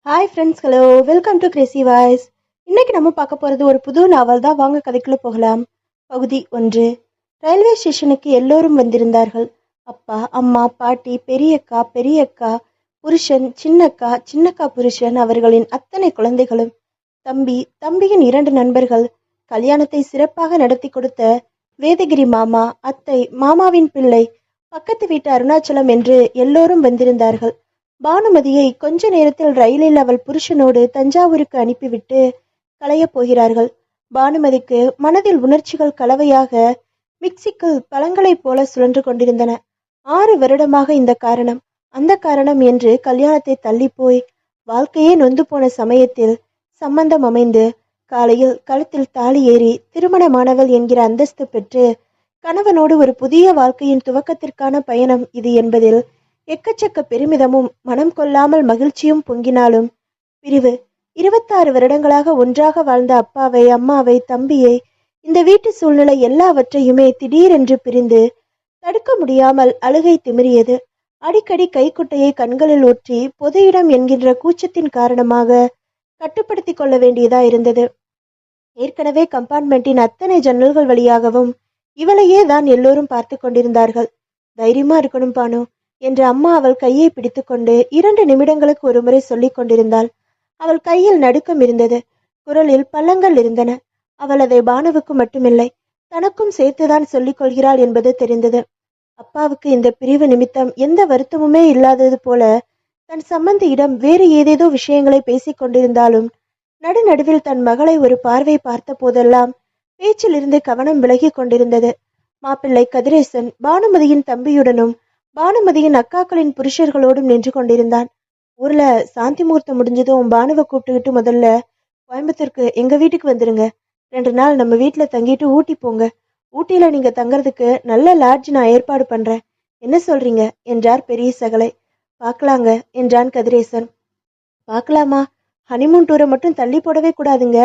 Hi friends, hello, welcome to Crazy voice. இன்னைக்கு நம்ம பார்க்க போகிறது ஒரு புது நாவல் தான். வாங்க கதைக்குள்ள போகலாம். பகுதி 1. ரயில்வே ஸ்டேஷனுக்கு எல்லோரும் வந்திருந்தார்கள். அப்பா, அம்மா, பாட்டி, பெரியக்கா, பெரியக்கா புருஷன், சின்னக்கா, சின்னக்கா புருஷன், அவர்களின் அத்தனை குழந்தைகளும், தம்பி, தம்பியின் 2 நண்பர்கள், கல்யாணத்தை சிறப்பாக நடத்தி கொடுத்த வேதகிரி மாமா, அத்தை, மாமாவின் பிள்ளை, பக்கத்து வீட்டு அருணாச்சலம் என்று எல்லோரும் வந்திருந்தார்கள். பானுமதியை கொஞ்ச நேரத்தில் ரயிலில் அவள் புருஷனோடு தஞ்சாவூருக்கு அனுப்பிவிட்டு களையப் போகிறார்கள். பானுமதிக்கு மனதில் உணர்ச்சிகள் கலவையாக மிக்சிக்குள் பழங்களைப் போல சுழன்று கொண்டிருந்தன. 6 வருடமாக இந்த காரணம் அந்த காரணம் என்று கல்யாணத்தை தள்ளி போய் வாழ்க்கையே நொந்து போன சமயத்தில் சம்பந்தம் அமைந்து காலையில் கழுத்தில் தாலி ஏறி திருமணமானவள் என்கிற அந்தஸ்து பெற்று கணவனோடு ஒரு புதிய வாழ்க்கையின் துவக்கத்திற்கான பயணம் இது என்பதில் எக்கச்சக்க பெருமிதமும் மனம் கொள்ளாமல் மகிழ்ச்சியும் பொங்கினாலும் பிரிவு. 26 வருடங்களாக ஒன்றாக வாழ்ந்த அப்பாவை, அம்மாவை, தம்பியை, இந்த வீட்டு சூழ்நிலை எல்லாவற்றையுமே திடீரென்று பிரிந்து தடுக்க முடியாமல் அழுகை திமிரியது. அடிக்கடி கைக்குட்டையை கண்களில் ஊற்றி பொது இடம் என்கின்ற கூச்சத்தின் காரணமாக கட்டுப்படுத்தி கொள்ள வேண்டியதா இருந்தது. ஏற்கனவே கம்பார்ட்மெண்டின் அத்தனை ஜன்னல்கள் வழியாகவும் இவளையே தான் எல்லோரும் பார்த்து கொண்டிருந்தார்கள். தைரியமா இருக்கணும் பானு என்று அம்மா அவள் கையை பிடித்துக்கொண்டு 2 நிமிடங்களுக்கு ஒரு முறை சொல்லிக் கொண்டிருந்தாள். அவள் கையில் நடுக்கம் இருந்தது, குரலில் பள்ளங்கள் இருந்தன. அவள் அதை பானுவுக்கு மட்டுமில்லை, தனக்கும் சேர்த்துதான் சொல்லிக் கொள்கிறாள் என்பது தெரிந்தது. அப்பாவுக்கு இந்த பிரிவு நிமித்தம் எந்த வருத்தமுமே இல்லாதது போல தன் சம்பந்தியிடம் வேறு ஏதேதோ விஷயங்களை பேசிக் கொண்டிருந்தாலும் நடுநடுவில் தன் மகளை ஒரு பார்வை பார்த்த போதெல்லாம் பேச்சிலிருந்து கவனம் விலகி கொண்டிருந்தது. மாப்பிள்ளை கதிரேசன் பானுமதியின் தம்பியுடனும் பானுமதியின் அக்காக்களின் புருஷர்களோடும் நின்று கொண்டிருந்தான். ஊர்ல சாந்தி முகூர்த்தம் முடிஞ்சதும் பானுவை கூப்பிட்டுக்கிட்டு முதல்ல கோயம்புத்தூருக்கு எங்க வீட்டுக்கு வந்துருங்க. 2 நாள் நம்ம வீட்டுல தங்கிட்டு ஊட்டி போங்க. ஊட்டியில நீங்க தங்கறதுக்கு நல்ல லாட்ஜ் நான் ஏற்பாடு பண்றேன். என்ன சொல்றீங்க என்றார் பெரிய சகலை. பார்க்கலாங்க என்றான் கதிரேசன். பார்க்கலாமா? ஹனிமூன் டூரை மட்டும் தள்ளி போடவே கூடாதுங்க.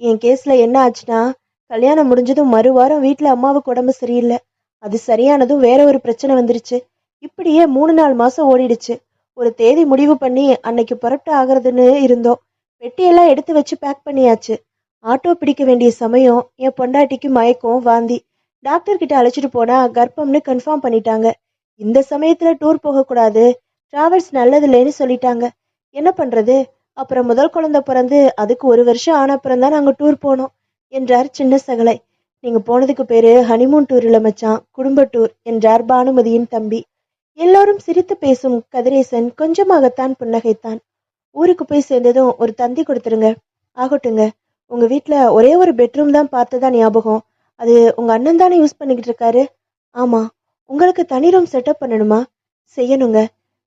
என் கேஸ்ல என்ன ஆச்சுன்னா, கல்யாணம் முடிஞ்சதும் மறுவாரம் வீட்டுல அம்மாவுக்கு உடம்பு சரியில்லை. அது சரியானதும் வேற ஒரு பிரச்சனை வந்துருச்சு. இப்படியே 3-4 மாசம் ஓடிடுச்சு. ஒரு தேதி முடிவு பண்ணி அன்னைக்கு புறப்பட்டு ஆகிறதுன்னு இருந்தோம். பெட்டியெல்லாம் எடுத்து வச்சு பேக் பண்ணியாச்சு. ஆட்டோ பிடிக்க வேண்டிய சமயம் என் பொண்டாட்டிக்கு மயக்கம், வாந்தி. டாக்டர் கிட்ட அழைச்சிட்டு போனா கர்ப்பம்னு கன்ஃபார்ம் பண்ணிட்டாங்க. இந்த சமயத்துல டூர் போகக்கூடாது, டிராவல்ஸ் நல்லது இல்லைன்னு சொல்லிட்டாங்க. என்ன பண்றது? அப்புறம் முதல் குழந்தை பிறந்து அதுக்கு 1 வருஷம் ஆன அப்புறம் தான் நாங்க டூர் போனோம் என்றார் சின்ன சகலை. நீங்க போனதுக்கு பேரு ஹனிமூன் டூர் இல்ல மச்சான், குடும்ப டூர் என்றார் பானுமதியின் தம்பி. எல்லோரும் சிரித்து பேசும் கதிரேசன் கொஞ்சமாகத்தான் புன்னகைத்தான். ஊருக்கு போய் சேர்ந்ததும் ஒரு தந்தி கொடுத்துருங்க. ஆகட்டுங்க. உங்க வீட்டுல ஒரே ஒரு பெட்ரூம் தான் பார்த்ததா ஞாபகம். அது உங்க அண்ணன் தானே யூஸ் பண்ணிக்கிட்டு இருக்காரு? ஆமா. உங்களுக்கு தனி ரூம் செட்டப் பண்ணணுமா? செய்யணுங்க.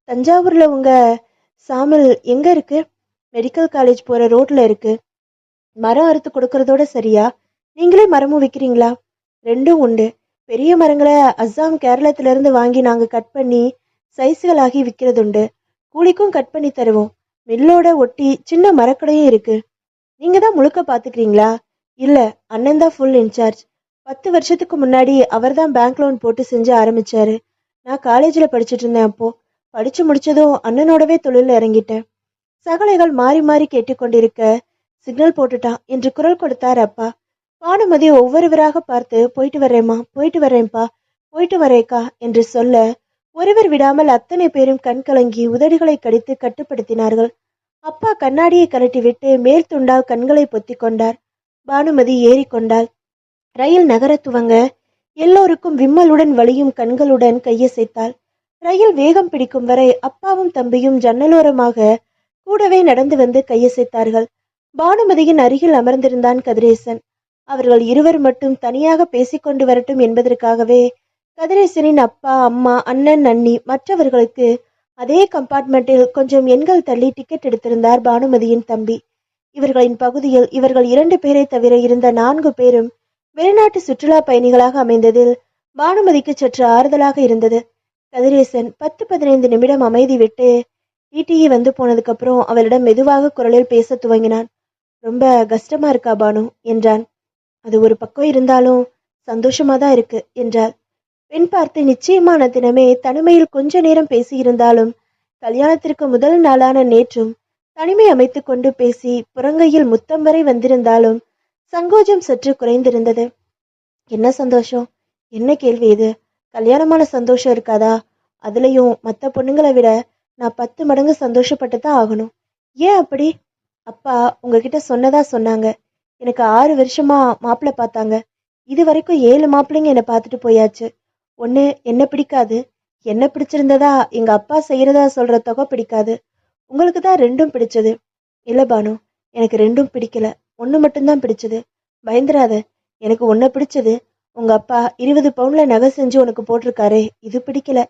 தஞ்சாவூர்ல உங்க சாமில் எங்க இருக்கு? மெடிக்கல் காலேஜ் போற ரோட்ல இருக்கு. மரம் அறுத்து கொடுக்கறதோட சரியா, நீங்களே மரமும் விற்கிறீங்களா? 2ம் உண்டு. பெரிய மரங்களை அஸ்ஸாம், கேரளத்துல இருந்து வாங்கி நாங்க கட் பண்ணி சைஸ்களாகி விற்கிறதுண்டு. கூலிக்கும் கட் பண்ணி தருவோம். மில்லோட ஒட்டி சின்ன மரக்கடையும் இருக்கு. நீங்க தான் முழுக்க பாத்துக்கிறீங்களா? இல்ல, அண்ணன் தான் ஃபுல் இன்சார்ஜ். 10 வருஷத்துக்கு முன்னாடி அவர் தான் பேங்க் லோன் போட்டு செஞ்சு ஆரம்பிச்சாரு. நான் காலேஜ்ல படிச்சுட்டு இருந்தேன். அப்போ படிச்சு முடிச்சதும் அண்ணனோடவே தொழில இறங்கிட்டேன். சகலைகள் மாறி மாறி கேட்டுக்கொண்டிருக்க சிக்னல் போட்டுட்டான் என்று குரல் கொடுத்தார் அப்பா. பானுமதி ஒவ்வொருவராக பார்த்து போயிட்டு வரேம்மா, போயிட்டு வரேன்ப்பா, போயிட்டு வரேக்கா என்று சொல்ல ஒருவர் விடாமல் அத்தனை பேரும் கண் கலங்கி உதடுகளை கடித்து கட்டுப்படுத்தினார்கள். அப்பா கண்ணாடியை கழட்டிவிட்டு மேல் துண்டால் கண்களை பொத்தி கொண்டார். பானுமதி ஏறிக்கொண்டாள். ரயில் நகர துவங்க எல்லோருக்கும் விம்மலுடன் வலியும் கண்களுடன் கையசைத்தாள். ரயில் வேகம் பிடிக்கும் வரை அப்பாவும் தம்பியும் ஜன்னலோரமாக கூடவே நடந்து வந்து கையசைத்தார்கள். பானுமதியின் அருகில் அமர்ந்திருந்தான் கதிரேசன். அவர்கள் இருவர் மட்டும் தனியாக பேசிக்கொண்டு வரட்டும் என்பதற்காகவே கதிரேசனின் அப்பா, அம்மா, அண்ணன், அண்ணி மற்றவர்களுக்கு அதே கம்பார்ட்மெண்டில் கொஞ்சம் எண்கள் தள்ளி டிக்கெட் எடுத்திருந்தார் பானுமதியின் தம்பி. இவர்களின் பகுதியில் இவர்கள் 2 பேரை தவிர இருந்த 4 பேரும் வெளிநாட்டு சுற்றுலா பயணிகளாக அமைந்ததில் பானுமதிக்கு சற்று ஆறுதலாக இருந்தது. கதிரேசன் 10-15 நிமிடம் அமைதி விட்டு டிடிஇ வந்து போனதுக்கு அப்புறம் அவளிடம் மெதுவாக குரலில் பேச துவங்கினான். ரொம்ப கஷ்டமா இருக்கா பானு என்றான். அது ஒரு பக்கம் இருந்தாலும் சந்தோஷமா தான் இருக்கு என்றாள். பெண் பார்த்து நிச்சயமான தினமே தனிமையில் கொஞ்ச நேரம் பேசியிருந்தாலும் கல்யாணத்திற்கு முதல் நாளான நேற்றும் தனிமை அமைத்து கொண்டு பேசி புறங்கையில் முத்தம் வரை வந்திருந்தாலும் சங்கோஜம் சற்று குறைந்திருந்தது. என்ன சந்தோஷம்? என்ன கேள்வி இது? கல்யாணமான சந்தோஷம் இருக்காதா? அதுலயும் மற்ற பொண்ணுங்களை விட நான் 10 மடங்கு சந்தோஷப்பட்டு தான் ஆகணும். ஏன் அப்படி? அப்பா உங்ககிட்ட சொன்னதா சொன்னாங்க. எனக்கு 6 வருஷமா மாப்பிள்ளை பார்த்தாங்க. இது வரைக்கும் 7 மாப்பிள்ளைங்க என்னை பார்த்துட்டு போயாச்சு. ஒன்று என்ன பிடிக்காது, என்ன பிடிச்சிருந்ததா எங்க அப்பா செய்யறதா சொல்ற தொகை பிடிக்காது. உங்களுக்கு தான் ரெண்டும் பிடிச்சது. இல்லை பானு, எனக்கு ரெண்டும் பிடிக்கல. ஒன்று மட்டும்தான் பிடிச்சது. பயந்துராத. எனக்கு ஒன்றை பிடிச்சது. உங்க அப்பா 20 பவுன்ல நகை செஞ்சு உனக்கு போட்டிருக்காரே, இது பிடிக்கல.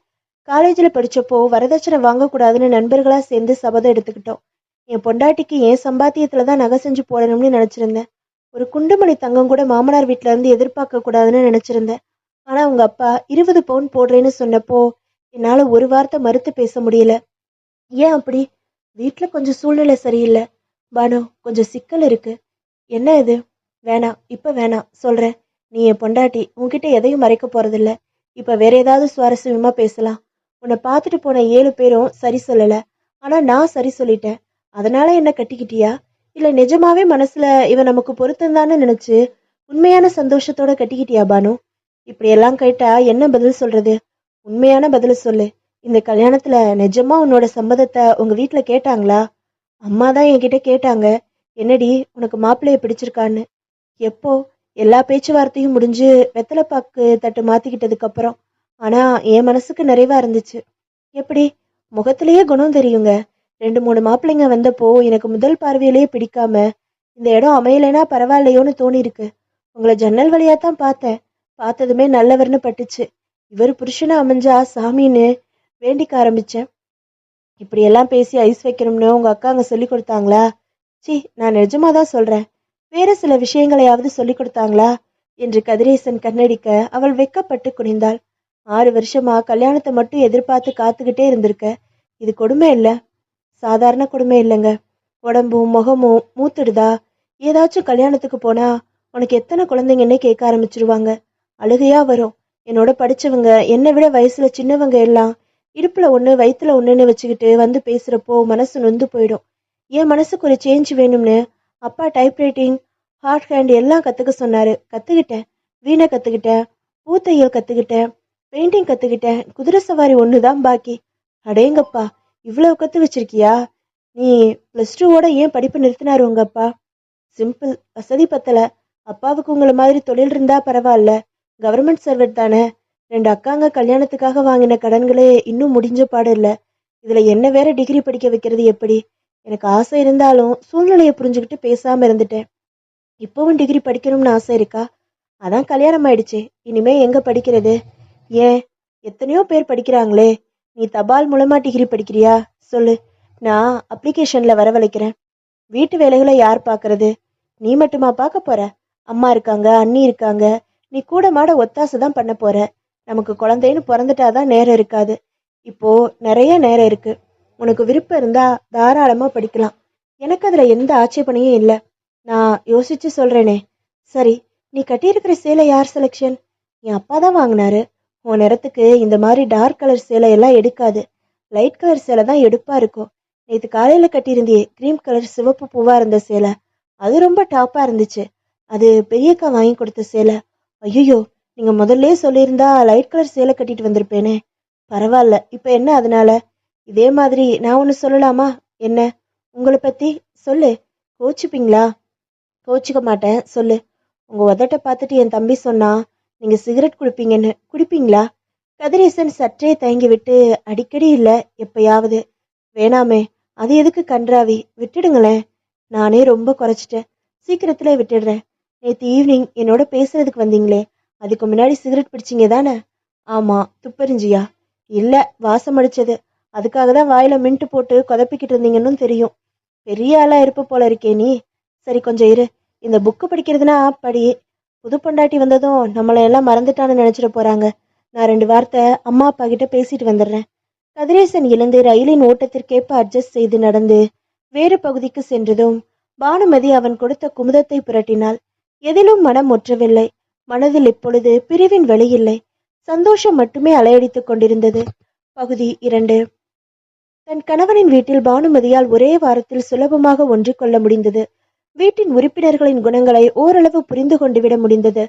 காலேஜில் படிச்சப்போ வரதட்சணை வாங்கக்கூடாதுன்னு நண்பர்களா சேர்ந்து சபதம் எடுத்துக்கிட்டோம். என் பொண்டாட்டிக்கு என் சம்பாத்தியத்துல தான் நகை செஞ்சு போடணும்னு நினைச்சிருந்தேன். ஒரு குண்டுமணி தங்கம் கூட மாமனார் வீட்டுல இருந்து எதிர்பார்க்க கூடாதுன்னு நினைச்சிருந்தேன். ஆனா உங்க அப்பா 20 பவுன் போடுறேன்னு சொன்னப்போ என்னால ஒரு வார்த்தை மறுத்து பேச முடியல. ஏன் அப்படி? வீட்டுல கொஞ்சம் சூழ்நிலை சரியில்லை பானு, கொஞ்சம் சிக்கல் இருக்கு. என்ன இது? வேணாம், இப்ப வேணாம், சொல்றேன். நீ என் பொண்டாட்டி, உன்கிட்ட எதையும் மறைக்க போறதில்ல. இப்ப வேற ஏதாவது சுவாரஸ்யமா பேசலாம். உன்னை பார்த்துட்டு போன 7 பேரும் சரி சொல்லல. ஆனா நான் சரி சொல்லிட்டேன். அதனால என்ன கட்டிக்கிட்டியா? இல்ல நிஜமாவே மனசுல இவன் நமக்கு பொருத்தம்தான்னு நினைச்சு உண்மையான சந்தோஷத்தோட கட்டிக்கிட்டியா பானு? இப்படியெல்லாம் கேட்டா என்ன பதில் சொல்றது? உண்மையான பதில் சொல்லு. இந்த கல்யாணத்துல நிஜமா உன்னோட சம்மதத்தை உங்க வீட்டுல கேட்டாங்களா? அம்மா தான் என்கிட்ட கேட்டாங்க. என்னடி உனக்கு மாப்பிள்ளைய பிடிச்சிருக்கான்னு. எப்போ? எல்லா பேச்சுவார்த்தையும் முடிஞ்சு வெத்தலைப்பாக்கு தட்டு மாத்திக்கிட்டதுக்கு அப்புறம். ஆனா என் மனசுக்கு நிறைவா இருந்துச்சு. எப்படி? முகத்திலேயே குணம் தெரியுங்க. 2 3 மாப்பிள்ளைங்க வந்தப்போ எனக்கு முதல் பார்வையிலேயே பிடிக்காம இந்த இடம் அமையலைன்னா பரவாயில்லையோன்னு தோணி இருக்கு. உங்களை ஜன்னல் வழியா தான் பார்த்தேன். பார்த்ததுமே நல்லவர்னு பட்டுச்சு. இவர் புருஷனா அமைஞ்சா சாமின்னு வேண்டிக்க ஆரம்பிச்சேன். இப்படியெல்லாம் பேசி ஐஸ் வைக்கணும்னு உங்க அக்கா அங்க சொல்லி கொடுத்தாங்களா? சி, நான் நிஜமா தான் சொல்றேன். வேற சில விஷயங்களையாவது சொல்லி கொடுத்தாங்களா என்று கதிரேசன் கண்ணடிக்க அவள் வெக்கப்பட்டு குனிந்தாள். 6 வருஷமா கல்யாணத்தை மட்டும் எதிர்பார்த்து காத்துக்கிட்டே இருந்திருக்க. இது கொடுமை இல்ல? சாதாரண கொடுமை இல்லைங்க. உடம்பும் முகமும் மூத்துடுதா? ஏதாச்சும் கல்யாணத்துக்கு போனா உனக்கு எத்தனை குழந்தைங்கன்னே கேட்க ஆரம்பிச்சிருவாங்க. அழுகையா வரும். என்னோட படிச்சவங்க, என்னை விட வயசுல சின்னவங்க எல்லாம் இடுப்புல ஒண்ணு வயிற்றுல ஒண்ணுன்னு வச்சுக்கிட்டு வந்து பேசுறப்போ மனசு நொந்து போயிடும். என் மனசுக்கு ஒரு சேஞ்ச் வேணும்னு அப்பா டைப்ரைட்டிங், ஹார்ட் ஹேண்ட் எல்லாம் கத்துக்க சொன்னாரு. கத்துக்கிட்டேன். வீணை கத்துக்கிட்டேன், பூத்தையல் கத்துக்கிட்டேன், பெயிண்டிங் கத்துக்கிட்டேன். குதிரை சவாரி ஒண்ணுதான் பாக்கி. அடேங்கப்பா, இவ்வளவு கத்து வச்சிருக்கியா? நீ +2வோட ஏன் படிப்பு நிறுத்தினாரு உங்க அப்பா? சிம்பிள், வசதி பத்தல. அப்பாவுக்கு உங்களை மாதிரி தொழில் இருந்தா பரவாயில்ல. கவர்மெண்ட் சர்வெண்ட் தானே. 2 அக்காங்க கல்யாணத்துக்காக வாங்கின கடன்களே இன்னும் முடிஞ்ச பாடு இல்ல. இதுல என்ன வேற டிகிரி படிக்க வைக்கிறது எப்படி? எனக்கு ஆசை இருந்தாலும் சூழ்நிலையை புரிஞ்சுக்கிட்டு பேசாம இருந்துட்டேன். இப்பவும் டிகிரி படிக்கணும்னு ஆசை இருக்கா? அதான் கல்யாணம் ஆயிடுச்சு. இனிமே எங்க படிக்கிறது? ஏன், எத்தனையோ பேர் படிக்கிறாங்களே. நீ தபால் மூலமா டிகிரி படிக்கிறியா? சொல்லு, நான் அப்ளிகேஷன்ல வரவழைக்கிறேன். வீட்டு வேலைகளை யார் பார்க்கறது? நீ மட்டுமா பார்க்க போற? அம்மா இருக்காங்க, அண்ணி இருக்காங்க. நீ கூட மாட ஒத்தாசை தான் பண்ண போற. நமக்கு குழந்தைன்னு பிறந்துட்டாதான் நேரம் இருக்காது. இப்போ நிறைய நேரம் இருக்கு. உனக்கு விருப்பம் இருந்தா தாராளமா படிக்கலாம். எனக்கு அதுல எந்த ஆட்சேபனையும் இல்லை. நான் யோசிச்சு சொல்றேனே. சரி, நீ கட்டியிருக்கிற சேலை யார் செலெக்ஷன்? என் அப்பா தான் வாங்கினாரு. உன் நிறத்துக்கு இந்த மாதிரி டார்க் கலர் சேலை எல்லாம் எடுக்காது. லைட் கலர் சேலை தான் எடுப்பா இருக்கும். நேற்று காலையில கட்டியிருந்தியே கிரீம் கலர் சிவப்பு பூவா இருந்த சேலை, அது ரொம்ப டாப்பா இருந்துச்சு. அது பெரியக்கா வாங்கி கொடுத்த சேலை. ஐயோ, நீங்க முதல்ல சொல்லியிருந்தா லைட் கலர் சேலை கட்டிட்டு வந்திருப்பேனே. பரவாயில்ல, இப்ப என்ன அதனால? இதே மாதிரி நான் ஒன்று சொல்லலாமா? என்ன? உங்களை பத்தி சொல்லு. கோச்சுப்பீங்களா? கோச்சிக்க மாட்டேன், சொல்லு. உங்க உதட்ட பார்த்துட்டு என் தம்பி சொன்னா நீங்க சிகரெட் குடிப்பீங்கன்னு. குடிப்பீங்களா? கதிரேசன் சற்றே தயங்கி விட்டு, அடிக்கடி இல்ல, எப்பயாவது. வேணாமே, அது எதுக்கு கன்றாவி, விட்டுடுங்களேன். நானே ரொம்ப குறைச்சிட்டேன். சீக்கிரத்துல விட்டுடுறேன். நேற்று ஈவினிங் என்னோட பேசுறதுக்கு வந்தீங்களே, அதுக்கு முன்னாடி சிகரெட் பிடிச்சிங்க தானே? ஆமா. துப்பறிஞ்சியா? இல்ல, வாசம் அடிச்சது. அதுக்காக தான் வாயில மின்ட்டு போட்டு கொதப்பிக்கிட்டு இருந்தீங்கன்னு தெரியும். பெரிய ஆளா இருப்ப போல இருக்கே நீ. சரி, கொஞ்சம் இரு. இந்த புக்கு படிக்கிறதுனா படி. புது பொண்டாட்டி வந்ததும் நம்மளை எல்லாம் மறந்துட்டான்னு நினைச்சிட போறாங்க. நான் 2 வார்த்தை அம்மா அப்பா கிட்ட பேசிட்டு வந்துடுறேன். கதிரேசன் எழுந்து ரயிலின் ஓட்டத்திற்கேற்ப அட்ஜஸ்ட் செய்து நடந்து வேறு பகுதிக்கு சென்றதும் பானுமதி அவன் கொடுத்த குமுதத்தை புரட்டினாள். எதிலும் மனம் ஒற்றவில்லை. மனதில் இப்பொழுது பிரிவின் வழி இல்லை. சந்தோஷம் மட்டுமே அலையடித்துக் கொண்டிருந்தது. பகுதி 2. தன் கணவனின் வீட்டில் பானுமதியால் ஒரே வாரத்தில் சுலபமாக ஒன்று கொள்ள முடிந்தது. வீட்டின் உறுப்பினர்களின் குணங்களை ஓரளவு புரிந்து கொண்டு விட முடிந்தது.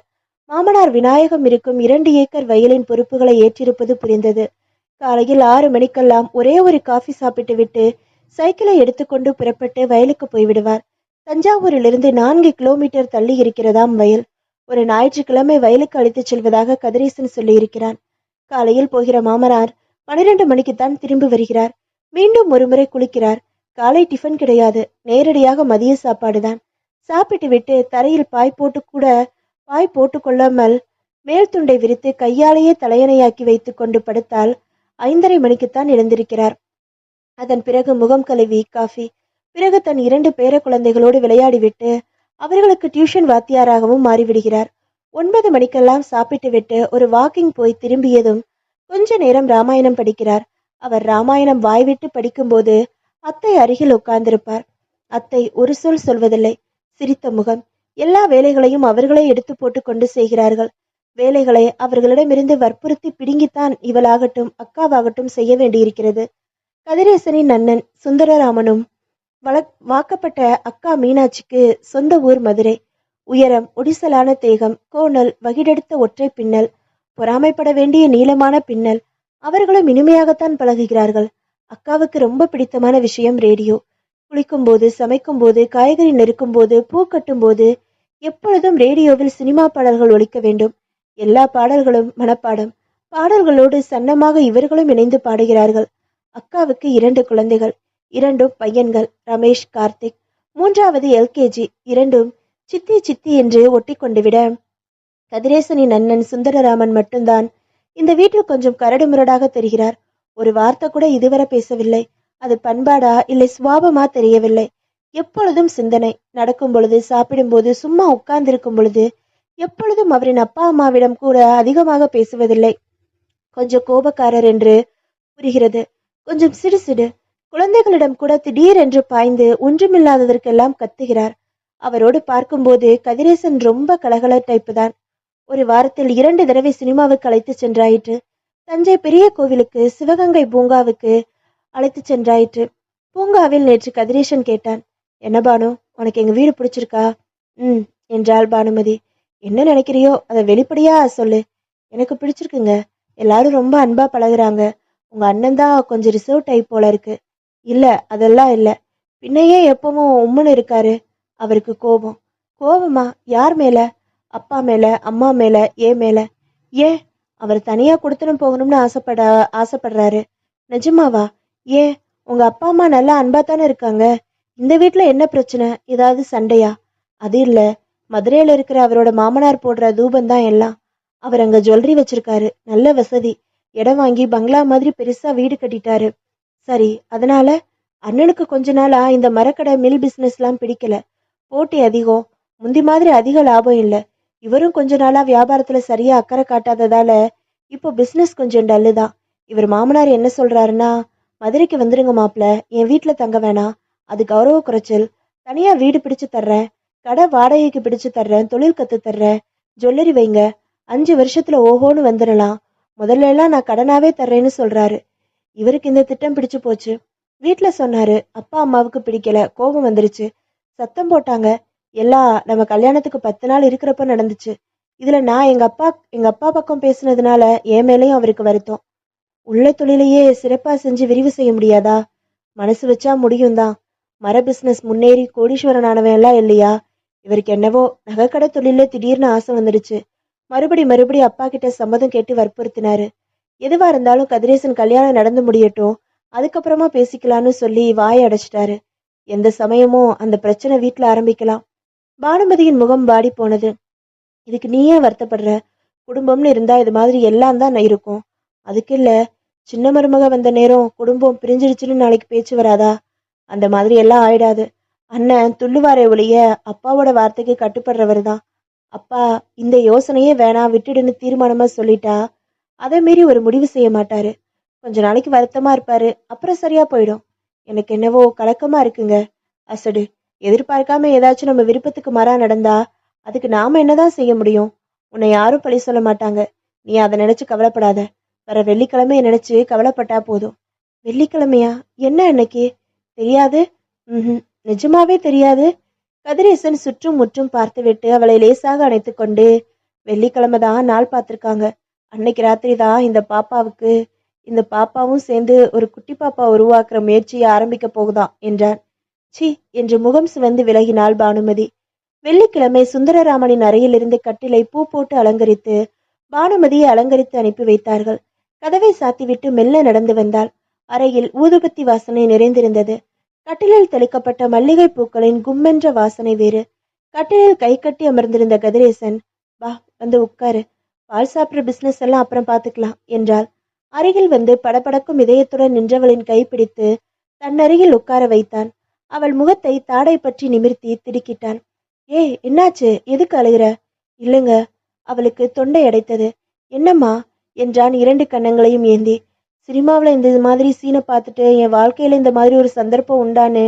மாமனார் விநாயகம் இருக்கும் 2 ஏக்கர் வயலின் பொறுப்புகளை ஏற்றிருப்பது புரிந்தது. காலையில் 6 மணிக்கெல்லாம் ஒரே ஒரு காஃபி சாப்பிட்டு விட்டு சைக்கிளை எடுத்துக்கொண்டு புறப்பட்டு வயலுக்கு போய்விடுவார். தஞ்சாவூரிலிருந்து 4 கிலோமீட்டர் தள்ளி இருக்கிறதாம் வயல். ஒரு ஞாயிற்றுக்கிழமை வயலுக்கு அழைத்துச் செல்வதாக கதிரேசன் சொல்லியிருக்கிறான். காலையில் போகிற மாமனார் 12 மணிக்குத்தான் திரும்பி வருகிறார். மீண்டும் ஒருமுறை குளிக்கிறார். காலை டிஃபன் கிடையாது, நேரடியாக மதிய சாப்பாடுதான். சாப்பிட்டு விட்டு தரையில் பாய் போட்டு கொள்ளாமல் மேல் துண்டை விரித்து கையாலேயே தலையணையாக்கி வைத்து கொண்டு படுத்தால் 5:30 மணிக்குத்தான் எழுந்திருக்கிறார். அதன் பிறகு முகம் கழுவி காஃபி. பிறகு தன் 2 பேர குழந்தைகளோடு விளையாடிவிட்டு அவர்களுக்கு டியூஷன் வாத்தியாராகவும் மாறிவிடுகிறார். 9 மணிக்கெல்லாம் சாப்பிட்டு விட்டு ஒரு வாக்கிங் போய் திரும்பியதும் கொஞ்ச நேரம் ராமாயணம் படிக்கிறார். அவர் ராமாயணம் வாய்விட்டு படிக்கும்போது அத்தை அருகில் உட்கார்ந்திருப்பார். அத்தை ஒரு சொல் சொல்வதில்லை, சிரித்த முகம். எல்லா வேலைகளையும் அவர்களே எடுத்து போட்டு கொண்டு செய்கிறார்கள். வேலைகளை அவர்களிடமிருந்து வற்புறுத்தி பிடுங்கித்தான் இவளாகட்டும் அக்காவாகட்டும் செய்ய வேண்டியிருக்கிறது. கதிரேசனின் அண்ணன் சுந்தரராமனும் வாக்கப்பட்ட அக்கா மீனாட்சிக்கு சொந்த ஊர் மதுரை. உயரம், ஒடிசலான தேகம், கோணல், வகிடெடுத்த ஒற்றை பின்னல், பொறாமைப்பட வேண்டிய நீளமான பின்னல். அவர்களும் இனிமையாகத்தான் பழகுகிறார்கள். அக்காவுக்கு ரொம்ப பிடித்தமான விஷயம் ரேடியோ. குளிக்கும்போது, சமைக்கும்போது, காய்கறி நெருக்கும்போது, பூ கட்டும்போது எப்பொழுதும் ரேடியோவில் சினிமா பாடல்கள் ஒலிக்க வேண்டும். எல்லா பாடல்களும் மனப்பாடம். பாடல்களோடு சன்னமாக இவர்களும் இணைந்து பாடுகிறார்கள். அக்காவுக்கு 2 குழந்தைகள், 2 பையன்கள், ரமேஷ், கார்த்திக். 3வது LKG. 2ம் சித்தி சித்தி என்று ஒட்டி கொண்டு விட கதிரேசனின் அண்ணன் சுந்தரராமன் மட்டும்தான் இந்த வீட்டில் கொஞ்சம் கரடு முரடாக தெரிகிறார். ஒரு வார்த்தை கூட இதுவரை பேசவில்லை. அது பண்பாடா இல்லை சுவாபமா தெரியவில்லை. எப்பொழுதும் சிந்தனை. நடக்கும் பொழுது, சாப்பிடும்போது, சும்மா உட்கார்ந்திருக்கும் பொழுது எப்பொழுதும் அவரின் அப்பா அம்மாவிடம் கூட அதிகமாக பேசுவதில்லை. கொஞ்சம் கோபக்காரர் என்று புரிகிறது. கொஞ்சம் சிடுசிடு. குழந்தைகளிடம் கூட திடீரென்று பாய்ந்து ஒன்றுமில்லாததற்கெல்லாம் கத்துகிறார். அவரோடு பார்க்கும்போது கதிரேசன் ரொம்ப கலகல டைப்பு தான். ஒரு வாரத்தில் 2 தடவை சினிமாவுக்கு அழைத்து சென்றாயிற்று. தஞ்சை பெரிய கோவிலுக்கு, சிவகங்கை பூங்காவுக்கு அழைத்து சென்றாயிற்று. பூங்காவில் நேற்று கதிரேசன் கேட்டான், என்ன பானு, உனக்கு எங்க வீடு பிடிச்சிருக்கா? என்றாள் பானுமதி. என்ன நினைக்கிறியோ அதை வெளிப்படையா சொல்லு. எனக்கு பிடிச்சிருக்குங்க. எல்லாரும் ரொம்ப அன்பா பழகுறாங்க. உங்க அண்ணன் தான் கொஞ்சம் ரிசர்வ் டைப் போல இருக்கு. இல்ல, அதெல்லாம் இல்ல. பின்னையே எப்பவும் உம்முன்னு இருக்காரு. அவருக்கு கோபம். கோபமா? யார் மேல? அப்பா மேல, அம்மா மேல, ஏன் மேல? ஏன்? அவர் தனியா கொடுத்துன்னு போகணும்னு ஆசைப்படுறாரு. நிஜமாவா? ஏன்? உங்க அப்பா அம்மா நல்லா அன்பா தானே இருக்காங்க. இந்த வீட்டுல என்ன பிரச்சனை? ஏதாவது சண்டையா? அது இல்ல, மதுரையில இருக்கிற அவரோட மாமனார் போடுற தூபம் தான் எல்லாம். அவர் அங்க ஜுவல்லரி வச்சிருக்காரு. நல்ல வசதி. இடம் வாங்கி பங்களா மாதிரி பெருசா வீடு கட்டிட்டாரு. சரி, அதனால அண்ணனுக்கு கொஞ்ச நாளா இந்த மரக்கடை மில் பிசினஸ்லாம் பிடிக்கல. போட்டி அதிகம். முந்தி மாதிரி அதிக லாபம் இல்லை. இவரும் கொஞ்ச நாளா வியாபாரத்துல சரியா அக்கறை காட்டாததால இப்போ பிசினஸ் கொஞ்சம் டல்லு தான். இவர் மாமனார் என்ன சொல்றாருன்னா, மதுரைக்கு வந்துருங்க மாப்பிள்ள, என் வீட்டுல தங்க வேணாம், அது கௌரவ குறைச்சல். தனியா வீடு பிடிச்சு தர்றேன், கடை வாடகைக்கு பிடிச்சு தர்றேன், தொழில் கத்து தர்றேன், ஜுவல்லரி வைங்க, 5 வருஷத்துல ஓஹோன்னு வந்துடலாம். முதல்ல எல்லாம் நான் கடனாவே தர்றேன்னு சொல்றாரு. இவருக்கு இந்த திட்டம் பிடிச்சு போச்சு. வீட்டுல சொன்னாரு. அப்பா அம்மாவுக்கு பிடிக்கல, கோபம் வந்துருச்சு. சத்தம் போட்டாங்க. எல்லாம் நம்ம கல்யாணத்துக்கு 10 நாள் இருக்கிறப்ப நடந்துச்சு. இதுல நான் எங்க அப்பா பக்கம் பேசுனதுனால என் மேலேயும் அவருக்கு வருத்தம். உள்ள தொழிலையே சிறப்பா செஞ்சு விரிவு செய்ய முடியாதா? மனசு வச்சா முடியும் தான். மர பிசினஸ் முன்னேறி கோடீஸ்வரன் ஆனவன் எல்லாம் இல்லையா? இவருக்கு என்னவோ நகைக்கடை தொழில திடீர்னு ஆசை வந்துடுச்சு. மறுபடி அப்பா கிட்ட சம்மதம் கேட்டு வற்புறுத்தினாரு. எதுவா இருந்தாலும் கதிரேசன் கல்யாணம் நடந்து முடியட்டும், அதுக்கப்புறமா பேசிக்கலான்னு சொல்லி வாயை அடைச்சிட்டாரு. எந்த சமயமும் அந்த பிரச்சனை வீட்டுல ஆரம்பிக்கலாம். பானுமதியின் முகம் வாடி போனது. இதுக்கு நீ ஏன் வருத்தப்படுற? குடும்பம்னு இருந்தா இது மாதிரி எல்லாம் தான் இருக்கும். அதுக்கு இல்ல, சின்ன மருமக வந்த நேரம் குடும்பம் பிரிஞ்சிடுச்சுன்னு நாளைக்கு பேச்சு வராதா? அந்த மாதிரி எல்லாம் ஆயிடாது. அண்ணன் துள்ளுவாரே ஒழிய அப்பாவோட வார்த்தைக்கு கட்டுப்படுறவர் தான். அப்பா இந்த யோசனையே வேணாம் விட்டுடுன்னு தீர்மானமா சொல்லிட்டா அதை மீறி ஒரு முடிவு செய்ய மாட்டாரு. கொஞ்ச நாளைக்கு வருத்தமா இருப்பாரு, அப்புறம் சரியா போயிடும். எனக்கு என்னவோ கலக்கமா இருக்குங்க. அசடு. எதிர்பார்க்காம ஏதாச்சும் நம்ம விருப்பத்துக்கு மாறா நடந்தா அதுக்கு நாம என்னதான் செய்ய முடியும்? உன்னை யாரும் பழி சொல்ல மாட்டாங்க. நீ அதை நினைச்சு கவலைப்படாத. வர வெள்ளிக்கிழமைய நினைச்சு கவலைப்பட்டா போதும். வெள்ளிக்கிழமையா? என்ன அன்னைக்கு? தெரியாது. ம், நிஜமாவே தெரியாது. கதிரேசன் சுற்றும் முற்றும் பார்த்துவிட்டு அவளை லேசாக அணைத்து கொண்டு, வெள்ளிக்கிழமை தான் நாள் பார்த்துருக்காங்க. அன்னைக்கு ராத்திரி தான் இந்த பாப்பாவும் சேர்ந்து ஒரு குட்டி பாப்பா உருவாக்குற முயற்சியை ஆரம்பிக்க போகுதாம் என்றான். சி என்று முகம் சிவந்து விலகினாள் பானுமதி. வெள்ளிக்கிழமை சுந்தரராமனின் அறையிலிருந்து கட்டிலை பூ போட்டு அலங்கரித்து பானுமதியை அலங்கரித்து அனுப்பி வைத்தார்கள். கதவை சாத்திவிட்டு மெல்ல நடந்து வந்தாள். அறையில் ஊதுபத்தி வாசனை நிறைந்திருந்தது. கட்டிலில் தெளிக்கப்பட்ட மல்லிகை பூக்களின் கும்மென்ற வாசனை வேறு. கட்டிலில் கை கட்டி அமர்ந்திருந்த கதிரேசன், வா வந்து உட்காரு, பால் சாப்பிட்ற பிசினஸ் எல்லாம் அப்புறம் பார்த்துக்கலாம் என்றாள். அருகில் வந்து படபடக்கும் இதயத்துடன் நின்றவளின் கைப்பிடித்து தன் அருகில் உட்கார வைத்தான். அவள் முகத்தை தாடை பற்றி நிமிர்த்தி திடுக்கிட்டான். என்னாச்சு? எதுக்கு அழுகிற? இல்லைங்க. அவளுக்கு தொண்டை அடைத்தது. என்னம்மா என்றான் இரண்டு கன்னங்களையும் ஏந்தி. சினிமாவில் இந்த மாதிரி சீனை பார்த்துட்டு என் வாழ்க்கையில இந்த மாதிரி ஒரு சந்தர்ப்பம் உண்டான்னு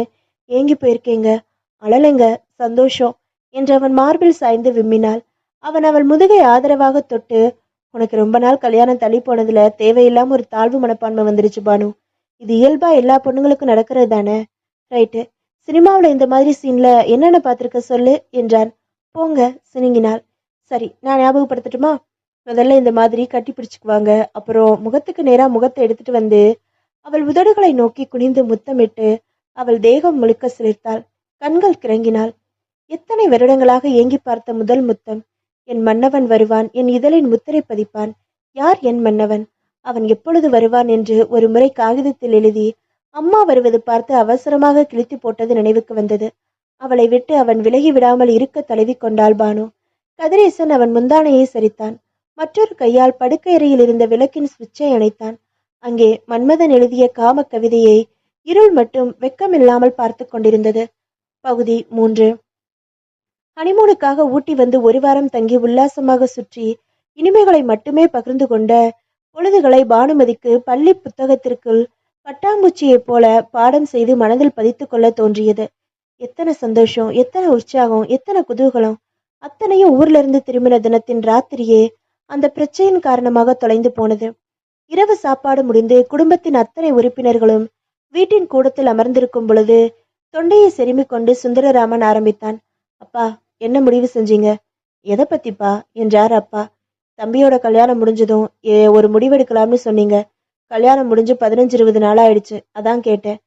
ஏங்கி போயிருக்கேங்க. அழலைங்க, சந்தோஷம் என்று அவன் மார்பில் சாய்ந்து விம்மினாள். அவன் அவள் முதுகை ஆதரவாக தொட்டு, உனக்கு ரொம்ப நாள் கல்யாணம் தள்ளி போனதுல தேவையில்லாம ஒரு தாழ்வு மனப்பான்மை வந்துருச்சு பானு. இது இயல்பா எல்லா பொண்ணுங்களுக்கும் நடக்கிறது தானே. ரைட்டு, சினிமாவில் இந்த மாதிரி சீன்ல என்னென்ன பார்த்துருக்க சொல்லு என்றான். போங்க சினுங்கினாள். சரி, நான் ஞாபகப்படுத்தட்டுமா? முதல்ல இந்த மாதிரி கட்டி பிடிச்சுக்குவாங்க. அப்புறம் முகத்துக்கு நேரா முகத்தை எடுத்துட்டு வந்து அவள் உதடுகளை நோக்கி குனிந்து முத்தமிட்டு அவள் தேகம் முழுக்க சிலிர்த்தாள். கண்கள் கிறங்கினாள். எத்தனை வருடங்களாக ஏங்கி பார்த்த முதல் முத்தம். என் மன்னவன் வருவான், என் இதழின் முத்திரை பதிப்பான். யார் என் மன்னவன்? அவன் எப்பொழுது வருவான் என்று ஒரு முறை காகிதத்தில் எழுதி அம்மா வருவது பார்த்து அவசரமாக கிழித்து போட்டது நினைவுக்கு வந்தது. அவளை விட்டு அவன் விலகி விடாமல் இருக்க தழுவி கொண்டாள் பானு. கதிரேசன் அவன் முந்தானையை சரித்தான். மற்றொரு கையால் படுக்கையறையில் இருந்த விளக்கின் சுவிட்சை அணைத்தான். அங்கே மன்மதன் எழுதிய காம கவிதையை இருள் மட்டும் வெக்கமில்லாமல் பார்த்து கொண்டிருந்தது. பகுதி 3. ஹனிமூனுக்காக ஊட்டி வந்து ஒரு வாரம் தங்கி உல்லாசமாக சுற்றி இனிமைகளை மட்டுமே பகிர்ந்து கொண்ட பொழுதுகளை பானுமதிக்கு பள்ளி புத்தகத்திற்குள் பட்டாம்பூச்சியைப் போல பாடம் செய்து மனதில் பதித்து கொள்ள தோன்றியது. எத்தனை சந்தோஷம், எத்தனை உற்சாகம், எத்தனை குதூகலம்! அத்தனையும் ஊர்ல இருந்து திரும்பின தினத்தின் ராத்திரியே அந்த பிரச்சனையின் காரணமாக தொலைந்து போனது. இரவு சாப்பாடு முடிந்து குடும்பத்தின் அத்தனை உறுப்பினர்களும் வீட்டின் கூடத்தில் அமர்ந்திருக்கும் பொழுது தொண்டையை செருமிக் கொண்டு சுந்தரராமன் ஆரம்பித்தான். அப்பா, என்ன முடிவு செஞ்சீங்க? எதை பத்திப்பா என்றார் அப்பா. தம்பியோட கல்யாணம் முடிஞ்சதும் ஒரு முடிவெடுக்கலாம்னு சொன்னீங்க. கல்யாணம் முடிஞ்சு 15-20 நாள் ஆயிடுச்சு, அதான் கேட்டேன்.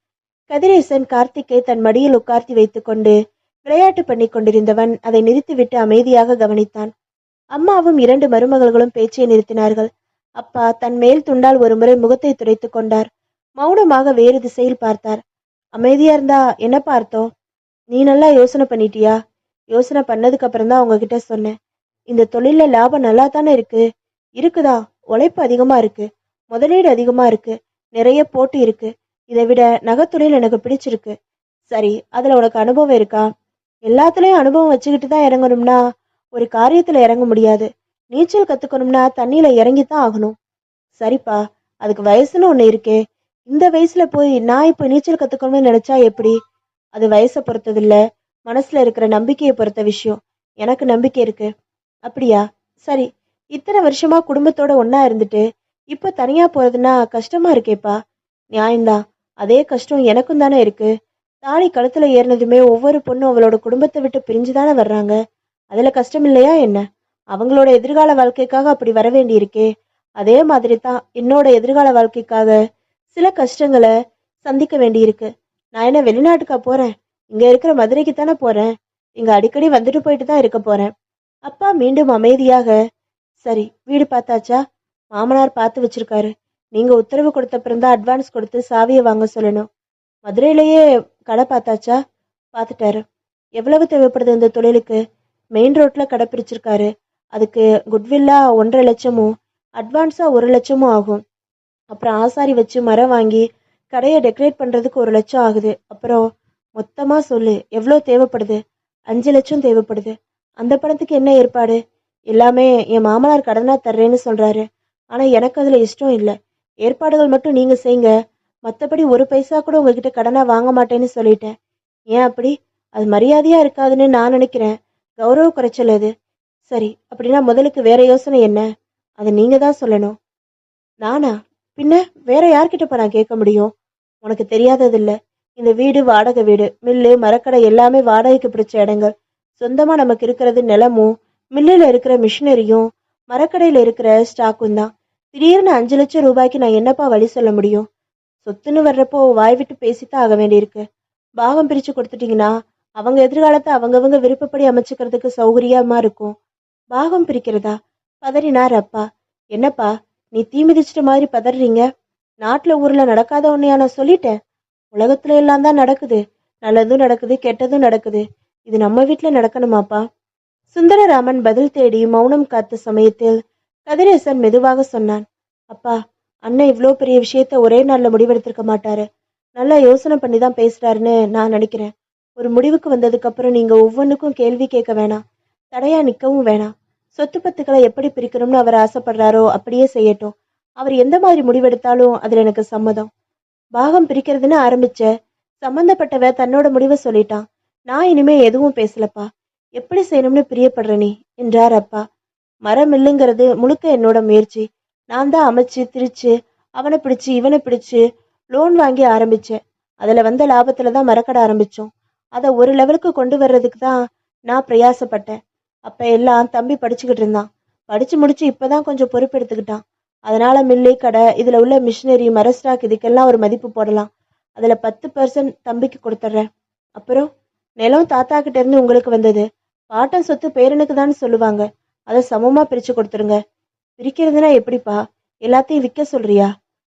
கதிரேசன் கார்த்திக்கை தன் மடியில் உட்கார்த்தி வைத்து கொண்டு விளையாட்டு பண்ணி கொண்டிருந்தவன் அதை நிறுத்திவிட்டு அமைதியாக கவனித்தான். அம்மாவும் 2 மருமகள்களும் பேச்சை நிறுத்தினார்கள். அப்பா தன் மேல் துண்டால் ஒரு முறை முகத்தை துடைத்து கொண்டார். மௌனமாக வேறு திசையில் பார்த்தார். அமைதியா இருந்தா என்ன பார்த்தோம்? நீ நல்லா யோசனை பண்ணிட்டியா? யோசனை பண்ணதுக்கு அப்புறம் தான் உங்ககிட்ட சொன்னேன். இந்த தொழில லாபம் நல்லா தானே இருக்கு. இருக்குதா? உழைப்பு அதிகமா இருக்கு, முதலீடு அதிகமா இருக்கு, நிறைய போட்டி இருக்கு. இதை விட நகைத்தொழில் எனக்கு பிடிச்சிருக்கு. சரி, அதுல உனக்கு அனுபவம் இருக்கா? எல்லாத்துலயும் அனுபவம் வச்சுக்கிட்டு தான் இறங்கணும்னா ஒரு காரியத்துல இறங்க முடியாது. நீச்சல் கத்துக்கணும்னா தண்ணியில இறங்கித்தான் ஆகணும். சரிப்பா, அதுக்கு வயசுன்னு ஒண்ணு இருக்கே. இந்த வயசுல போய் நான் இப்போ நீச்சல் கத்துக்கணும்னு நினைச்சா எப்படி? அது வயசை பொறுத்தது இல்ல, மனசுல இருக்கிற நம்பிக்கையை பொறுத்த விஷயம். எனக்கு நம்பிக்கை இருக்கு. அப்படியா? சரி, இத்தனை வருஷமா குடும்பத்தோட ஒன்னா இருந்துட்டு இப்போ தனியா போறதுன்னா கஷ்டமா இருக்கேப்பா. நியாயம்தான், அதே கஷ்டம் எனக்கும் தானே இருக்கு. தாலி கழுத்துல ஏறினதுமே ஒவ்வொரு பொண்ணும் அவளோட குடும்பத்தை விட்டு பிரிஞ்சுதானே வர்றாங்க. அதுல கஷ்டம் இல்லையா என்ன? அவங்களோட எதிர்கால வாழ்க்கைக்காக அப்படி வர வேண்டி இருக்கே. அதே மாதிரி தான் என்னோட எதிர்கால வாழ்க்கைக்காக சில கஷ்டங்களை சந்திக்க வேண்டி இருக்கு. நான் என்ன வெளிநாட்டுக்கா போறேன்? இங்க இருக்கிற மதுரைக்கு தானே போறேன். இங்க அடிக்கடி வந்துட்டு போயிட்டு தான் இருக்க போறேன். அப்பா மீண்டும் அமைதியாக, சரி, வீடு பார்த்தாச்சா? மாமனார் பார்த்து வச்சிருக்காரு. நீங்க உத்தரவு கொடுத்த பிறந்தா அட்வான்ஸ் கொடுத்து சாவியை வாங்க சொல்லணும். மதுரையிலேயே கடை பார்த்தாச்சா? பார்த்துட்டாரு. எவ்வளவு தேவைப்படுது இந்த தொழிலுக்கு? மெயின் ரோட்ல கடை பிரிச்சிருக்காரு. அதுக்கு குட்வில்லா 1.5 லட்சமும் அட்வான்ஸா 1 லட்சமும் ஆகும். அப்புறம் ஆசாரி வச்சு மரம் வாங்கி கடையை டெக்கரேட் பண்றதுக்கு 1 லட்சம் ஆகுது. அப்புறம் மொத்தமா சொல்லு, எவ்வளோ தேவைப்படுது? 5 லட்சம் தேவைப்படுது. அந்த பணத்துக்கு என்ன ஏற்பாடு? எல்லாமே என் மாமனார் கடனா தர்றேன்னு சொல்றாரு. ஆனா எனக்கு அதுல இஷ்டம் இல்லை. ஏற்பாடுகள் மட்டும் நீங்க செய்யுங்க, மற்றபடி ஒரு பைசா கூட உங்ககிட்ட கடனா வாங்க மாட்டேன்னு சொல்லிட்டேன். ஏன் அப்படி? அது மரியாதையா இருக்காதுன்னு நான் நினைக்கிறேன். கௌரவ குறைச்சல் அது. சரி, அப்படின்னா முதலுக்கு வேற யோசனை என்ன? அதை நீங்க தான் சொல்லணும். நானா? பின்ன வேற யார்கிட்டப்ப நான் கேட்க முடியும்? உனக்கு தெரியாததில்ல. இந்த வீடு வாடகை வீடு, மில்லு, மரக்கடை எல்லாமே வாடகைக்கு பிடிச்ச இடங்கள். சொந்தமா நமக்கு இருக்கிறது நிலமும், மில்லுல இருக்கிற மிஷினரியும், மரக்கடையில இருக்கிற ஸ்டாக்கும் தான். திடீர்னு 5 லட்சம் ரூபாய்க்கு நான் என்னப்பா வழி சொல்ல முடியும்? சொத்துன்னு வர்றப்போ வாய் விட்டு பேசித்தான் ஆக வேண்டியிருக்கு. பாகம் பிரிச்சு கொடுத்துட்டீங்கன்னா அவங்க எதிர்காலத்தை அவங்கவங்க விருப்பப்படி அமைச்சுக்கிறதுக்கு சௌகரியமா இருக்கும். பாகம் பிரிக்கிறதா? பதறினார் அப்பா. என்னப்பா, நீ தீ மிதிச்சிட்ட மாதிரி பதறீங்க? நாட்டுல ஊர்ல நடக்காத ஒன்னையா நான் சொல்லிட்டேன்? உலகத்துல எல்லாம் தான் நடக்குது. நல்லதும் நடக்குது, கெட்டதும் நடக்குது. இது நம்ம வீட்டுல நடக்கணுமாப்பா? சுந்தரராமன் பதில் தேடி மௌனம் காத்த சமயத்தில் கதிரேசன் மெதுவாக சொன்னான். அப்பா, அண்ணன் இவ்வளோ பெரிய விஷயத்த ஒரே நாள்ல முடிவெடுத்திருக்க மாட்டாரு. நல்லா யோசனை பண்ணி தான் பேசுறாருன்னு நான் நினைக்கிறேன். ஒரு முடிவுக்கு வந்ததுக்கு அப்புறம் நீங்க ஒவ்வொன்றுக்கும் கேள்வி கேட்க வேணாம், தடையா நிக்கவும் வேணாம். சொத்து பத்துக்களை எப்படி பிரிக்கணும்னு அவர் ஆசைப்படுறாரோ அப்படியே செய்யட்டும். அவர் எந்த மாதிரி முடிவெடுத்தாலும் அதுல எனக்கு சம்மதம். பாகம் பிரிக்கிறதுன்னு ஆரம்பிச்ச சம்பந்தப்பட்டவ தன்னோட முடிவை சொல்லிட்டான். நான் இனிமே எதுவும் பேசலப்பா. எப்படி செய்யணும்னு பிரியப்படுற நீ என்றார் அப்பா. மரம் இல்லைங்கிறது முழுக்க என்னோட முயற்சி. நான் தான் அமைச்சு திரிச்சு அவனை பிடிச்சு இவனை பிடிச்சு லோன் வாங்கி ஆரம்பிச்சேன். அதுல வந்த லாபத்துல தான் மரக்கடை ஆரம்பிச்சோம். அதை ஒரு லெவலுக்கு கொண்டு வர்றதுக்கு தான் நான் பிரயாசப்பட்டேன். அப்ப எல்லாம் தம்பி படிச்சுக்கிட்டு இருந்தான். படிச்சு முடிச்சு இப்பதான் கொஞ்சம் பொறுப்பெடுத்துக்கிட்டான். அதனால மில்லு, கடை, இதுல உள்ள மிஷினரி, மர ஸ்டாக் இதுக்கெல்லாம் ஒரு மதிப்பு போடலாம். அதுல 10% தம்பிக்கு கொடுத்துட்றேன். அப்புறம் நிலம் தாத்தா கிட்ட இருந்து உங்களுக்கு வந்தது. பாட்டன் சொத்து பேரனுக்கு தான் சொல்லுவாங்க. அதை சமமா பிரிச்சு கொடுத்துருங்க. பிரிக்கிறதுனா எப்படிப்பா? எல்லாத்தையும் விற்க சொல்றியா?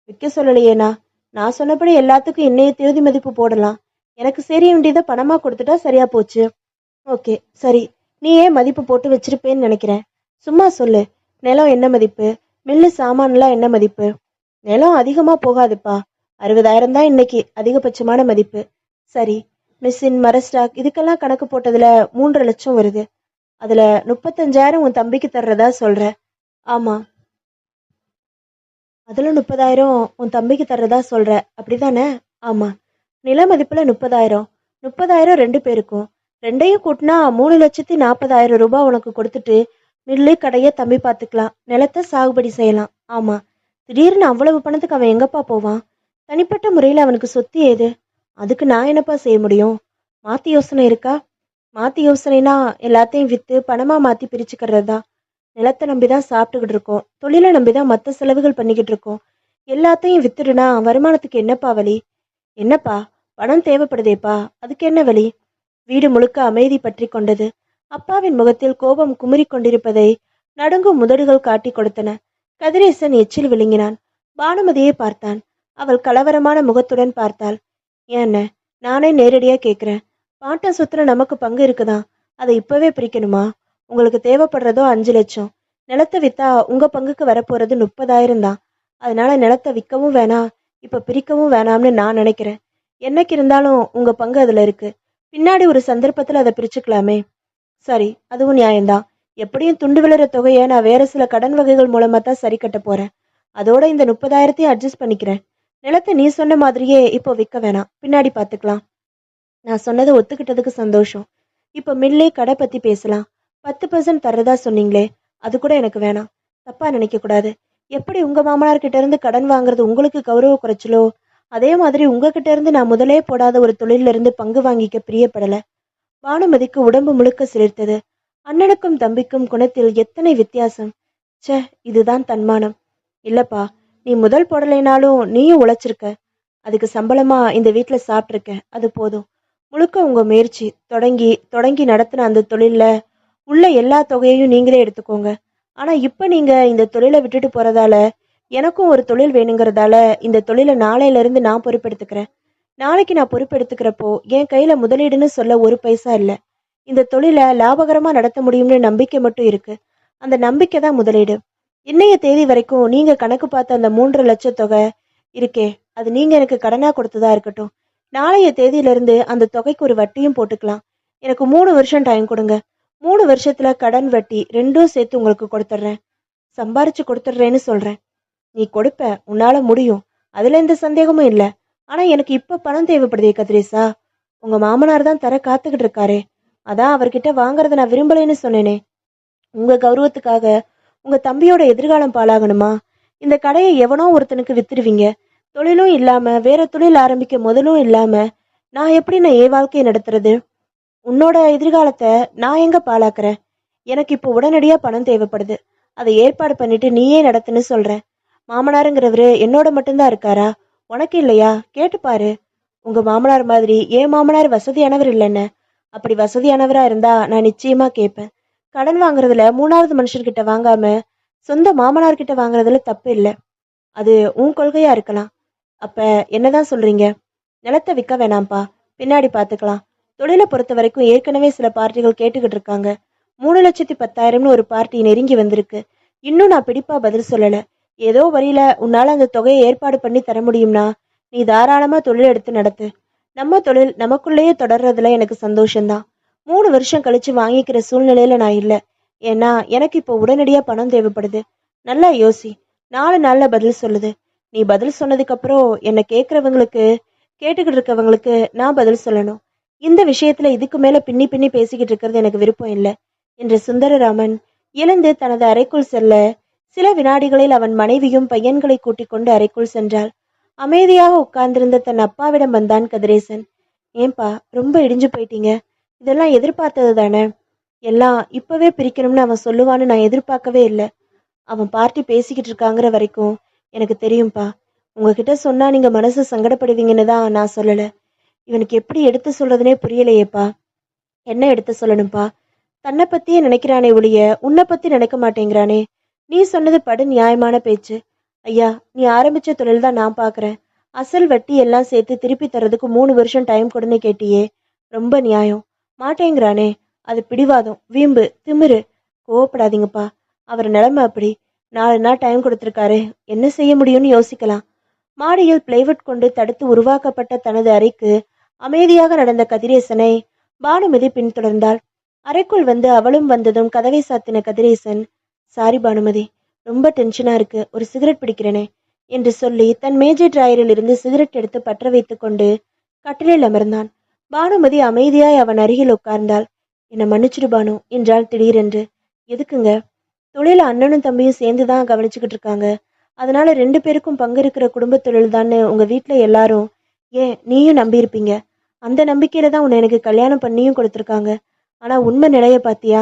விற்க சொல்லலையேனா? நான் சொன்னபடி எல்லாத்துக்கும் இன்னைய தேதி மதிப்பு போடலாம். எனக்கு சரிய வேண்டியதை பணமா கொடுத்துட்டா சரியா போச்சு. ஓகே, சரி. நீ ஏன் மதிப்பு போட்டு வச்சிருப்பேன்னு நினைக்கிறேன். சும்மா சொல்லு. நிலம் என்ன மதிப்பு? மில்லு சாமான்லாம் என்ன மதிப்பு? நிலம் அதிகமா போகாதுப்பா. 60,000 தான் இன்னைக்கு அதிகபட்சமான மதிப்பு. சரி, மிஷின், மர ஸ்டாக் இதுக்கெல்லாம் கணக்கு போட்டதுல 3.5 லட்சம் வருது. அதுல 35,000 உன் தம்பிக்கு தர்றதா சொல்ற? ஆமா. அதுல 30,000 உன் தம்பிக்கு தர்றதா சொல்ற, அப்படிதானே? ஆமா. நில மதிப்புல 30,000. 30,000 ரெண்டு பேருக்கும். ரெண்டையும் கூட்டினா 3,40,000 ரூபாய் உனக்கு கொடுத்துட்டு மில்லு, கடையை தம்பி பார்த்துக்கலாம். நிலத்தை சாகுபடி செய்யலாம். ஆமா. திடீர்னு அவ்வளவு பணத்துக்கு அவன் எங்கப்பா போவான்? தனிப்பட்ட முறையில் அவனுக்கு சொத்து ஏது? அதுக்கு நான் என்னப்பா செய்ய முடியும்? மாத்தி யோசனை இருக்கா? மாத்தி யோசனைனா எல்லாத்தையும் வித்து பணமா மாத்தி பிரிச்சுக்கிறது தான். நிலத்தை நம்பிதான் சாப்பிட்டுக்கிட்டு இருக்கோம். தொழிலை நம்பிதான் மற்ற செலவுகள் பண்ணிக்கிட்டு இருக்கோம். எல்லாத்தையும் வித்துடுனா வருமானத்துக்கு என்னப்பா வழி? என்னப்பா, பணம் தேவைப்படுதேப்பா, அதுக்கு என்ன வழி? வீடு முழுக்க அமைதி பற்றி கொண்டது. அப்பாவின் முகத்தில் கோபம் குமுறிக் கொண்டிருப்பதை நடுங்கும் முதடுகள் காட்டி கொடுத்தன. கதிரேசன் எச்சில் விழுங்கினான். பானுமதியை பார்த்தான். அவள் கலவரமான முகத்துடன் பார்த்தாள். ஏன்ன, நானே நேரடியா கேக்குறேன். பாட்டன் சொத்துல நமக்கு பங்கு இருக்குதான். அதை இப்பவே பிரிக்கணுமா? உங்களுக்கு தேவைப்படுறதோ 5 லட்சம். நிலத்தை வித்தா உங்க பங்குக்கு வரப்போறது 30,000 தான். அதனால நிலத்தை விற்கவும் வேணாம், இப்ப பிரிக்கவும் வேணாம்னு நான் நினைக்கிறேன். என்னைக்கு இருந்தாலும் உங்க பங்கு அதுல இருக்கு. பின்னாடி ஒரு சந்தர்ப்பத்துல அதை பிரிச்சுக்கலாமே. சரி, அதுவும் நியாயம்தான். எப்படியும் துண்டு விழுற தொகையை நான் வேற சில கடன் வகைகள் மூலமா தான் சரி கட்ட போறேன். அதோட இந்த 30,000த்தையும் அட்ஜஸ்ட் பண்ணிக்கிறேன். நிலத்தை நீ சொன்ன மாதிரியே இப்போ விற்க வேணாம், பின்னாடி பார்த்துக்கலாம். நான் சொன்னதை ஒத்துக்கிட்டதுக்கு சந்தோஷம். இப்போ மில்லே, கடை பத்தி பேசலாம். 10% தர்றதா சொன்னீங்களே, அது கூட எனக்கு வேணாம். தப்பா நினைக்க கூடாது. எப்படி உங்க மாமனார் கிட்ட இருந்து கடன் வாங்குறது உங்களுக்கு கௌரவ குறைச்சலோ, அதே மாதிரி உங்ககிட்ட இருந்து நான் முதலே போடாத ஒரு தொழில இருந்து பங்கு வாங்கிக்க பிரியப்படல. பானுமதிக்கு உடம்பு முழுக்க சிலிர்த்தது. அண்ணனுக்கும் தம்பிக்கும் குணத்தில் எத்தனை வித்தியாசம்! ச்சே, இதுதான் தன்மானம். இல்லப்பா, நீ முதல் போடலைனாலும் நீயும் உழைச்சிருக்க. அதுக்கு சம்பளமா இந்த வீட்டுல சாப்பிட்ருக்க, அது போதும். முழுக்க உங்க முயற்சி. தொடங்கி தொடங்கி நடத்தின அந்த தொழில்ல உள்ள எல்லா தொகையையும் நீங்களே எடுத்துக்கோங்க. ஆனா இப்ப நீங்க இந்த தொழிலை விட்டுட்டு போறதால எனக்கும் ஒரு தொழில் வேணுங்கிறதால இந்த தொழிலை நாளையில இருந்து நான் பொறுப்பெடுத்துக்கிறேன். நாளைக்கு நான் பொறுப்பெடுத்துக்கிறப்போ என் கையில முதலீடுன்னு சொல்ல ஒரு பைசா இல்லை. இந்த தொழிலை லாபகரமா நடத்த முடியும்னு நம்பிக்கை மட்டும் இருக்கு. அந்த நம்பிக்கை தான் முதலீடு. இன்னைய தேதி வரைக்கும் நீங்க கணக்கு பார்த்த அந்த 3.5 லட்சம் தொகை இருக்கே, அது நீங்க எனக்கு கடனா கொடுத்ததா இருக்கட்டும். நாளைய தேதியிலிருந்து அந்த தொகைக்கு ஒரு வட்டியும் போட்டுக்கலாம். எனக்கு 3 வருஷம் டைம் கொடுங்க. 3 வருஷத்துல கடன் வட்டி ரெண்டும் சேர்த்து உங்களுக்கு கொடுத்துட்றேன். சம்பாரிச்சு கொடுத்துட்றேன்னு சொல்றேன். நீ கொடுப்ப, உன்னால முடியும். அதுல எந்த சந்தேகமும் இல்ல. ஆனா எனக்கு இப்ப பணம் தேவைப்படுதே கதிரேசா. உங்க மாமனார் தான் தர காத்துக்கிட்டு இருக்காரே. அதான் அவர்கிட்ட வாங்குறத நான் விரும்பலைன்னு சொன்னேனே. உங்க கௌரவத்துக்காக உங்க தம்பியோட எதிர்காலம் பாழாகணுமா? இந்த கடையை எவனோ ஒருத்தனுக்கு வித்துருவீங்க. தொழிலும் இல்லாம வேற தொழில் ஆரம்பிக்க முதலும் இல்லாம நான் எப்படி நான் என் வாழ்க்கையை நடத்துறது? உன்னோட எதிர்காலத்தை நான் எங்க பாழாக்குறேன்? எனக்கு இப்போ உடனடியா பணம் தேவைப்படுது. அதை ஏற்பாடு பண்ணிட்டு நீயே நடத்துன்னு சொல்றேன். மாமனாருங்கிறவரு என்னோட மட்டும்தான் இருக்காரா? உனக்கு இல்லையா? கேட்டு பாரு. உங்க மாமனார் மாதிரி என் மாமனார் வசதியானவர் இல்லைன்னு. அப்படி வசதியானவரா இருந்தா நான் நிச்சயமா கேட்பேன். கடன் வாங்குறதுல மூணாவது மனுஷர்கிட்ட வாங்காம சொந்த மாமனார் கிட்ட வாங்குறதுல தப்பு இல்லை. அது உன் கொள்கையா இருக்கலாம். அப்ப என்னதான் சொல்றீங்க? நிலத்தை விற்க வேணாம்ப்பா, பின்னாடி பார்த்துக்கலாம். தொழிலை பொறுத்த வரைக்கும் ஏற்கனவே சில பார்ட்டிகள் கேட்டுக்கிட்டு இருக்காங்க. 3,10,000ன்னு ஒரு பார்ட்டி நெருங்கி வந்திருக்கு. இன்னும் நான் பிடிப்பா பதில் சொல்லல. ஏதோ வழியில உன்னால அந்த தொகையை ஏற்பாடு பண்ணி தர முடியும்னா நீ தாராளமா தொழில் எடுத்து நடத்து. நம்ம தொழில் நமக்குள்ளேயே தொடர்றதுல எனக்கு சந்தோஷம்தான். 3 வருஷம் கழிச்சு வாங்கிக்கிற சூழ்நிலையில நான் இல்லை. ஏன்னா எனக்கு இப்போ உடனடியா பணம் தேவைப்படுது. நல்லா யோசி. 4 நாள்ல பதில் சொல்லுது. நீ பதில் சொன்னதுக்கு அப்புறம் என்னை கேட்டுக்கிட்டு இருக்கவங்களுக்கு நான் பதில் சொல்லணும். இந்த விஷயத்துல இதுக்கு மேல பின்னி பின்னி பேசிக்கிட்டு இருக்கிறது எனக்கு விருப்பம் இல்லை என்று சுந்தரராமன் எழுந்து தனது அறைக்குள் செல்ல சில வினாடிகளில் அவன் மனைவியும் பையன்களை கூட்டிக் கொண்டு அறைக்குள் சென்றாள். அமைதியாக உட்கார்ந்திருந்த தன் அப்பாவிடம் வந்தான் கதிரேசன். ஏன்பா ரொம்ப இடிஞ்சு போயிட்டீங்க? இதெல்லாம் எதிர்பார்த்தது தானே? எல்லாம் இப்பவே பிரிக்கணும்னு அவன் சொல்லுவான்னு நான் எதிர்பார்க்கவே இல்லை. அவன் பார்ட்டி பேசிக்கிட்டு இருக்காங்கிற வரைக்கும் எனக்கு தெரியும்பா. உங்ககிட்ட சொன்னா நீங்க மனசு சங்கடப்படுவீங்கன்னு தான் நான் சொல்லல. இவனுக்கு எப்படி எடுத்து சொல்றதுனே புரியலையேப்பா. என்ன எடுத்து சொல்லணும்ப்பா? தன்னை பத்தியே நினைக்கிறானே ஒழிய உன்னை பத்தி நினைக்க மாட்டேங்கிறானே. நீ சொன்னது படு நியாயமான பேச்சு. ஐயா, நீ ஆரம்பிச்ச தொழில் தான் நான் பாக்குறேன். அசல் வட்டி எல்லாம் சேர்த்து திருப்பி தர்றதுக்கு 3 வருஷம் டைம் கொடுன்னு கேட்டியே, ரொம்ப நியாயம். மாட்டேங்கிறானே, அது பிடிவாதம், வீம்பு, திமிரு. கோவப்படாதீங்கப்பா. அவர் நிலைமை அப்படி. 4 நாள் டைம் கொடுத்துருக்காரு, என்ன செய்ய முடியும்னு யோசிக்கலாம். மாடியில் பிளைவுட் கொண்டு தடுத்து உருவாக்கப்பட்ட தனது அறைக்கு அமைதியாக நடந்த கதிரேசனை பானுமதி பின்தொடர்ந்தாள். அறைக்குள் வந்து அவளும் வந்ததும் கதவை சாத்தின கதிரேசன், சாரி பானுமதி, ரொம்ப டென்ஷனா இருக்கு, ஒரு சிகரெட் பிடிக்கிறேனே என்று சொல்லி தன் மேஜை டிராயரில் இருந்து சிகரெட் எடுத்து பற்ற வைத்துக் கொண்டு கட்டிலில் அமர்ந்தான். பானுமதி அமைதியாய் அவன் அருகில் உட்கார்ந்தாள். என்னை மன்னிச்சிடு பானு என்றாள் திடீரென்று. எதுக்குங்க? தொழில அண்ணனும் தம்பியும் சேர்ந்துதான் கவனிச்சுக்கிட்டு இருக்காங்க. அதனால 2 பேருக்கும் பங்கு இருக்கிற குடும்ப தொழில் தான்னு உங்க வீட்டுல எல்லாரும், ஏன் நீயும் நம்பியிருப்பீங்க. அந்த நம்பிக்கையில தான் உன்னை எனக்கு கல்யாணம் பண்ணியும் கொடுத்துருக்காங்க. ஆனா உண்மை நிலைய பாத்தியா?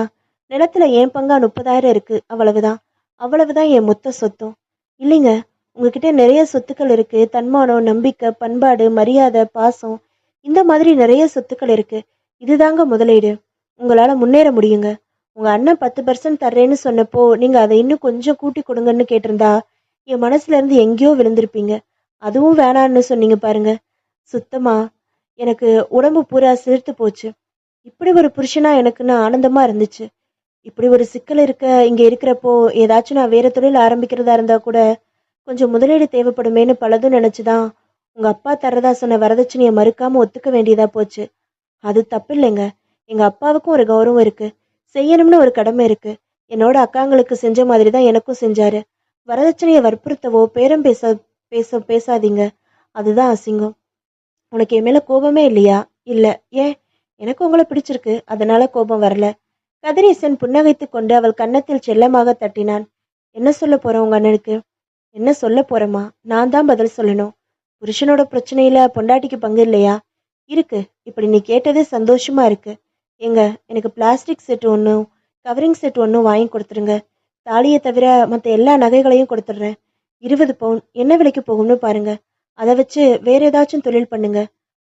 நிலத்துல என் பங்கா 30,000 இருக்கு, அவ்வளவுதான். அவ்வளவுதான் என் மொத்த சொத்தும். இல்லைங்க, உங்ககிட்ட நிறைய சொத்துக்கள் இருக்கு. தன்மானம், நம்பிக்கை, பண்பாடு, மரியாதை, பாசம், இந்த மாதிரி நிறைய சொத்துக்கள் இருக்கு. இதுதாங்க முதலீடு. உங்களால முன்னேற முடியுங்க. உங்க அண்ணன் 10% தர்றேன்னு சொன்னப்போ நீங்க அதை இன்னும் கொஞ்சம் கூட்டி கொடுங்கன்னு கேட்டிருந்தா என் மனசுல இருந்து எங்கேயோ விழுந்திருப்பீங்க. அதுவும் வேணான்னு சொன்னீங்க பாருங்க. சுத்தமா எனக்கு உடம்பு பூரா சிலிர்த்து போச்சு. இப்படி ஒரு புருஷனா எனக்குன்னு ஆனந்தமா இருந்துச்சு. இப்படி ஒரு சிக்கல் இங்க இருக்கிறப்போ ஏதாச்சும் நான் வேற தொழில் ஆரம்பிக்கிறதா இருந்தா கூட கொஞ்சம் முதலீடு தேவைப்படுமேன்னு பலதும் நினைச்சுதான் உங்க அப்பா தரதா சொன்ன வரதட்சணையை மறுக்காம ஒத்துக்க வேண்டியதா போச்சு. அது தப்பு இல்லைங்க. எங்க அப்பாவுக்கும் ஒரு கௌரவம் இருக்கு, செய்யணும்னு ஒரு கடமை இருக்கு. என்னோட அக்காங்களுக்கு செஞ்ச மாதிரி தான் எனக்கும் செஞ்சாரு. வரதட்சணையை வற்புறுத்தவோ பேரம் பேசாதீங்க. அதுதான் அசிங்கம். உனக்கு என் மேல கோபமே இல்லையா? இல்ல. ஏன்? எனக்கு உங்களை பிடிச்சிருக்கு, அதனால கோபம் வரல. கதிரேசன் புன்னகைத்து கொண்டு அவள் கன்னத்தில் செல்லமாக தட்டினான். என்ன சொல்ல போற உங்க அண்ணனுக்கு? என்ன சொல்ல போறமா? நான் தான் பதில் சொல்லணும். புருஷனோட பிரச்சனையில பொண்டாட்டிக்கு பங்கு இல்லையா? இருக்கு. இப்படி நீ கேட்டதே சந்தோஷமா இருக்கு. எங்க எனக்கு பிளாஸ்டிக் செட் ஒன்றும் கவரிங் செட் ஒன்றும் வாங்கி கொடுத்துருங்க. தாலியை தவிர மற்ற எல்லா நகைகளையும் கொடுத்துட்றேன். 20 பவுன் என்ன விலைக்கு போகும்னு பாருங்க. அதை வச்சு வேற ஏதாச்சும் தொழில் பண்ணுங்க.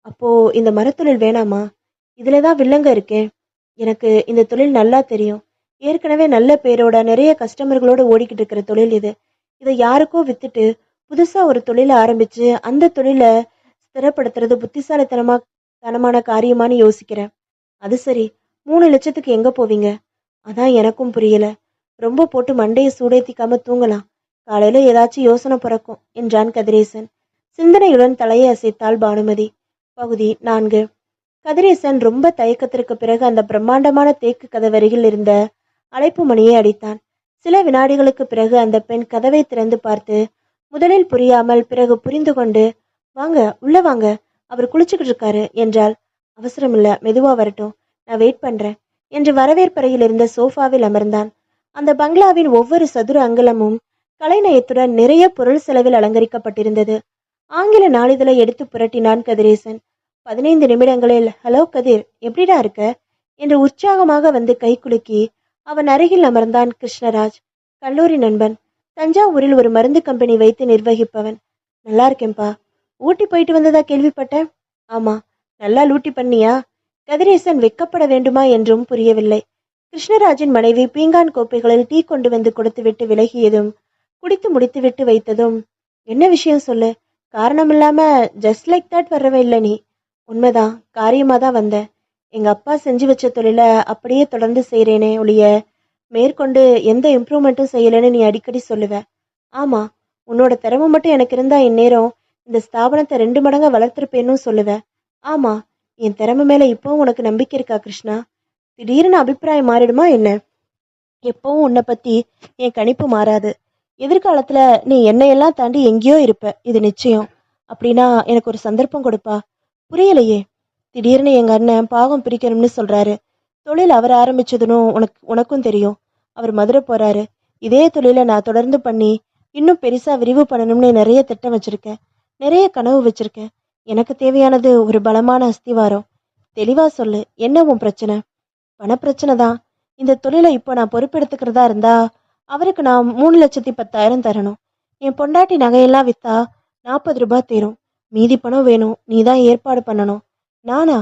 அப்போ இந்த மரத்தொழில் வேணாமா? இதுலதான் வில்லங்க இருக்கே. எனக்கு இந்த தொழில் நல்லா தெரியும். ஏற்கனவே நல்ல பேரோட நிறைய கஸ்டமர்களோட ஓடிக்கிட்டு இருக்கிற தொழில் இது. இதை யாருக்கோ வித்துட்டு புதுசா ஒரு தொழிலை ஆரம்பிச்சு அந்த தொழிலை ஸ்திரப்படுத்துறது தனமான காரியமான்னு யோசிக்கிறேன். அது சரி, 3 லட்சத்துக்கு எங்க போவீங்க? அதான் எனக்கும் புரியல. ரொம்ப போட்டு மண்டையை சூடேத்திக்காம தூங்கலாம். காலையில ஏதாச்சும் யோசனை பிறக்கும் என்றான் கதிரேசன். சிந்தனையுடன் தலையை அசைத்தாள் பானுமதி. பகுதி 4. கதிரேசன் ரொம்ப தயக்கத்திற்கு பிறகு அந்த பிரம்மாண்டமான தேக்கு கதவருகில் இருந்த அழைப்பு மணியை அடித்தான். சில வினாடிகளுக்கு பிறகு அந்த பெண் கதவை திறந்து பார்த்து முதலில் புரியாமல் பிறகு புரிந்து கொண்டு, வாங்க உள்ள வாங்க, அவர் குளிச்சுக்கிட்டு இருக்காரு என்றாள். அவசரம் இல்ல, மெதுவா வரட்டும், நான் வெயிட் பண்றேன் என்று வரவேற்பறையில் இருந்த சோஃபாவில் அமர்ந்தான். அந்த பங்களாவின் ஒவ்வொரு சதுர அங்கலமும் கலைநயத்துடன் நிறைய பொருள் செலவில் அலங்கரிக்கப்பட்டிருந்தது. ஆங்கில நாளிதழை எடுத்து புரட்டினான் கதிரேசன். 15 நிமிடங்களில், ஹலோ கதிர், எப்படிடா இருக்க என்று உற்சாகமாக வந்து கை குலுக்கி அவன் அருகில் அமர்ந்தான் கிருஷ்ணராஜ். கல்லூரி நண்பன், தஞ்சாவூரில் ஒரு மருந்து கம்பெனி வைத்து நிர்வகிப்பவன். நல்லா இருக்கேன்பா. ஊட்டி போயிட்டு வந்ததா கேள்விப்பட்டேன். ஆமா. நல்லா லூட்டி பண்ணியா? கதிரேசன் வெக்கப்பட வேண்டுமா என்றும் புரியவில்லை. கிருஷ்ணராஜின் மனைவி பீங்கான் கோப்பைகளில் டீ கொண்டு வந்து கொடுத்துவிட்டு விலகியதும், குடித்து முடித்துவிட்டு வைத்ததும், என்ன விஷயம் சொல்லு. காரணமில்லாம ஜஸ்ட் லைக் தட் வரவே இல்லை நீ. உண்மைதான், காரியமா தான் வந்தேன். எங்க அப்பா செஞ்சு வச்ச தொழிலை அப்படியே தொடர்ந்து செய்கிறேனே ஒழிய மேற்கொண்டு எந்த இம்ப்ரூவ்மெண்ட்டும் செய்யலைன்னு நீ அடிக்கடி சொல்லுவ. ஆமா, உன்னோட திறமை மட்டும் எனக்கு இருந்தா இந்நேரம் இந்த ஸ்தாபனத்தை 2 மடங்கா வளர்த்துருப்பேன்னு சொல்லுவ. ஆமா, என் திறமை மேல இப்பவும் உனக்கு நம்பிக்கை இருக்கா கிருஷ்ணா? திடீர்னு அபிப்பிராயம் மாறிடுமா என்ன? எப்பவும் உன்னை பத்தி என் கணிப்பு மாறாது. எதிர்காலத்துல நீ என்னையெல்லாம் தாண்டி எங்கேயோ இருப்ப, இது நிச்சயம். அப்படின்னா எனக்கு ஒரு சந்தர்ப்பம் கொடுப்பா. புரியலையே. திடீர்னு எங்க அண்ணன் பாகம் பிரிக்கணும்னு சொல்றாரு. தொழில் அவர் ஆரம்பிச்சதுன்னு உனக்கும் தெரியும். அவர் மதுரை போறாரு. இதே தொழிலை நான் தொடர்ந்து பண்ணி இன்னும் பெருசா விரிவு பண்ணணும்னு நிறைய திட்டம் வச்சிருக்கேன். நிறைய கனவு வச்சிருக்கேன். எனக்கு தேவையானது ஒரு பலமான அஸ்திவாரம். தெளிவா சொல்லு, என்ன உன் பிரச்சனை? பணப்பிரச்சனை தான். இந்த தொழிலை இப்போ நான் பொறுப்பெடுத்துக்கிறதா இருந்தா அவருக்கு நான் 3,10,000 தரணும். என் பொண்டாட்டி நகையெல்லாம் வித்தா 40 ரூபாய் தீரும். மீதி பணம் வேணும். நீ தான் ஏற்பாடு பண்ணணும். நானா?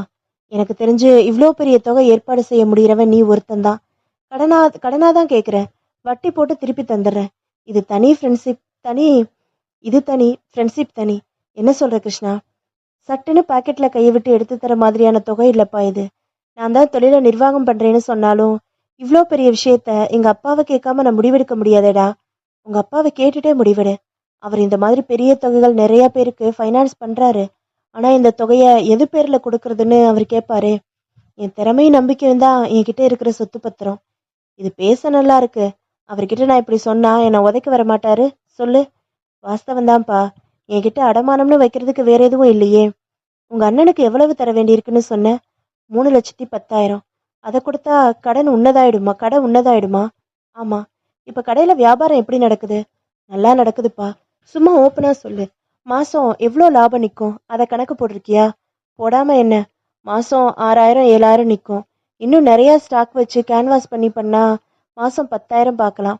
எனக்கு தெரிஞ்சு இவ்வளோ பெரிய தொகை ஏற்பாடு செய்ய முடிகிறவன் நீ ஒருத்தந்தான். கடனாதான் கேட்குறேன். வட்டி போட்டு திருப்பி தந்துடுறேன். இது தனி ஃப்ரெண்ட்ஷிப் தனி இது தனி ஃப்ரெண்ட்ஷிப் தனி. என்ன சொல்ற கிருஷ்ணா? சட்டுன்னு பாக்கெட்ல கையை விட்டு எடுத்து தர மாதிரியான தொகை இல்லப்பா இது. நான் தான் தொழிலை நிர்வாகம் பண்றேன்னு சொன்னாலும் இவ்வளோ பெரிய விஷயத்த எங்க அப்பாவை கேட்காம நான் முடிவெடுக்க முடியாதேடா. உங்க அப்பாவை கேட்டுட்டே முடிவெடு. அவர் இந்த மாதிரி பெரிய தொகைகள் நிறைய பேருக்கு ஃபைனான்ஸ் பண்றாரு. ஆனா இந்த தொகையை எது பேர்ல கொடுக்கறதுன்னு அவர் கேட்பாரு. என் திறமையும் நம்பிக்கையும் தான் என்கிட்ட இருக்கிற சொத்து பத்திரம். இது பேச நல்லா இருக்கு. அவர்கிட்ட நான் இப்படி சொன்னா என்னை உதைக்க வர மாட்டாரு? சொல்லு. வாஸ்தவம் தான்ப்பா. என்கிட்ட அடமானம்னு வைக்கிறதுக்கு வேற எதுவும் இல்லையே. உங்க அண்ணனுக்கு எவ்வளவு தர வேண்டியிருக்குன்னு சொன்ன? 3,10,000. அதை கொடுத்தா கடை உன்னதாயிடுமா? ஆமா. இப்ப கடையில வியாபாரம் எப்படி நடக்குது? நல்லா நடக்குதுப்பா. சும்மா ஓப்பனா சொல்லு. மாசம் எவ்வளோ லாபம் நிற்கும்? அதை கணக்கு போட்டிருக்கியா? போடாம என்ன? மாசம் 6,000 7,000 நிற்கும். இன்னும் நிறைய ஸ்டாக் வச்சு கேன்வாஸ் பண்ணா மாசம் 10,000 பார்க்கலாம்.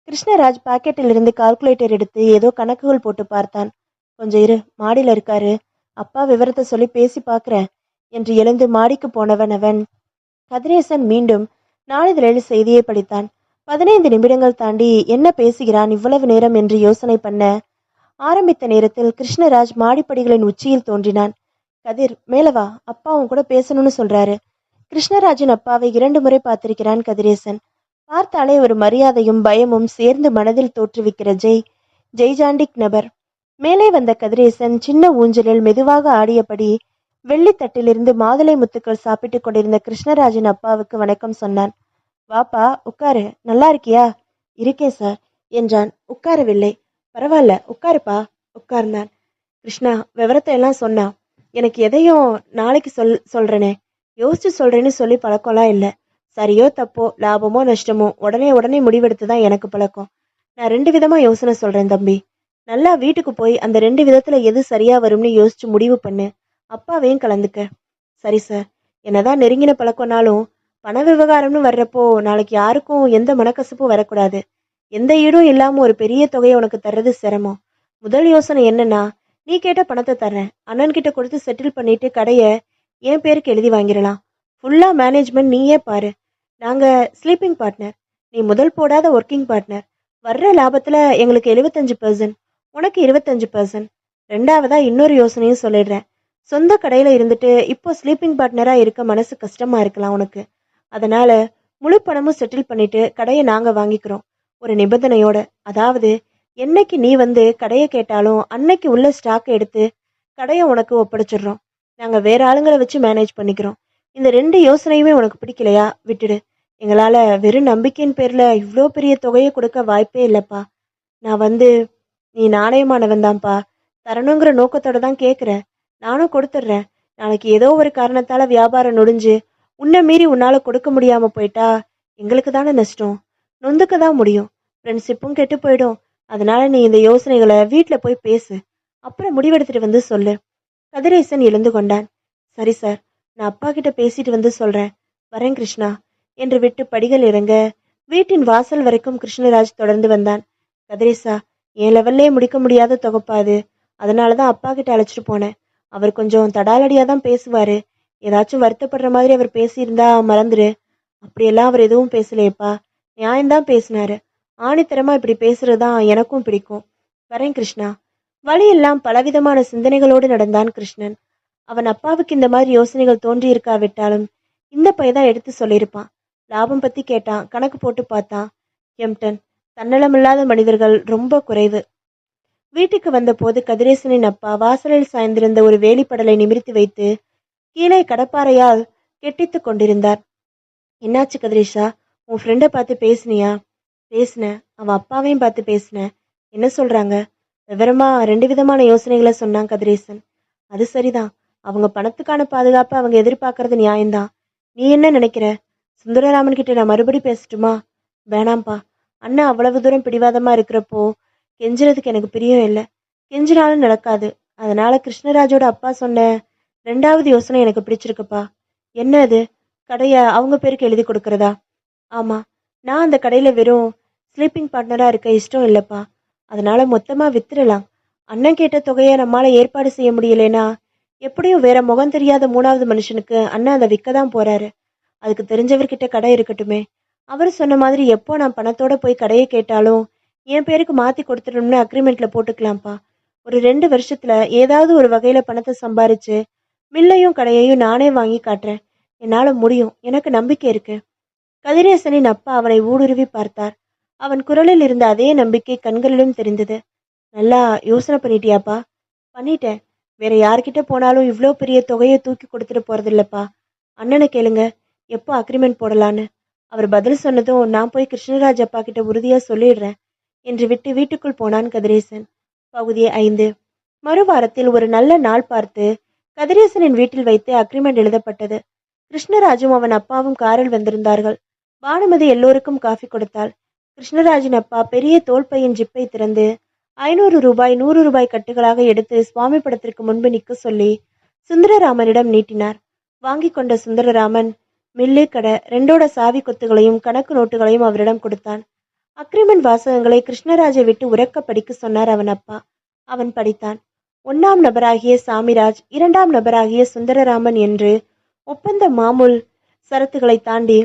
கிருஷ்ணராஜ் பாக்கெட்டில் இருந்து கால்குலேட்டர் எடுத்து ஏதோ கணக்குகள் போட்டு பார்த்தான். கொஞ்சம் இரு, மாடியில இருக்காரு. அப்பா விவரத்தை சொல்லி பேசி பார்க்கிறேன் என்று எழுந்து மாடிக்கு போனவன் அவன். கதிரேசன் மீண்டும் நாளிதழில் செய்தியை படித்தான். 15 நிமிடங்கள் தாண்டி என்ன பேசுகிறான் இவ்வளவு நேரம் என்று யோசனை பண்ண ஆரம்பித்த நேரத்தில் கிருஷ்ணராஜ் மாடிப்படிகளின் உச்சியில் தோன்றினான். கதிர், மேலவா, அப்பா உன் கூட பேசணும்னு சொல்றாரு. கிருஷ்ணராஜின் அப்பாவை 2 முறை பார்த்திருக்கிறான் கதிரேசன். பார்த்தாலே ஒரு மரியாதையும் பயமும் சேர்ந்து மனதில் தோற்றுவிக்கிற ஜெய்ஜாண்டிக் நபர். மேலே வந்த கதிரேசன் சின்ன ஊஞ்சலில் மெதுவாக ஆடியபடி வெள்ளித்தட்டிலிருந்து மாதுளை முத்துக்கள் சாப்பிட்டு கொண்டிருந்த கிருஷ்ணராஜின் அப்பாவுக்கு வணக்கம் சொன்னான். வாப்பா, உட்காரு. நல்லா இருக்கியா? இருக்கேன் சார் என்றான். உட்காரவில்லை. பரவாயில்ல, உட்காருப்பா. உட்கார்ந்தான். கிருஷ்ணா விவரத்தை எல்லாம் சொன்னா. எனக்கு எதையும் நாளைக்கு சொல்றேனே, யோசிச்சு சொல்றேன்னு சொல்லி பழக்கம்லாம் இல்லை. சரியோ தப்போ, லாபமோ நஷ்டமோ உடனே முடிவெடுத்து தான் எனக்கு பழக்கம். நான் 2 விதமா யோசனை சொல்றேன் தம்பி. நல்லா வீட்டுக்கு போய் அந்த 2 விதத்துல எது சரியா வரும்னு யோசிச்சு முடிவு பண்ணு. அப்பாவையும் கலந்துக்க. சரி சார். என்னதான் நெருங்கின பழக்கம்னாலும் பண விவகாரம்னு வர்றப்போ நாளைக்கு யாருக்கும் எந்த மனக்கசப்பும் வரக்கூடாது. எந்த ஈடும் இல்லாம ஒரு பெரிய தொகையை உனக்கு தர்றது சிரமம். முதல் யோசனை என்னன்னா, நீ கேட்ட பணத்தை தர்றேன், அண்ணன் கிட்ட கொடுத்து செட்டில் பண்ணிட்டு கடையை என் பேருக்கு எழுதி வாங்கிடலாம். ஃபுல்லா மேனேஜ்மெண்ட் நீயே பாரு. நாங்க ஸ்லீப்பிங் பார்ட்னர், நீ முதல் போடாத ஒர்க்கிங் பார்ட்னர். வர்ற லாபத்துல எங்களுக்கு 75%, உனக்கு 25%. ரெண்டாவதா இன்னொரு யோசனையும் சொல்லிடுறேன். சொந்த கடையில இருந்துட்டு இப்போ ஸ்லீப்பிங் பார்ட்னரா இருக்க மனசு கஷ்டமா இருக்கலாம் உனக்கு. அதனால முழு பணமும் செட்டில் பண்ணிட்டு கடையை நாங்க வாங்கிக்கிறோம். ஒரு நிபந்தனையோட. அதாவது என்னைக்கு நீ வந்து கடையை கேட்டாலும் அன்னைக்கு உள்ள ஸ்டாக் எடுத்து கடையை உனக்கு ஒப்படைச்சிடுறோம். நாங்க வேற ஆளுங்களை வச்சு மேனேஜ் பண்ணிக்கிறோம். இந்த 2 யோசனையுமே உனக்கு பிடிக்கலையா விட்டுடு. எங்களால வெறும் நம்பிக்கையின் பேர்ல இவ்வளோ பெரிய தொகையை கொடுக்க வாய்ப்பே இல்லப்பா. நான் வந்து நீ நாணயமானவன் தான்ப்பா. தரணுங்கிற நோக்கத்தோட தான் கேட்குறேன். நானும் கொடுத்துட்றேன். நாளைக்கு ஏதோ ஒரு காரணத்தால வியாபாரம் நொடிஞ்சு உன்னை மீறி உன்னால கொடுக்க முடியாம போயிட்டா எங்களுக்கு தானே நஷ்டம். நொந்துக்க தான் முடியும். ஃப்ரெண்ட்ஷிப்பும் கெட்டு போயிடும். அதனால நீ இந்த யோசனைகளை வீட்டில் போய் பேசு. அப்புறம் முடிவெடுத்துட்டு வந்து சொல்லு. கதிரேசன் எழுந்து கொண்டான். சரி சார், நான் அப்பா கிட்ட பேசிட்டு வந்து சொல்றேன். வரேன் கிருஷ்ணா என்று விட்டு படிகள் இறங்க வீட்டின் வாசல் வரைக்கும் கிருஷ்ணராஜ் தொடர்ந்து வந்தான். கதிரேசா, என் லெவல்லே முடிக்க முடியாத தொகுப்பா அது. அதனாலதான் அப்பா கிட்ட அழைச்சிட்டு போனேன். அவர் கொஞ்சம் தடாலடியா தான் பேசுவாரு. ஏதாச்சும் வருத்தப்படுற மாதிரி அவர் பேசியிருந்தா மறந்துரு. அப்படியெல்லாம் அவர் எதுவும் பேசலையேப்பா. நியாயம்தான் பேசினாரு. ஆணித்தரமா இப்படி பேசுறதுதான் எனக்கும் பிடிக்கும். வரேன் கிருஷ்ணா. வழியெல்லாம் பலவிதமான சிந்தனைகளோடு நடந்தான் கிருஷ்ணன். அவன் அப்பாவுக்கு இந்த மாதிரி யோசனைகள் தோன்றி இருக்காவிட்டாலும் இந்த பையதான் எடுத்து சொல்லியிருப்பான். லாபம் பத்தி கேட்டான். கணக்கு போட்டு பார்த்தான். எம்டன், தன்னலமில்லாத மனிதர்கள் ரொம்ப குறைவு. வீட்டுக்கு வந்தபோது கதிரேசனின் அப்பா வாசலில் சாய்ந்திருந்த ஒரு வேலிப்படலை நிமிர்த்தி வைத்து கீழே கடப்பாறையால் கெட்டித்து கொண்டிருந்தார். என்னாச்சு கதிரேஷா, உன் ஃப்ரெண்டை பார்த்து பேசுனியா? பேசினேன். அவன் அப்பாவையும் பார்த்து பேசினேன். என்ன சொல்றாங்க? விவரமா 2 விதமான யோசனைகளை சொன்னான் கதிரேசன். அது சரிதான். அவங்க பணத்துக்கான பாதுகாப்பை அவங்க எதிர்பார்க்கறது நியாயம்தான். நீ என்ன நினைக்கிற? சுந்தரராமன் கிட்ட நான் மறுபடி பேசட்டுமா? வேணாம்ப்பா. அண்ணன் அவ்வளவு தூரம் பிடிவாதமா இருக்கிறப்போ கெஞ்சுறதுக்கு எனக்கு பிரியம் இல்லை. கெஞ்சினாலும் நடக்காது. அதனால கிருஷ்ணராஜோட அப்பா சொன்ன 2வது யோசனை எனக்கு பிடிச்சிருக்குப்பா. என்ன அது? கடையை அவங்க பேருக்கு எழுதி கொடுக்கறதா? ஆமா. நான் அந்த கடையில வெறும் ஸ்லீப்பிங் பார்ட்னரா இருக்க இஷ்டம் இல்லப்பா. அதனால மொத்தமா வித்துடலாம். அண்ணன் கேட்ட தொகையை நம்மால ஏற்பாடு செய்ய முடியலனா எப்படியும் வேற முகம் தெரியாத 3வது மனுஷனுக்கு அண்ணன் அதை விற்க தான் போறாரு. அதுக்கு தெரிஞ்சவர்கிட்ட கடை இருக்கட்டுமே. அவர் சொன்ன மாதிரி எப்போ நான் பணத்தோட போய் கடையை கேட்டாலும் என் பேருக்கு மாத்தி கொடுத்துடணும்னு அக்ரிமெண்ட்ல போட்டுக்கலாம்ப்பா. ஒரு 2 வருஷத்துல ஏதாவது ஒரு வகையில பணத்தை சம்பாரிச்சு மில்லையும் கடையையும் நானே வாங்கி காட்டுறேன். என்னால முடியும். எனக்கு நம்பிக்கை இருக்கு. கதிரேசனின் அப்பா அவனை ஊடுருவி பார்த்தார். அவன் குரலில் இருந்த அதே நம்பிக்கை கண்களிலும் தெரிந்தது. நல்லா யோசனை பண்ணிட்டியாப்பா? பண்ணிட்டேன். வேற யார்கிட்ட போனாலும் இவ்வளோ பெரிய தொகையை தூக்கி கொடுத்துட்டு போறதில்லப்பா. அண்ணனை கேளுங்க, எப்போ அக்ரிமெண்ட் போடலான்னு. அவர் பதில் சொன்னதும் நான் போய் கிருஷ்ணராஜ் அப்பா கிட்ட உறுதியா சொல்லிடுறேன் என்று விட்டு வீட்டுக்குள் போனான் கதிரேசன். பகுதி 5. மறுவாரத்தில் ஒரு நல்ல நாள் பார்த்து கதிரேசனின் வீட்டில் வைத்து அக்ரிமெண்ட் எழுதப்பட்டது. கிருஷ்ணராஜும் அவன் அப்பாவும் காரில் வந்திருந்தார்கள். பானுமதி எல்லோருக்கும் காஃபி கொடுத்தாள். கிருஷ்ணராஜின் அப்பா பெரிய தோல் பையின் ஜிப்பை திறந்து 500 ரூபாய் 100 ரூபாய் கட்டுகளாக எடுத்து சுவாமி படத்திற்கு முன்பு நிற்க சொல்லி சுந்தரராமனிடம் நீட்டினார். வாங்கி கொண்ட சுந்தரராமன் மில்லு கடை 2ஓட சாவி கொத்துகளையும் கணக்கு நோட்டுகளையும் அவரிடம் கொடுத்தான். அக்ரிமெண்ட் வாசகங்களை கிருஷ்ணராஜை விட்டு உரக்க படிக்க சொன்னார் அவன் அப்பா. அவன் படித்தான். 1ஆம் நபராகிய சாமிராஜ், 2ஆம் நபராகிய சுந்தரராமன் என்று ஒப்பந்த மாமூல் சரத்துக்களை தாண்டி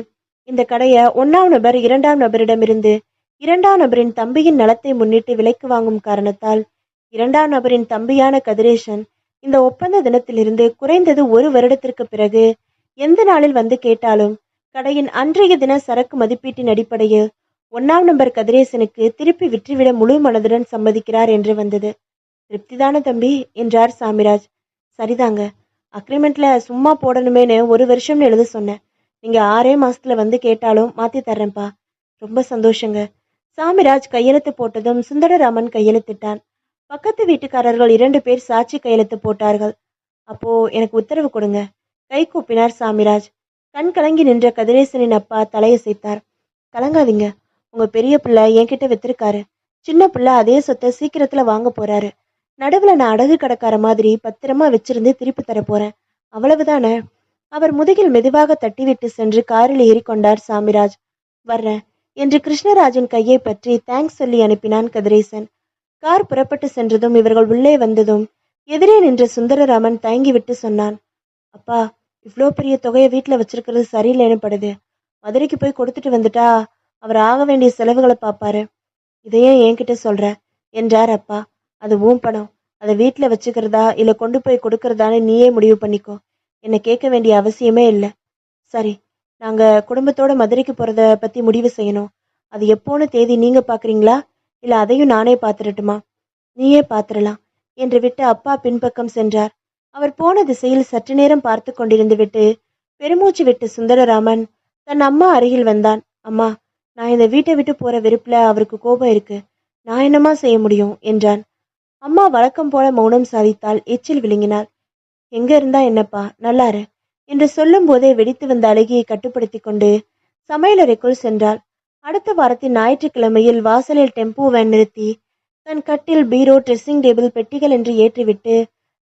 இந்த கடையை 1ஆம் நபர் 2ஆம் நபரிடமிருந்து 2ஆம் நபரின் தம்பியின் நலத்தை முன்னிட்டு விலைக்கு வாங்கும் காரணத்தால் 2ஆம் நபரின் தம்பியான கதிரேசன் இந்த ஒப்பந்த தினத்திலிருந்து குறைந்தது 1 வருடத்திற்கு பிறகு எந்த நாளில் வந்து கேட்டாலும் கடையின் அன்றைய தின சரக்கு மதிப்பீட்டின் அடிப்படையில் 1ஆம் நபர் கதிரேசனுக்கு திருப்பி விற்றுவிட முழு மனதுடன் சம்மதிக்கிறார் என்று வந்தது. திருப்திதான தம்பி என்றார் சாமிராஜ். சரிதாங்க. அக்ரிமெண்ட்ல சும்மா போடணுமேனு 1 வருஷம்னு எழுத சொன்னேன். நீங்க 6 மாசத்துல வந்து கேட்டாலும் மாத்தி தர்றேன்ப்பா. ரொம்ப சந்தோஷங்க. சாமிராஜ் கையெழுத்து போட்டதும் சுந்தரராமன் கையெழுத்திட்டான். பக்கத்து வீட்டுக்காரர்கள் 2 பேர் சாட்சி கையெழுத்து போட்டார்கள். அப்போ எனக்கு உத்தரவு கொடுங்க. கை கூப்பினார் சாமிராஜ். கண் கலங்கி நின்ற கதிரேசனின் அப்பா தலையசைத்தார். கலங்காதீங்க. உங்க பெரிய பிள்ளை என்கிட்ட வித்திருக்காரு. சின்ன பிள்ளை அதே சொத்தை சீக்கிரத்துல வாங்க போறாரு. நடுவுல நான் அடகு கடைக்கார மாதிரி பத்திரமா வச்சிருந்து திருப்பி தர போறேன். அவ்வளவுதானே? அவர் முதுகில் மெதுவாக தட்டிவிட்டு சென்று காரில் ஏறிக்கொண்டார் சாமிராஜ். வர்றேன் என்று கிருஷ்ணராஜின் கையை பற்றி தேங்க்ஸ் சொல்லி அனுப்பினான் கதிரேசன். கார் புறப்பட்டு சென்றதும் இவர்கள் உள்ளே வந்ததும் எதிரே நின்ற சுந்தரராமன் தயங்கிவிட்டு சொன்னான். அப்பா, இவ்வளோ பெரிய தொகையை வீட்டில் வச்சிருக்கிறது சரியில்லைன்னு படுது. மதுரைக்கு போய் கொடுத்துட்டு வந்துட்டா அவர் ஆக வேண்டிய செலவுகளை பார்ப்பாரு. இதையும் என்கிட்ட சொல்ற என்றார் அப்பா. அது உன் பணம். அதை வீட்டில் வச்சுக்கிறதா இல்லை கொண்டு போய் கொடுக்கறதான்னு நீயே முடிவு பண்ணிக்கோ. என்னை கேட்க வேண்டிய அவசியமே இல்லை. சரி, நாங்க குடும்பத்தோட மதுரைக்கு போறத பத்தி முடிவு செய்யணும். அது எப்போன்னு தேதி நீங்க பாக்குறீங்களா இல்லை அதையும் நானே பார்த்துடட்டுமா? நீயே பார்த்துடலாம் என்று விட்டு அப்பா பின்பக்கம் சென்றார். அவர் போன திசையில் சற்று நேரம் பார்த்து கொண்டிருந்து விட்டு பெருமூச்சு விட்டு சுந்தரராமன் தன் அம்மா அருகில் வந்தான். அம்மா, நான் இந்த வீட்டை விட்டு போற வெறுப்புல அவருக்கு கோபம் இருக்கு. நான் என்னமா செய்ய முடியும் என்றான். அம்மா வழக்கம் போல மௌனம் சாதித்தால் எச்சில் விழுங்கினாள். எங்க இருந்தா என்னப்பா, நல்லாரு என்று சொல்லும் போதே வெடித்து வந்த அழுகியை கட்டுப்படுத்தி கொண்டு சமையலறைக்குள் சென்றாள். அடுத்த வாரத்தின் ஞாயிற்றுக்கிழமையில் வாசலில் டெம்போ வேன் நிறுத்தி தன் கட்டில், பீரோ, ட்ரெஸ்ஸிங் டேபிள், பெட்டிகள் என்று ஏற்றிவிட்டு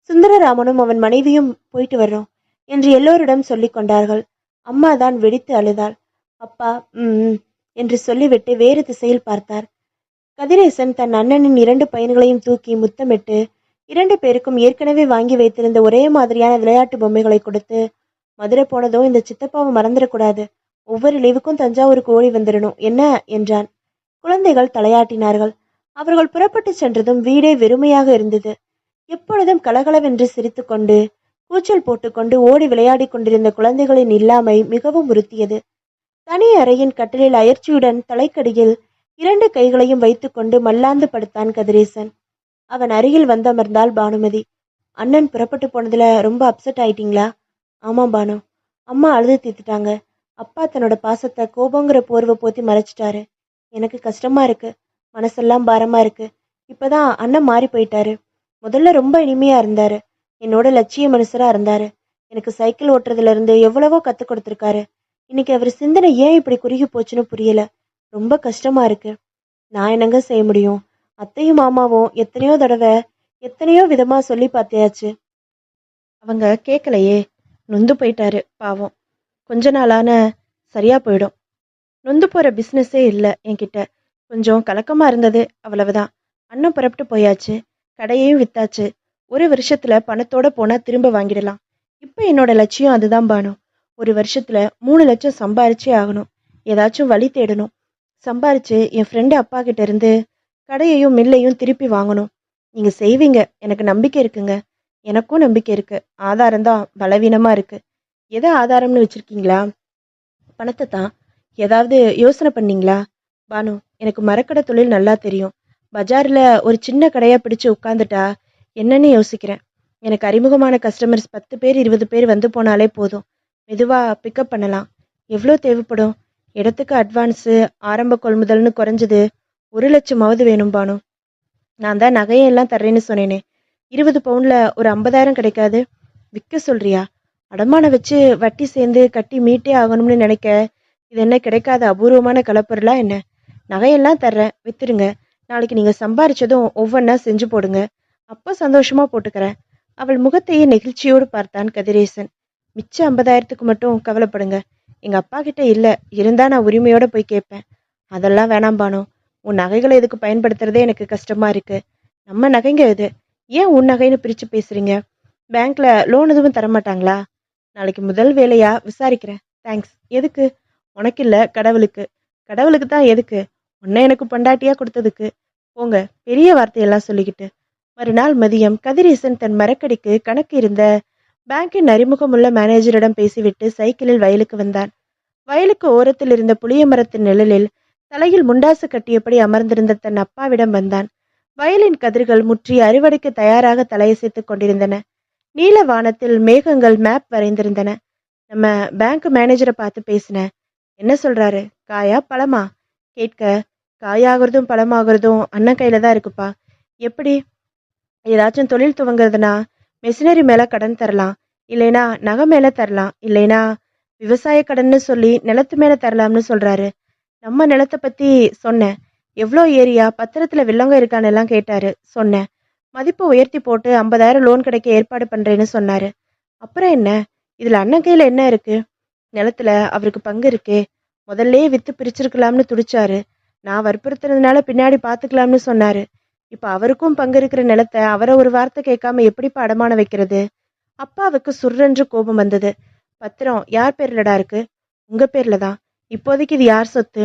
சுந்தரராமனும் அவன் மனைவியும் போயிட்டு வர்றோம் என்று எல்லோரிடம் சொல்லிக் கொண்டார்கள். அம்மா தான் வெடித்து அழுதாள். அப்பா ம் என்று சொல்லிவிட்டு வேறு திசையில் பார்த்தார். கதிரேசன் தன் அண்ணனின் 2 பையன்களையும் தூக்கி முத்தமிட்டு 2 பேருக்கும் ஏற்கனவே வாங்கி வைத்திருந்த ஒரே மாதிரியான விளையாட்டு பொம்மைகளை கொடுத்து, மதுரை போனதும் இந்த சித்தப்பாவை மறந்துடக்கூடாது, ஒவ்வொரு லீவுக்கும் தஞ்சாவூருக்கு ஓடி வந்துடணும் என்ன என்றான். குழந்தைகள் தலையாட்டினார்கள். அவர்கள் புறப்பட்டு சென்றதும் வீடே வெறுமையாக இருந்தது. எப்பொழுதும் கலகலவென்று சிரித்து கொண்டு கூச்சல் போட்டுக்கொண்டு ஓடி விளையாடி கொண்டிருந்த குழந்தைகளின் இல்லாமை மிகவும் உறுத்தியது. தனி அறையின் கட்டிலில் அயற்சியுடன் தலைக்கடியில் 2 கைகளையும் வைத்துக்கொண்டு மல்லாந்து படுத்தான் கதிரேசன். அவன் அருகில் வந்தமர்ந்தாள் பானுமதி. அண்ணன் புறப்பட்டு போனதுல ரொம்ப அப்செட் ஆயிட்டீங்களா? ஆமாம் பானு, அம்மா அழுது தீர்த்துட்டாங்க. அப்பா தன்னோட பாசத்தை கோபங்கிற போர்வை போத்தி மறைச்சிட்டாரு. எனக்கு கஷ்டமா இருக்கு, மனசெல்லாம் பாரமா இருக்கு. இப்பதான் அண்ணன் மாறி போயிட்டாரு. முதல்ல ரொம்ப இனிமையா இருந்தாரு, என்னோட லட்சிய மனுஷரா இருந்தாரு. எனக்கு சைக்கிள் ஓட்டுறதுல இருந்து எவ்வளவோ கத்து கொடுத்துருக்காரு. இன்னைக்கு அவர் சிந்தனை ஏன் இப்படி குறுகி போச்சுன்னு புரியல. ரொம்ப கஷ்டமா இருக்கு. நான் என்னங்க செய்ய முடியும்? அத்தையும் மாமாவும் எத்தனையோ தடவை எத்தனையோ விதமா சொல்லி பார்த்தியாச்சு. அவங்க கேட்கலையே. நொந்து போயிட்டாரு பாவம். கொஞ்ச நாளான சரியா போயிடும். நொந்து போற பிஸ்னஸே இல்லை என்கிட்ட. கொஞ்சம் கலக்கமா இருந்தது, அவ்வளவுதான். அண்ணன் புறப்பட்டு போயாச்சு, கடையையும் வித்தாச்சு. 1 வருஷத்துல பணத்தோட போனா திரும்ப வாங்கிடலாம். இப்ப என்னோட லட்சியம் அதுதான் பானு. 1 வருஷத்துல 3 லட்சம் சம்பாரிச்சே ஆகணும். ஏதாச்சும் வழி தேடணும். சம்பாரிச்சு என் ஃப்ரெண்டு அப்பா கிட்ட இருந்து கடையையும் மில்லையும் திருப்பி வாங்கணும். நீங்க செய்வீங்க, எனக்கு நம்பிக்கை இருக்குங்க. எனக்கும் நம்பிக்கை இருக்கு. ஆதாரம் தான் பலவீனமா இருக்கு. எதை ஆதாரம்னு வச்சிருக்கீங்களா? பணத்தை தான். ஏதாவது யோசனை பண்ணீங்களா? பானு, எனக்கு மரக்கடை தொழில் நல்லா தெரியும். பஜார்ல ஒரு சின்ன கடையா பிடிச்சு உட்காந்துட்டா என்னன்னு யோசிக்கிறேன். எனக்கு அறிமுகமான கஸ்டமர்ஸ் 10 பேர் 20 பேர் வந்து போனாலே போதும். மெதுவா பிக்கப் பண்ணலாம். எவ்வளோ தேவைப்படும்? இடத்துக்கு அட்வான்ஸு, ஆரம்ப கொள்முதல்னு குறைஞ்சது 1 லட்சமாவது வேணும் பானு. நான் தான் நகையெல்லாம் தர்றேன்னு சொன்னேனே. 20 பவுன்ல ஒரு 50,000 கிடைக்காது? விற்க சொல்றியா? அடமானம் வச்சு வட்டி சேர்ந்து கட்டி மீட்டே ஆகணும்னு நினைக்க இது என்ன கிடைக்காத அபூர்வமான கலப்பொருளா என்ன? நகையெல்லாம் தர்றேன், வித்துருங்க. நாளைக்கு நீங்க சம்பாரிச்சதும் ஒவ்வொன்றா செஞ்சு போடுங்க. அப்போ சந்தோஷமா போட்டுக்கிறேன். அவள் முகத்தையே நெகிழ்ச்சியோடு பார்த்தான் கதிரேசன். மிச்ச 50,000க்கு மட்டும் கவலைப்படுங்க. எங்க அப்பா கிட்ட இல்ல, இருந்தா நான் உரிமையோட போய் கேட்பேன். அதெல்லாம் வேணாம் பானு. உன் நகைகளை இதுக்கு பயன்படுத்துறதே எனக்கு கஷ்டமா இருக்கு. நம்ம நகைங்க இது. ஏன் உன் நகைன்னு பிரிச்சு பேசுறீங்க? பேங்க்ல லோன் எதுவும் தரமாட்டாங்களா? நாளைக்கு முதல் வேலையா விசாரிக்கிறேன். தேங்க்ஸ். எதுக்கு? உனக்கு இல்ல, கடவுளுக்கு. கடவுளுக்கு தான் எதுக்கு? உன்னை எனக்கு பொண்டாட்டியா கொடுத்ததுக்கு. போங்க, பெரிய வார்த்தையெல்லாம் சொல்லிக்கிட்டு. மறுநாள் மதியம் கதிரேசன் தன் மரக்கடிக்கு கணக்கு இருந்த பேங்கின் அறிமுகமுள்ள மேனேஜரிடம் பேசிவிட்டு சைக்கிளில் வயலுக்கு வந்தான். வயலுக்கு ஓரத்தில் இருந்த புளிய மரத்தின் நிழலில் தலையில் முண்டாசு கட்டியபடி அமர்ந்திருந்த தன் அப்பாவிடம் வந்தான். வயலின் கதிர்கள் முற்றி அறுவடைக்கு தயாராக தலையசைத்துக் கொண்டிருந்தன. நீல வானத்தில் மேகங்கள் மேப் வரைந்திருந்தன. நம்ம பேங்க் மேனேஜரை பார்த்து பேசினேன். என்ன சொல்றாரு? காயா பழமா? கேட்க, காயாகிறதும் பழமாகிறதும் அண்ணன் கையில தான் இருக்குப்பா. எப்படி? ஏதாச்சும் தொழில் துவங்குறதுனா மெஷினரி மேல கடன் தரலாம், இல்லைனா நகை மேல தரலாம், இல்லைனா விவசாய கடன்னு சொல்லி நிலத்து மேல தரலாம்னு சொல்றாரு. நம்ம நிலத்தை பத்தி சொன்னேன். எவ்வளோ ஏரியா, பத்திரத்துல வில்லங்க இருக்கான்னு எல்லாம் கேட்டாரு. சொன்னேன். மதிப்பை உயர்த்தி போட்டு 50,000 லோன் கிடைக்க ஏற்பாடு பண்றேன்னு சொன்னாரு. அப்புறம் என்ன? இதுல அண்ணன் கையில என்ன இருக்கு? நிலத்துல அவருக்கு பங்கு இருக்கே. முதல்லே வித்து பிரிச்சிருக்கலாம்னு துடிச்சாரு. நான் வற்புறுத்துறதுனால பின்னாடி பாத்துக்கலாம்னு சொன்னாரு. இப்ப அவருக்கும் பங்கு இருக்கிற நிலத்தை அவரை ஒரு வார்த்தை கேட்காம எப்படிப்பா அடமானம் வைக்கிறது? அப்பாவுக்கு சுர்ரென்று கோபம் வந்தது. பத்திரம் யார் பேர்லடா இருக்கு? உங்க பேர்ல தான். இப்போதைக்கு இது யார் சொத்து?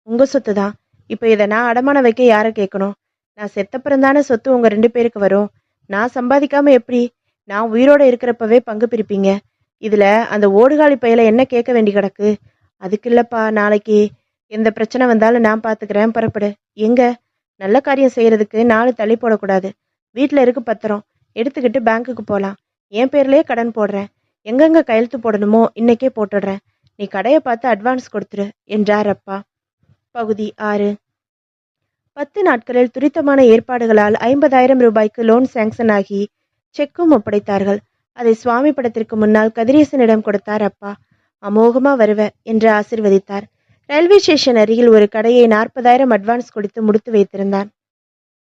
உங்க சொத்து தான். இப்ப இதை நான் அடமானம் வைக்க யாரை கேட்கணும்? நான் செத்தப்புறந்தானே சொத்து உங்க 2 பேருக்கு வரும். நான் சம்பாதிக்காம எப்படி? நான் உயிரோட இருக்கிறப்பவே பங்கு பிரிப்பீங்க. இதுல அந்த ஓடுகாலி பையில என்ன கேட்க வேண்டி கிடக்கு? அதுக்கு இல்லப்பா, நாளைக்கு எந்த பிரச்சனை வந்தாலும் நான் பாத்துக்கிறேன், புறப்படு. எங்க? நல்ல காரியம் செய்யறதுக்கு 4 தள்ளி போடக்கூடாது. வீட்டுல இருக்கு பத்திரம், எடுத்துக்கிட்டு பேங்க்குக்கு போலாம். என் பேர்லயே கடன் போடுறேன். எங்கெங்க கையெழுத்து போடணுமோ இன்னைக்கே போட்டுடுறேன். நீ கடையை பார்த்து அட்வான்ஸ் கொடுத்துரு என்றார் அப்பா. பகுதி 6. 10 நாட்களில் துரிதமான ஏற்பாடுகளால் 50,000 ரூபாய்க்கு லோன் சாங்ஷன் ஆகி செக்கும் ஒப்படைத்தார்கள். அதை சுவாமி படத்திற்கு முன்னால் கதிரேசனிடம் கொடுத்தார் அப்பா. அமோகமா வருவ என்று ஆசிர்வதித்தார். ரயில்வே ஸ்டேஷன் அருகில் ஒரு கடையை 40,000 அட்வான்ஸ் கொடுத்து முடித்து வைத்திருந்தான்.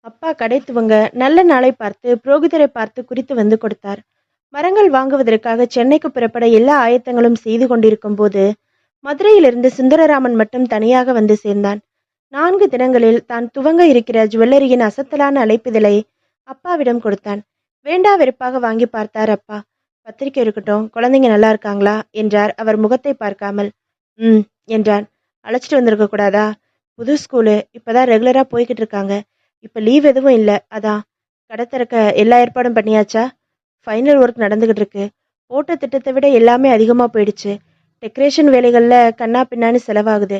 அப்பா கடை துவங்க நல்ல நாளை பார்த்து புரோகிதரை பார்த்து குறித்து வந்து கொடுத்தார். மரங்கள் வாங்குவதற்காக சென்னைக்கு புறப்பட எல்லா ஆயத்தங்களும் செய்து கொண்டிருக்கும் போது மதுரையிலிருந்து சுந்தரராமன் மட்டும் தனியாக வந்து சேர்ந்தான். 4 தினங்களில் தான் துவங்க இருக்கிற ஜுவல்லரியின் அசத்தலான அழைப்பிதழை அப்பாவிடம் கொடுத்தான். வேண்டா வெறுப்பாக வாங்கி பார்த்தார் அப்பா. பத்திரிக்கை இருக்கட்டும், குழந்தைங்க நல்லா இருக்காங்களா என்றார் அவர் முகத்தை பார்க்காமல். ம் என்றான். அழைச்சிட்டு வந்திருக்க கூடாதா? புது ஸ்கூலு, இப்பதான் ரெகுலரா போய்கிட்டு இருக்காங்க. இப்ப லீவ் எதுவும் இல்லை, அதான். கடை திறக்க எல்லா ஏற்பாடும் பண்ணியாச்சா? ஃபைனல் ஒர்க் நடந்துகிட்டு இருக்கு. போட்ட திட்டத்தை விட எல்லாமே அதிகமா போயிடுச்சு. டெக்கரேஷன் வேலைகள்ல கண்ணா பின்னான்னு செலவாகுது.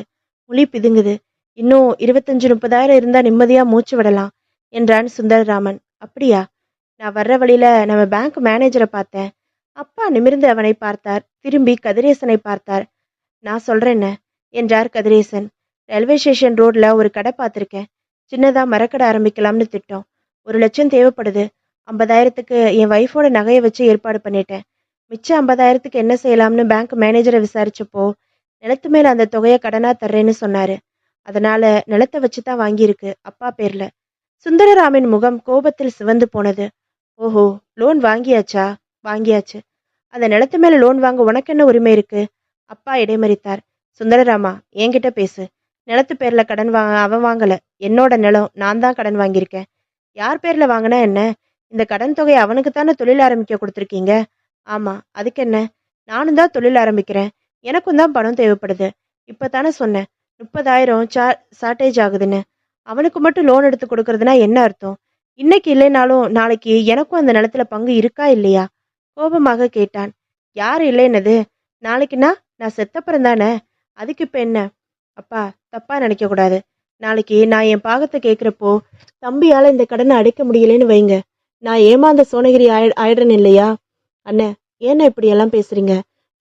முழி பிதுங்குது. இன்னும் 25-30,000 இருந்தா நிம்மதியா மூச்சு விடலாம் என்றான் சுந்தரராமன். அப்படியா? நான் வர்ற வழியில நம்ம பேங்க் மேனேஜரை பார்த்தேன். அப்பா நிமிர்ந்து அவனை பார்த்தார். திரும்பி கதிரேசனை பார்த்தார். நான் சொல்றேன்ன என்றார் கதிரேசன். ரயில்வே ஸ்டேஷன் ரோட்ல ஒரு கடை பார்த்துருக்கேன். சின்னதா மரக்கடை ஆரம்பிக்கலாம்னு திட்டம். 1,00,000 தேவைப்படுது. 50,000க்கு என் ஒய்ஃபோட நகையை வச்சு ஏற்பாடு பண்ணிட்டேன். மிச்சம் 50,000க்கு என்ன செய்யலாம்னு பேங்க் மேனேஜரை விசாரிச்சப்போ நிலத்து மேல அந்த தொகையை கடனா தர்றேன்னு சொன்னாரு. அதனால நிலத்தை வச்சுதான் வாங்கியிருக்கு, அப்பா பேர்ல. சுந்தரராமின் முகம் கோபத்தில் சிவந்து போனது. ஓஹோ, லோன் வாங்கியாச்சா? வாங்கியாச்சு. அந்த நிலத்து மேல லோன் வாங்க உனக்கு என்ன உரிமை இருக்கு? அப்பா இடைமறித்தார். சுந்தரராமா, என்கிட்ட பேசு. நிலத்து பேர்ல கடன் அவன் வாங்கல. என்னோட நிலம், நான் தான் கடன் வாங்கியிருக்கேன். யார் பேர்ல வாங்கினா என்ன? இந்த கடன் தொகை அவனுக்கு தானே தொழில் ஆரம்பிக்க கொடுத்துருக்கீங்க. ஆமா, அதுக்கு என்ன? நானும் தான் தொழில் ஆரம்பிக்கிறேன். எனக்கும் தான் பணம் தேவைப்படுது. இப்பதானே சொன்னேன் 30,000 ஷார்ட்டேஜ் ஆகுதுன்னு. அவனுக்கு மட்டும் லோன் எடுத்து கொடுக்கறதுனா என்ன அர்த்தம்? இன்னைக்கு இல்லைனாலும் நாளைக்கு எனக்கும் அந்த நிலத்துல பங்கு இருக்கா இல்லையா? கோபமாக கேட்டான். யார் இல்லைன்னது? நாளைக்குன்னா நான் செத்தப்புறம் தானே. அதுக்கு இப்ப என்ன? அப்பா, தப்பா நினைக்க கூடாது. நாளைக்கு நான் என் பாகத்தை கேட்குறப்போ தம்பியால இந்த கடனை அடைக்க முடியலன்னு வைங்க, நான் ஏமாந்த சோனகிரி ஆயிடுறேன் இல்லையா? அண்ணே, ஏன்னா இப்படி எல்லாம் பேசுறீங்க?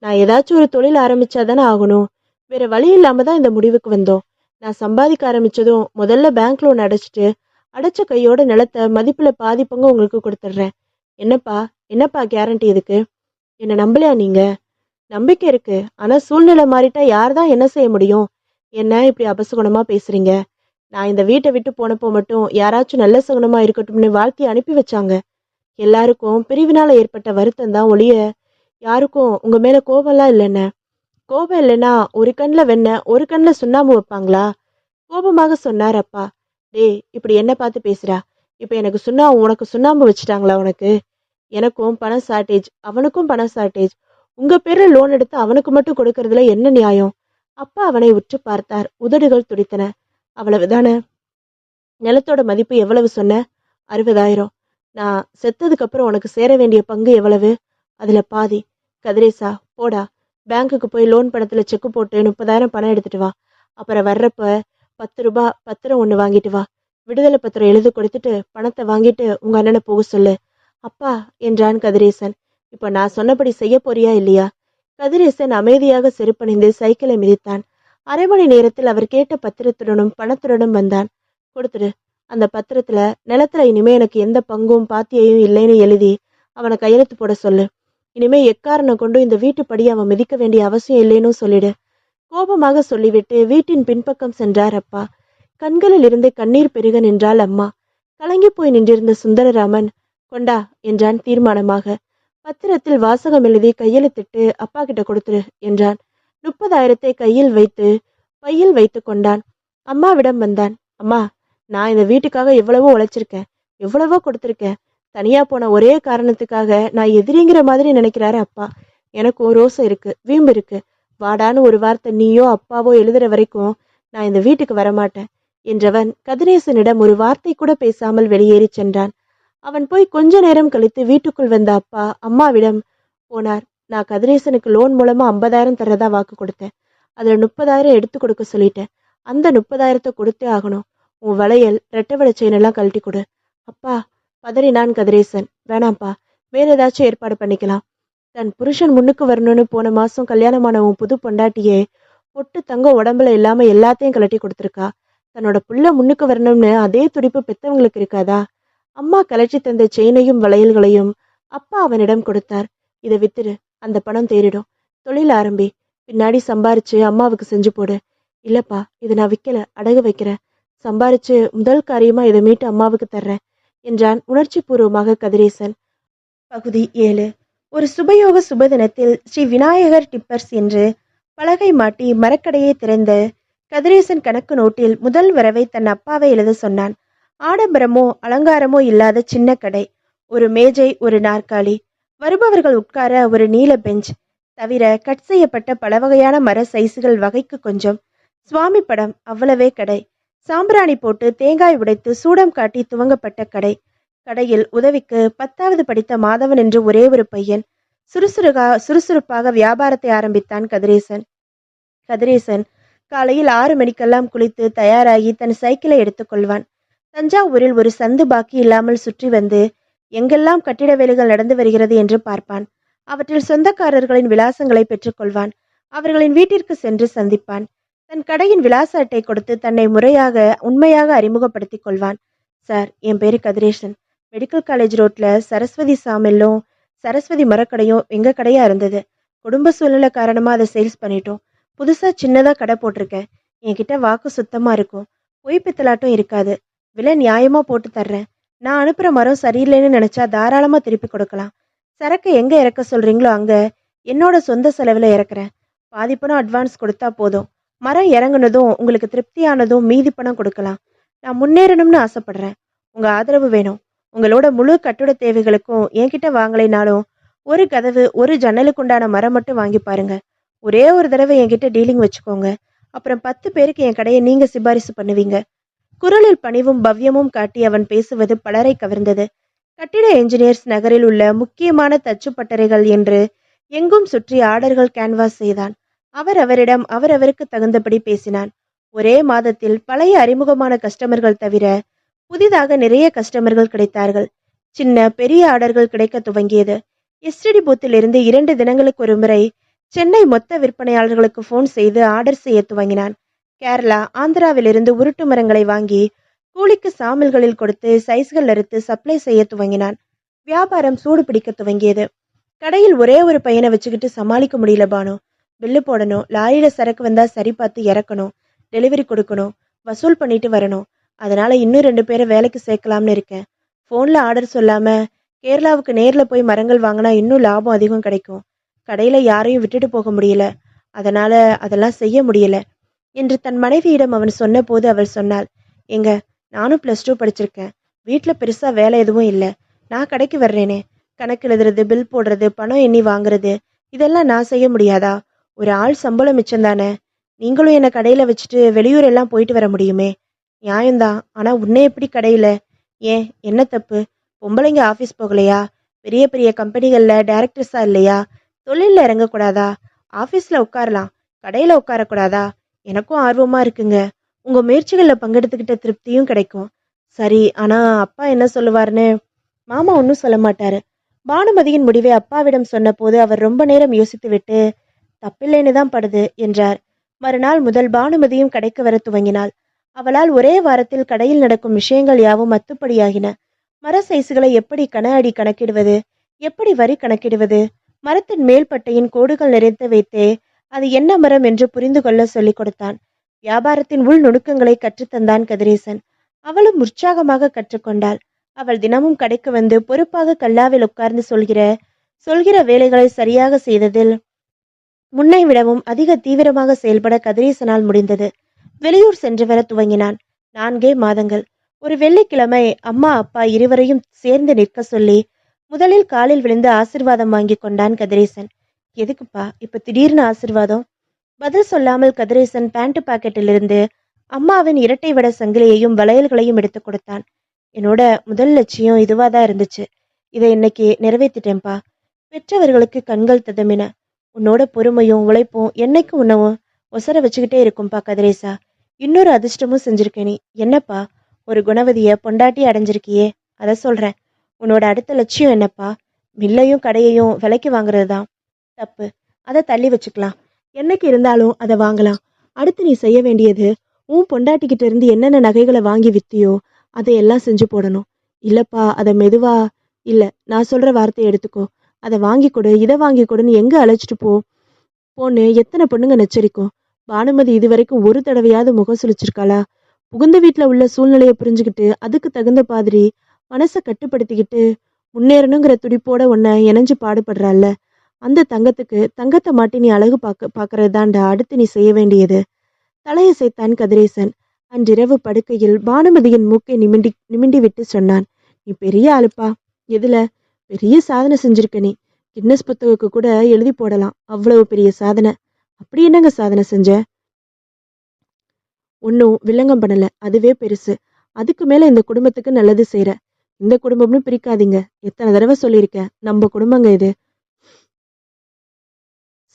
நான் ஏதாச்சும் ஒரு தொழில் ஆரம்பிச்சாதானே ஆகணும். வேற வழி இல்லாம தான் இந்த முடிவுக்கு வந்தோம். நான் சம்பாதிக்க ஆரம்பிச்சதும் முதல்ல பேங்க் லோன் அடைச்சிட்டு அடைச்ச கையோட நிலத்தை மதிப்புல பாதி பங்கு உங்களுக்கு கொடுத்துட்றேன். என்னப்பா, என்னப்பா கேரண்டி இதுக்கு? என்ன நம்பலையா நீங்க? நம்பிக்கை இருக்கு, ஆனா சூழ்நிலை மாறிட்டா யார் தான் என்ன செய்ய முடியும்? என்ன இப்படி அபசகுணமா பேசுறீங்க? நான் இந்த வீட்டை விட்டு போனப்போ மட்டும் யாராச்சும் நல்ல சகுனமா இருக்கட்டும்னு வாழ்த்தி அனுப்பி வச்சாங்க. எல்லாருக்கும் பிரிவினால ஏற்பட்ட வருத்தம் தான் ஒழிய யாருக்கும் உங்க மேல கோபம்லாம் இல்லைன்னு. கோபம் இல்லைன்னா ஒரு கண்ணில் வெண்ணெய் ஒரு கண்ணில் சுண்ணாம்பு வைப்பாங்களா? கோபமாக சொன்னார் அப்பா. டேய், இப்படி என்ன பார்த்து பேசுறா? இப்ப எனக்கு உனக்கு சுண்ணாம்பு வச்சுட்டாங்களா உனக்கு? எனக்கும் பணம் ஷார்ட்டேஜ், அவனுக்கும் பணம் ஷார்ட்டேஜ். உங்க பேர்ல லோன் எடுத்து அவனுக்கு மட்டும் கொடுக்கறதுல என்ன நியாயம்? அப்பா அவனை உற்று பார்த்தார். உதடுகள் துடித்தன. அவ்வளவுதானே? நிலத்தோட மதிப்பு எவ்வளவு சொன்ன? 60,000. நான் செத்ததுக்கு அப்புறம் உனக்கு சேர வேண்டிய பங்கு எவ்வளவு? அதுல பாதி. கதிரேசா, போடா, பேங்க்குக்கு போய் லோன் பணத்துல செக்கு போட்டு 30,000 பணம் எடுத்துட்டு வா. அப்புறம் வர்றப்ப 10 ரூபாய் பத்திரம் ஒன்று வாங்கிட்டு வா. விடுதலை பத்திரம் எழுதி கொடுத்துட்டு பணத்தை வாங்கிட்டு உங்க அண்ணனை போக சொல்லு. அப்பா என்றான் கதிரேசன். இப்ப நான் சொன்னபடி செய்ய போறியா இல்லையா? கதிரேசன் அமைதியாக செருப்பணிந்து சைக்கிளை மிதித்தான். 1/2 மணி நேரத்தில் அவர் கேட்ட பத்திரத்துடனும் பணத்துடனும் வந்தான். கொடுத்துடு. அந்த பத்திரத்துல நிலத்துல இனிமே எனக்கு எந்த பங்கும் பாத்தியையும் இல்லைன்னு எழுதி அவனை கையெழுத்து போட சொல்லு. இனிமே எக்காரணம் கொண்டு இந்த வீட்டுப்படி அவன் மிதிக்க வேண்டிய அவசியம் இல்லைன்னு சொல்லிடு. கோபமாக சொல்லிவிட்டு வீட்டின் பின்பக்கம் சென்றார் அப்பா. கண்களில் இருந்து கண்ணீர் பெருக நின்றாள் அம்மா. கலங்கி போய் நின்றிருந்த சுந்தரராமன் கொண்டா என்றான் தீர்மானமாக. பத்திரத்தில் வாசகம் எழுதி கையெழுத்திட்டு அப்பா கிட்ட கொடுத்துரு என்றான். 30,000 பையில் வைத்து கொண்டான். அம்மாவிடம் வந்தான். அம்மா, நான் இந்த வீட்டுக்காக எவ்வளவோ உழைச்சிருக்கேன், எவ்வளவோ கொடுத்துருக்கேன். தனியா போன ஒரே காரணத்துக்காக நான் எதிரிங்கிற மாதிரி நினைக்கிறாரு அப்பா. எனக்கும் ரோசம் இருக்கு, வீம்பு இருக்கு. வாடான்னு ஒரு வார்த்தை நீயோ அப்பாவோ எழுதுற வரைக்கும் நான் இந்த வீட்டுக்கு வரமாட்டேன் என்றவன் கதிரேசனிடம் ஒரு வார்த்தை கூட பேசாமல் வெளியேறி சென்றான். அவன் போய் கொஞ்ச நேரம் கழித்து வீட்டுக்குள் வந்த அப்பா அம்மாவிடம் போனார். நான் கதிரேசனுக்கு லோன் மூலமா 50,000 தர்றதா வாக்கு கொடுத்தேன். அதுல 30,000 எடுத்து கொடுக்க சொல்லிட்டேன். அந்த 30,000 கொடுத்தே ஆகணும். உன் வளையல் ரெட்டை வளை செயின் எல்லாம் கழட்டி கொடு. அப்பா, பதறினான் கதிரேசன். வேணாம்ப்பா, வேற ஏதாச்சும் ஏற்பாடு பண்ணிக்கலாம். தன் புருஷன் முன்னுக்கு வரணும்னு போன மாசம் கல்யாணமான உன் புது பொண்டாட்டியே பொட்டு தங்க உடம்புல இல்லாம எல்லாத்தையும் கழட்டி கொடுத்துருக்கா. தன்னோட புள்ள முன்னுக்கு வரணும்னு அதே துடிப்பு பெத்தவங்களுக்கு இருக்காதா? அம்மா கலற்றி தந்த செயினையும் வளையல்களையும் அப்பா அவனிடம் கொடுத்தார். இதை வித்துடு, அந்த பணம் தேறிடும். தொழில் ஆரம்பி, பின்னாடி சம்பாரிச்சு அம்மாவுக்கு செஞ்சு போடு. இல்லப்பா, இது நான் விற்கல, அடகு வைக்கிறேன். சம்பாரிச்சு முதல் காரியமா இதை மீட்டு அம்மாவுக்கு தர்றேன் என்றான் உணர்ச்சி பூர்வமாக கதிரேசன். பகுதி 7. ஒரு சுபயோக சுபதினத்தில் ஸ்ரீ விநாயகர் டிப்பர்ஸ் என்று பலகை மாட்டி மரக்கடையை திறந்த கதிரேசன் கணக்கு நோட்டில் முதல் வரவை தன் அப்பாவை எழுத சொன்னான். ஆடம்பரமோ அலங்காரமோ இல்லாத சின்ன கடை. ஒரு மேஜை, ஒரு நாற்காலி, வருபவர்கள் உட்கார ஒரு நீல பெஞ்ச், தவிர கட் செய்யப்பட்ட பல வகையான மர சைஸுகள் வகைக்கு கொஞ்சம். சுவாமி படம், அவ்வளவே கடை. சாம்பிராணி போட்டு தேங்காய் உடைத்து சூடம் காட்டி துவங்கப்பட்ட கடை. கடையில் உதவிக்கு 10வது படித்த மாதவன் என்று ஒரே ஒரு பையன். சுறுசுறுப்பாக வியாபாரத்தை ஆரம்பித்தான் கதிரேசன் காலையில் 6 மணிக்கெல்லாம் குளித்து தயாராகி தன் சைக்கிளை எடுத்துக்கொள்வான். தஞ்சாவூரில் ஒரு சந்து பாக்கி இல்லாமல் சுற்றி வந்து எங்கெல்லாம் கட்டிட வேலைகள் நடந்து வருகிறது என்று பார்ப்பான். அவற்றில் சொந்தக்காரர்களின் விலாசங்களை பெற்றுக்கொள்வான். அவர்களின் வீட்டிற்கு சென்று சந்திப்பான். தன் கடையின் விலாச அட்டை கொடுத்து தன்னை உண்மையாக அறிமுகப்படுத்திக் கொள்வான். சார், என் பேரு கதிரேசன். மெடிக்கல் காலேஜ் ரோட்ல சரஸ்வதி சாமில்லும் சரஸ்வதி மரக்கடையும் எங்க கடையா இருந்தது. குடும்ப சூழ்நிலை காரணமா அதை சேல்ஸ் பண்ணிட்டோம். புதுசா சின்னதா கடை போட்டிருக்கேன். என்கிட்ட வாக்கு சுத்தமா இருக்கும். பொய் பித்தலாட்டம் இருக்காது. விலை நியாயமா போட்டு தர்றேன். நான் அனுப்புற மரம் சரியில்லைன்னு நினைச்சா தாராளமா திருப்பி கொடுக்கலாம். சரக்கு எங்க இறக்க சொல்றீங்களோ அங்க என்னோட சொந்த செலவுல இறக்குறேன். பாதி பணம் அட்வான்ஸ் கொடுத்தா போதும். மரம் இறங்குனதும் உங்களுக்கு திருப்தியானதும் மீதி பணம் கொடுக்கலாம். நான் முன்னேறணும்னு ஆசைப்படுறேன். உங்க ஆதரவு வேணும். உங்களோட முழு கட்டுட தேவைகளுக்கும் என்கிட்ட வாங்கலைனாலும் ஒரு கதவு ஒரு ஜன்னலுக்குண்டான மரம் மட்டும் வாங்கி பாருங்க. ஒரே ஒரு தடவை என்கிட்ட டீலிங் வச்சுக்கோங்க. அப்புறம் 10 பேருக்கு என் கடையை நீங்க சிபாரிசு பண்ணுவீங்க. குரலில் பணிவும் பவ்யமும் காட்டி அவன் பேசுவது பலரை கவர்ந்தது. கட்டிட என்ஜினியர்ஸ் நகரில் உள்ள முக்கியமான தச்சு பட்டறைகள் என்று எங்கும் சுற்றி ஆர்டர்கள் கேன்வாஸ் செய்தான். அவரிடம் அவரவருக்கு தகுந்தபடி பேசினான். ஒரே மாதத்தில் பழைய அறிமுகமான கஸ்டமர்கள் தவிர புதிதாக நிறைய கஸ்டமர்கள் கிடைத்தார்கள். சின்ன பெரிய ஆர்டர்கள் கிடைக்க துவங்கியது. எஸ்டிடி பூத்தில் இருந்து 2 தினங்களுக்கு ஒரு முறை சென்னை மொத்த விற்பனையாளர்களுக்கு போன் செய்து ஆர்டர் செய்ய துவங்கினான். கேரளா, ஆந்திராவிலிருந்து உருட்டு மரங்களை வாங்கி கூலிக்கு சாமில்களில் கொடுத்து சைஸ்கள் அறுத்து சப்ளை செய்ய துவங்கினான். வியாபாரம் சூடு பிடிக்க துவங்கியது. கடையில் ஒரே ஒரு பையனை வச்சுக்கிட்டு சமாளிக்க முடியல பானு. பில்லு போடணும், லாரியில சரக்கு வந்தா சரி பார்த்து இறக்கணும், டெலிவரி கொடுக்கணும், வசூல் பண்ணிட்டு வரணும். அதனால இன்னும் 2 பேரை வேலைக்கு சேர்க்கலாம்னு இருக்கேன். போன்ல ஆர்டர் சொல்லாம கேரளாவுக்கு நேர்ல போய் மரங்கள் வாங்கினா இன்னும் லாபம் அதிகம் கிடைக்கும். கடையில யாரையும் விட்டுட்டு போக முடியல. அதனால அதெல்லாம் செய்ய முடியல என்று தன் மனைவியிடம் அவன் சொன்ன போது அவள் சொன்னாள், எங்க நானும் +2 படிச்சிருக்கேன். வீட்டுல பெருசா வேலை எதுவும் இல்லை. நான் கடைக்கு வர்றேனே, கணக்கு எழுதுறது, பில் போடுறது, பணம் எண்ணி வாங்குறது, இதெல்லாம் நான் செய்ய முடியாதா? ஒரு ஆள் சம்பளம் மிச்சம் தானே. நீங்களும் என்னை கடையில வச்சுட்டு வெளியூர் எல்லாம் போயிட்டு வர முடியுமே. நியாயம்தான். ஆனா உன்னை எப்படி கடையில? ஏன், என்ன தப்பு? பொம்பளைங்க ஆபீஸ் போகலையா? பெரிய பெரிய கம்பெனிகள்ல டைரக்டர்ஸா இல்லையா? தொழில்ல இறங்கக்கூடாதா? ஆபீஸ்ல உட்காரலாம், கடையில உட்காரக்கூடாதா? எனக்கும் ஆர்வமா இருக்குங்க. உங்க முயற்சிகள்ல பங்கெடுத்துக்கிட்ட திருப்தியும் கிடைக்கும். சரி, ஆனா அப்பா என்ன சொல்லுவாருன்னு? மாமா ஒன்னும் சொல்ல மாட்டாரு. பானுமதியின் முடிவை அப்பாவிடம் சொன்ன போது அவர் ரொம்ப நேரம் யோசித்து விட்டு தப்பில்லைன்னு தான் படுது என்றார். மறுநாள் முதல் பானுமதியும் கடைக்கு வர துவங்கினாள். அவளால் ஒரே வாரத்தில் கடையில் நடக்கும் விஷயங்கள் யாவும் அத்துப்படியாகின. மர சைசுகளை எப்படி கன அடி கணக்கிடுவது, எப்படி வரி கணக்கிடுவது, மரத்தின் மேல்பட்டையின் கோடுகள் நிறைத்து வைத்தே அது என்ன மரம் என்று புரிந்து கொள்ள சொல்லிக் கொடுத்தான். வியாபாரத்தின் உள் நுணுக்கங்களை கற்றுத்தந்தான் கதிரேசன். அவளும் உற்சாகமாக கற்றுக்கொண்டாள். அவள் தினமும் கடைக்கு வந்து பொறுப்பாக கல்லாவில் உட்கார்ந்து சொல்கிற வேலைகளை சரியாக செய்ததில் முன்னை விடவும் அதிக தீவிரமாக செயல்பட கதிரேசனால் முடிந்தது. வெளியூர் சென்று வர துவங்கினான். 4 மாதங்கள். ஒரு வெள்ளிக்கிழமை அம்மா அப்பா இருவரையும் சேர்ந்து நிற்க சொல்லி முதலில் காலில் விழுந்து ஆசிர்வாதம் வாங்கி கொண்டான் கதிரேசன். எதுக்குப்பா இப்ப திடீர்னு ஆசிர்வாதம்? பதில் சொல்லாமல் கதிரேசன் பேண்ட் பாக்கெட்டிலிருந்து அம்மாவின் இரட்டை வட சங்கிலியையும் வளையல்களையும் எடுத்து கொடுத்தான். என்னோட முதல் லட்சியம் இதுவாதான் இருந்துச்சு. இதை இன்னைக்கு நிறைவேற்றிட்டேன்பா. பெற்றவர்களுக்கு கண்கள் ததமின. உன்னோட பொறுமையும் உழைப்பும் என்னைக்கும் உன்னவும் ஒசர வச்சுக்கிட்டே இருக்கும்பா கதிரேசா. இன்னொரு அதிர்ஷ்டமும் செஞ்சிருக்க நீ. என்னப்பா, ஒரு குணவதிய பொண்டாட்டி அடைஞ்சிருக்கியே, அதை சொல்றேன். உன்னோட அடுத்த லட்சியம் என்னப்பா? மில்லையும் கடையையும் விலைக்கு வாங்குறது தான். தப்பு, அதை தள்ளி வச்சுக்கலாம். என்னைக்கு இருந்தாலும் அதை வாங்கலாம். அடுத்து நீ செய்ய வேண்டியது உன் பொண்டாட்டிக்கிட்ட இருந்து என்னென்ன நகைகளை வாங்கி வித்தியோ அதையெல்லாம் செஞ்சு போடணும். இல்லப்பா, அதை மெதுவா இல்ல, நான் சொல்ற வார்த்தையை எடுத்துக்கோ. அதை வாங்கி கொடு, இதை வாங்கி கொடுன்னு எங்க அழைச்சிட்டு போன்னு எத்தனை பொண்ணுங்க நச்சரிக்கும். பானுமதி இதுவரைக்கும் ஒரு தடவையாவது முகம் சுழிச்சிருக்காளா? புகுந்த வீட்டுல உள்ள சூழ்நிலையை புரிஞ்சுக்கிட்டு அதுக்கு தகுந்த மாதிரி மனசை கட்டுப்படுத்திக்கிட்டு முன்னேறணுங்கிற துடிப்போட உன்னை இணைஞ்சு பாடுபடுறாள்ல, அந்த தங்கத்துக்கு தங்கத்தை மாட்டி நீ அழகு பாக்குறது தான்டா அடுத்து நீ செய்ய வேண்டியது. தலையசைத்தான் கதிரேசன். அன்றிரவு படுக்கையில் பானுமதியின் மூக்கை நிமிண்டி நிமிண்டி விட்டு சொன்னான். நீ பெரிய ஆளுப்பா. எதுல? பெரிய சாதனை செஞ்சிருக்க நீ. கின்னஸ் புத்தகத்துக்கு கூட எழுதி போடலாம், அவ்வளவு பெரிய சாதனை. அப்படி என்னங்க சாதனை செஞ்ச? ஒன்னும் வில்லங்கம் பண்ணல, அதுவே பெருசு. அதுக்கு மேல இந்த குடும்பத்துக்கு நல்லது செய்யற. இந்த குடும்பம்னு பிரிக்காதீங்க, எத்தனை தடவை சொல்லியிருக்கேன், நம்ம குடும்பங்க இது.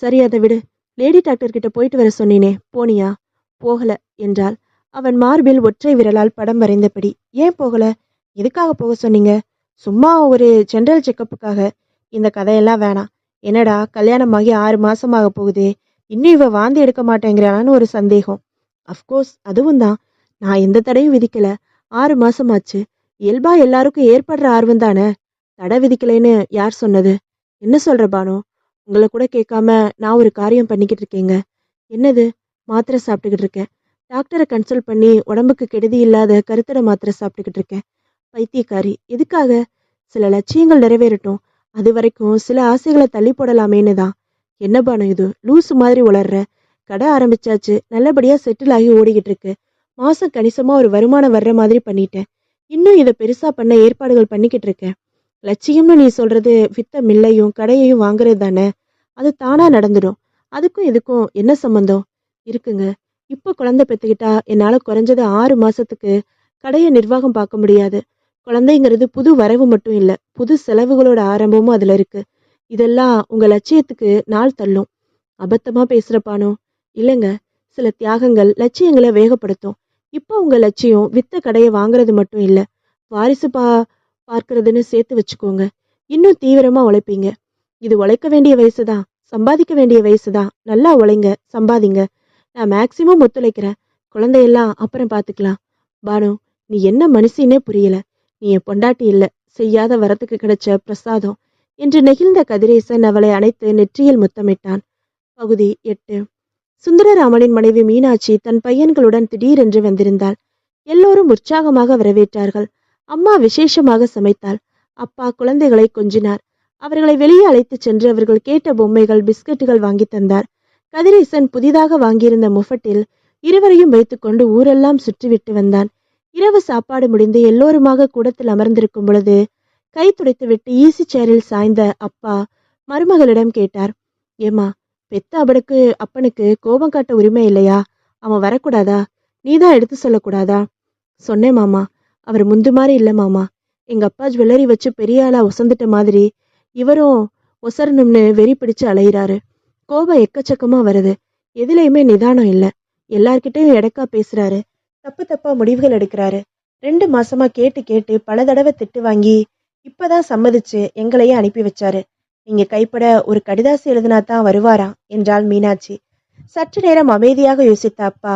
சரி அதை விடு. லேடி டாக்டர் கிட்ட போயிட்டு வர சொன்னீனே, போனியா? போகல என்றாள். அவன் மார்பில் ஒற்றை விரலால் படம் வரைந்தபடி. ஏன் போகல? எதுக்காக போக சொன்னீங்க? சும்மா ஒரு ஜெனரல் செக்கப்புக்காக. இந்த கதையெல்லாம் வேணாம். என்னடா கல்யாணமாகி 6 மாசமாக போகுதே, இன்னும் இவ வாந்தி எடுக்க மாட்டேங்கிறான்னு ஒரு சந்தேகம். அஃப்கோர்ஸ் அதுவும் தான். நான் எந்த தடையும் விதிக்கல. 6 மாசமாச்சு. இயல்பா எல்லாருக்கும் ஏற்படுற ஆர்வம் தானே. தடை விதிக்கலைன்னு யார் சொன்னது? என்ன சொல்ற பானு? உங்களை கூட கேட்காம நான் ஒரு காரியம் பண்ணிக்கிட்டு இருக்கேங்க. என்னது? மாத்திரை சாப்பிட்டுக்கிட்டு இருக்கேன். டாக்டரை கன்சல்ட் பண்ணி உடம்புக்கு கெடுதி இல்லாத கருத்தடை மாத்திரை சாப்பிட்டுக்கிட்டு இருக்கேன். பைத்தியக்காரி, எதுக்காக? சில லட்சியங்கள் நிறைவேறட்டும், அது வரைக்கும் சில ஆசைகளை தள்ளி போடலாமேன்னு தான். என்ன பானு இது, லூசு மாதிரி உளர்ற? கடை ஆரம்பிச்சாச்சு, நல்லபடியா செட்டில் ஆகி ஓடிக்கிட்டு இருக்கு. மாசம் கணிசமா ஒரு வருமானம் வர்ற மாதிரி பண்ணிட்டேன். இன்னும் இதை பெருசா பண்ண ஏற்பாடுகள் பண்ணிக்கிட்டு இருக்கேன். லட்சியம்னு நீ சொல்றது வித்த மில்லையும் கடையையும் வாங்குறது தானே. அது தானா நடந்துடும். அதுக்கும் இதுக்கும் என்ன சம்பந்தம் இருக்குங்க? இப்ப குழந்தை பெத்துக்கிட்டா என்னால குறைஞ்சது 6 மாசத்துக்கு கடையை நிர்வாகம் பார்க்க முடியாது. குழந்தைங்கிறது புது வரவு மட்டும் இல்ல, புது செலவுகளோட ஆரம்பமும் அதுல இருக்கு. இதெல்லாம் உங்க லட்சியத்துக்கு நாள் தள்ளும். அபத்தமா பேசுறப்பானோ? இல்லைங்க, சில தியாகங்கள் லட்சியங்களை வேகப்படுத்தும். இப்போ உங்க லட்சியம் வித்த கடையை வாங்குறது மட்டும் இல்ல, வாரிசு பார்க்கறதுன்னு சேர்த்து வச்சுக்கோங்க. இன்னும் தீவிரமா உழைப்பீங்க. இது உழைக்க வேண்டிய வயசுதான், சம்பாதிக்க வேண்டிய வயசுதான். நல்லா உழைங்க, சம்பாதிங்க. நான் மேக்சிமம் ஒத்துழைக்கிறேன். குழந்தையெல்லாம் அப்புறம் பார்த்துக்கலாம். பானு, நீ என்ன மனுஷின்னே புரியல. நீ என் பொண்டாட்டி இல்ல, செய்யாத வரத்துக்கு கிடைச்ச பிரசாதம் என்று நெகிழ்ந்த கதிரேசன் அவளை அணைத்து நெற்றியில் முத்தமிட்டான். பகுதி 8. சுந்தரராமனின் மனைவி மீனாட்சி தன் பையன்களுடன் திடீரென்று வந்திருந்தாள். எல்லோரும் உற்சாகமாக வரவேற்றார்கள். அம்மா விசேஷமாக சமைத்தாள். அப்பா குழந்தைகளை கொஞ்சினார். அவர்களை வெளியே அழைத்துச் சென்று அவர்கள் கேட்ட பொம்மைகள் பிஸ்கட்டுகள் வாங்கி தந்தார். கதிரேசன் புதிதாக வாங்கியிருந்த முஃபட்டில் இருவரையும் வைத்துக்கொண்டு ஊரெல்லாம் சுற்றிவிட்டு வந்தான். இரவு சாப்பாடு முடிந்து எல்லோருமாக கூடத்தில் அமர்ந்திருக்கும் பொழுது கை துடைத்துவிட்டு ஈசி சேரில் சாய்ந்த அப்பா மருமகளிடம் கேட்டார். ஏமா, பெத்த அப்பனுக்கு கோபம் காட்ட உரிமை இல்லையா? அவன் வரக்கூடாதா? நீதான் எடுத்து சொல்லக்கூடாதா? சொன்னேன் மாமா. அவர் முந்து மாதிரி இல்ல மாமா. எங்க அப்பா ஜுவல்லரி வச்சு பெரிய ஆளா ஒசந்துட்ட மாதிரி இவரும் ஒசரணும்னு வெறி பிடிச்சு அலையிறாரு. கோபம் எக்கச்சக்கமா வருது. எதுலையுமே நிதானம் இல்ல. எல்லார்கிட்டையும் எடக்கா பேசுறாரு. தப்பு தப்பா முடிவுகள் எடுக்கிறாரு. 2 மாசமா கேட்டு கேட்டு பல தடவை திட்டு வாங்கி இப்பதான் சம்மதிச்சு எங்களையே அனுப்பி வச்சாரு. நீங்க கைப்பட ஒரு கடிதாசி எழுதினாதான் வருவாராம் என்றாள் மீனாட்சி. சற்று நேரம் அமைதியாக யோசித்த அப்பா,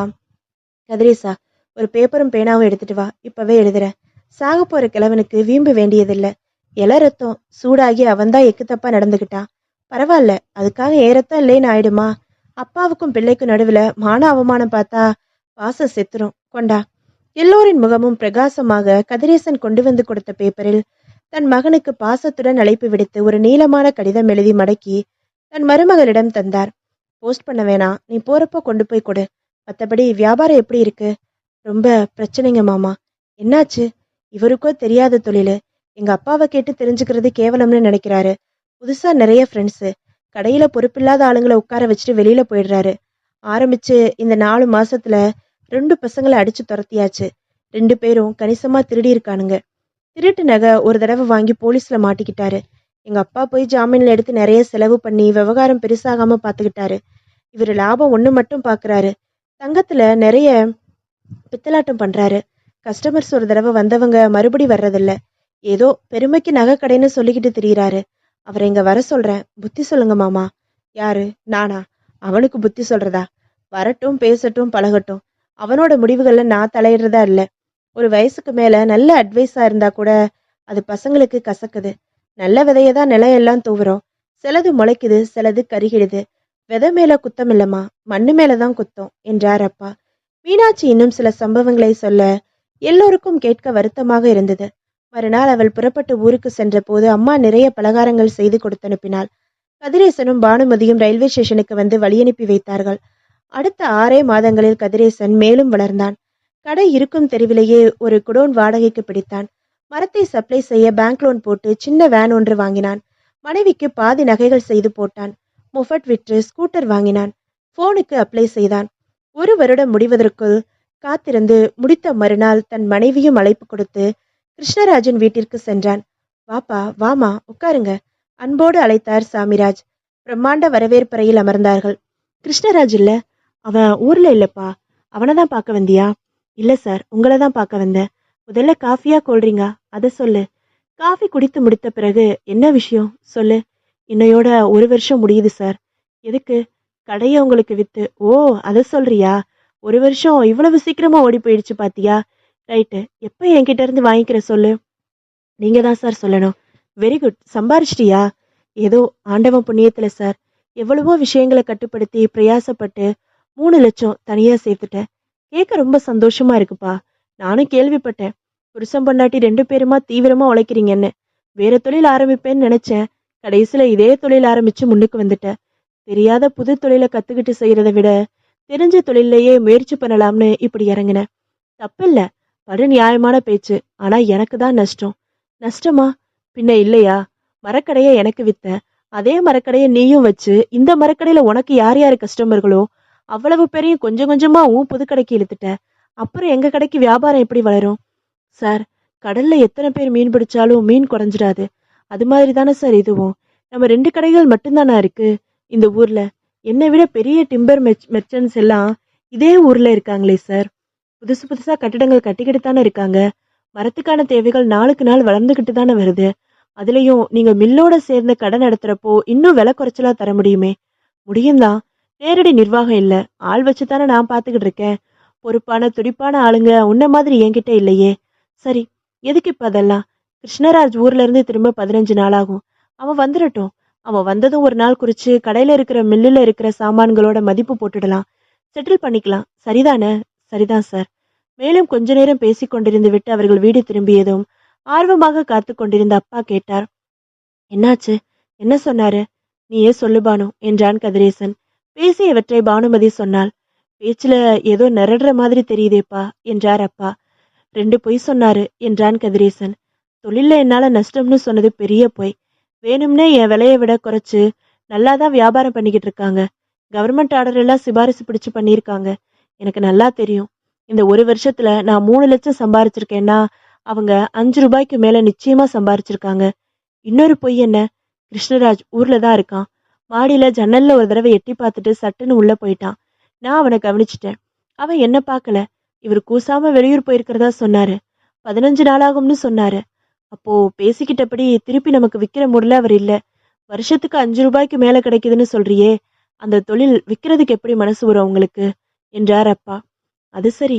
கதிரேசா, ஒரு பேப்பரும் பேனாவும் எடுத்துட்டு வா, இப்பவே எழுதுறேன். சாக போற கிழவனுக்கு வீம்பு வேண்டியதில்ல. இல ரத்தம் சூடாகி அவன்தான் எக்கு தப்பா நடந்துகிட்டான். பரவாயில்ல, அதுக்காக ஏறத்தான் இல்லைன்னு ஆயிடுமா? அப்பாவுக்கும் பிள்ளைக்கும் நடுவுல மான அவமானம் பார்த்தா பாசம் செத்துரும். கொண்டா. எல்லோரின் முகமும் பிரகாசமாக கதிரேசன் கொண்டு வந்து கொடுத்த பேப்பரில் தன் மகனுக்கு பாசத்துடன் அழைப்பு விடுத்து ஒரு நீளமான கடிதம் எழுதி மடக்கி தன் மருமகளிடம் தந்தார். போஸ்ட் பண்ண வேணாம், நீ போறப்போ கொண்டு போய் கொடு. மற்றபடி வியாபாரம் எப்படி இருக்கு? ரொம்ப பிரச்சனைங்க மாமா. என்னாச்சு? இவருக்கோ தெரியாத தொழிலு. எங்க அப்பாவை கேட்டு தெரிஞ்சுக்கிறது கேவலம்னு நினைக்கிறாரு. புதுசா நிறைய ஃப்ரெண்ட்ஸு. கடையில பொறுப்பில்லாத ஆளுங்களை உட்கார வச்சுட்டு வெளியில போயிடுறாரு. ஆரம்பிச்சு இந்த 4 மாசத்துல 2 பசங்களை அடிச்சு துரத்தியாச்சு. 2 பேரும் கணிசமா திருடி இருக்கானுங்க. திருட்டு நகை ஒரு தடவை வாங்கி போலீஸ்ல மாட்டிக்கிட்டாரு. எங்க அப்பா போய் ஜாமீன்ல எடுத்து நிறைய செலவு பண்ணி விவகாரம் பெருசாகாம பாத்துக்கிட்டாரு. இவரு லாபம் ஒண்ணு மட்டும் பாக்குறாரு. தங்கத்துல நிறைய பித்தலாட்டம் பண்றாரு. கஸ்டமர்ஸ் ஒரு தடவை வந்தவங்க மறுபடி வர்றதில்ல. ஏதோ பெருமைக்கு நகை கடைன்னு சொல்லிக்கிட்டு திரியிறாரு. அவரை இங்க வர சொல்றேன், புத்தி சொல்லுங்க மாமா. யாரு? நானா? அவனுக்கு புத்தி சொல்றதா? வரட்டும், பேசட்டும், பழகட்டும். அவனோட முடிவுகள்ல நான் தலையிடுறதா இல்ல. ஒரு வயசுக்கு மேல நல்ல அட்வைஸா இருந்தா கூட அது பசங்களுக்கு கசக்குது. நல்ல விதையை தான் நிலம் எல்லாம் தூவுறோம். சிலது முளைக்குது, சிலது கருகிடுது. விதை மேல குத்தம் இல்லம்மா, மண்ணு மேலதான் குத்தம் என்றார் அப்பா. மீனாட்சி இன்னும் சில சம்பவங்களை சொல்ல எல்லோருக்கும் கேட்க வருத்தமாக இருந்தது. மறுநாள் அவள் புறப்பட்டு ஊருக்கு சென்ற போது அம்மா நிறைய பலகாரங்கள் செய்து கொடுத்து அனுப்பினாள். கதிரேசனும் பானுமதியும் ரயில்வே ஸ்டேஷனுக்கு வந்து வழியனுப்பி வைத்தார்கள். அடுத்த 6 மாதங்களில் கதிரேசன் மேலும் வளர்ந்தான். கடை இருக்கும் தெருவிலேயே ஒரு குடோன் வாடகைக்கு பிடித்தான். மரத்தை சப்ளை செய்ய பேங்க் லோன் போட்டு சின்ன வேன் ஒன்று வாங்கினான். மனைவிக்கு பாதி நகைகள் செய்து போட்டான். மொஃபட் விற்று ஸ்கூட்டர் வாங்கினான். போனுக்கு அப்ளை செய்தான். 1 வருடம் முடிவதற்குள் காத்திருந்து முடித்த மறுநாள் தன் மனைவியும் அழைப்பு கொடுத்து கிருஷ்ணராஜன் வீட்டிற்கு சென்றான். வாப்பா, வாமா, உட்காருங்க, அன்போடு அழைத்தார் சாமிராஜ். பிரம்மாண்ட வரவேற்பறையில் அமர்ந்தார்கள். கிருஷ்ணராஜ் இல்ல? அவன் ஊர்ல இல்லப்பா. அவனை தான் பார்க்க வந்தியா? இல்ல சார், உங்களை தான் பார்க்க வந்தேன். முதல்ல காஃபியா கோல்றீங்க, அதை சொல்லு. காஃபி குடித்து முடித்த பிறகு என்ன விஷயம் சொல்லு. இன்னையோட 1 வருஷம் முடியுது சார். எதுக்கு? கடையை உங்களுக்கு வித்து. ஓ, அதை சொல்றியா? 1 வருஷம் இவ்வளவு சீக்கிரமா ஓடி போயிடுச்சு பாத்தியா? ரைட்டு, எப்ப என்கிட்ட இருந்து வாங்கிக்கிற சொல்லு. நீங்க தான் சார் சொல்லணும். Very good. சம்பாரிச்சிட்டியா? ஏதோ ஆண்டவன் புண்ணியத்துல சார். எவ்வளவோ விஷயங்களை கட்டுப்படுத்தி பிரயாசப்பட்டு 3 லட்சம் தனியா சேர்த்துட்டேன். கேட்க ரொம்ப சந்தோஷமா இருக்குப்பா. நானும் கேள்விப்பட்டேன், புருஷன் பொண்டாட்டி 2 பேருமா தீவிரமா உழைக்கிறீங்கன்னு. வேற தொழில் ஆரம்பிப்பேன்னு நினைச்சேன். கடைசியில இதே தொழில் ஆரம்பிச்சு முன்னுக்கு வந்துட்டேன். தெரியாத புது தொழிலை கத்துக்கிட்டு செய்யறதை விட தெரிஞ்ச தொழிலையே முயற்சி பண்ணலாம்னு இப்படி இறங்கினேன். தப்பில்ல, படு நியாயமான பேச்சு. ஆனா எனக்கு தான் நஷ்டம். நஷ்டமா? பின்ன இல்லையா? மரக்கடையை எனக்கு வித்த, அதே மரக்கடையை நீயும் வச்சு இந்த மரக்கடையில உனக்கு யார் யாரு கஸ்டமர்களோ அவ்வளவு பேரையும் கொஞ்சம் கொஞ்சமா உன் புதுக்கடைக்கு இழுத்துட்ட. அப்புறம் எங்க கடைக்கு வியாபாரம் எப்படி வளரும்? சார், கடல்ல எத்தனை பேர் மீன் பிடிச்சாலும் மீன் குறைஞ்சிடாது. அது மாதிரி தானே சார் இதுவும். நம்ம 2 கடைகள் மட்டும்தானா இருக்கு இந்த ஊர்ல. என்னை விட பெரிய டிம்பர் மெர்ச்சன்ட்ஸ் எல்லாம் இதே ஊர்ல இருக்காங்களே சார். புதுசு புதுசா கட்டிடங்கள் கட்டிக்கிட்டு தானே இருக்காங்க. மரத்துக்கான தேவைகள் நாளுக்கு நாள் வளர்ந்துகிட்டு தானே வருது. அதுலயும் நீங்க மில்லோட சேர்ந்த கடை நடத்துறப்போ இன்னும் விலை குறைச்சலா தர முடியுமே. முடியும் தான். நேரடி நிர்வாகம் இல்ல, ஆள் வச்சு தானே நான் பாத்துக்கிட்டு இருக்கேன். பொறுப்பான துடிப்பான ஆளுங்க உன்ன மாதிரி என்கிட்ட இல்லையே. சரி, எதுக்கு இப்ப அதெல்லாம்? கிருஷ்ணராஜ் ஊர்ல இருந்து திரும்ப 15 நாள் ஆகும். அவன் வந்துடட்டும். அவன் வந்ததும் ஒரு நாள் குறிச்சு கடையில இருக்கிற மில்லுல இருக்கிற சாமான்களோட மதிப்பு போட்டுடலாம். செட்டில் பண்ணிக்கலாம். சரிதானே? சரிதான் சார். மேலும் கொஞ்ச நேரம் பேசிக் கொண்டிருந்து விட்டு அவர்கள் வீடு திரும்பியதும் ஆர்வமாக காத்து கொண்டிருந்த அப்பா கேட்டார். என்னாச்சு? என்ன சொன்னாரு? நீயே சொல்லு பானு என்றான் கதிரேசன். பேசியவற்றை பானுமதி சொன்னாள். பேச்சுல ஏதோ நெரடுற மாதிரி தெரியுதேப்பா என்றார் அப்பா. 2 பொய் சொன்னாரு என்றான் கதிரேசன். தொழில்ல என்னால நஷ்டம்னு சொன்னது பெரிய பொய். வேணும்னே என் விலையை விட குறைச்சு நல்லாதான் வியாபாரம் பண்ணிக்கிட்டு இருக்காங்க. கவர்மெண்ட் ஆர்டர் எல்லாம் சிபாரிசு பிடிச்சு பண்ணியிருக்காங்க. எனக்கு நல்லா தெரியும். இந்த 1 வருஷத்துல நான் 3 லட்சம் சம்பாரிச்சிருக்கேன்னா அவங்க 5 ரூபாய்க்கு மேல நிச்சயமா சம்பாரிச்சிருக்காங்க. இன்னொரு பொய் என்ன? கிருஷ்ணராஜ் ஊர்ல தான் இருக்கான். மாடியில ஜன்னல்ல ஒரு தடவை எட்டி பார்த்துட்டு சட்டுன்னு உள்ள போயிட்டான். நான் அவனை கவனிச்சிட்டேன். அவன் என்ன பார்க்கல. இவர் கூசாம வெளியூர் போயிருக்கிறதா சொன்னாரு. 15 நாளாகும்னு சொன்னாரு. அப்போ பேசிக்கிட்டபடி திருப்பி நமக்கு விக்கிற மூடல அவர் இல்ல. வருஷத்துக்கு 5 ரூபாய்க்கு மேல கிடைக்குதுன்னு சொல்றியே, அந்த தொழில் விக்கிறதுக்கு எப்படி மனசு வரும் உங்களுக்கு என்றார் அப்பா. அது சரி,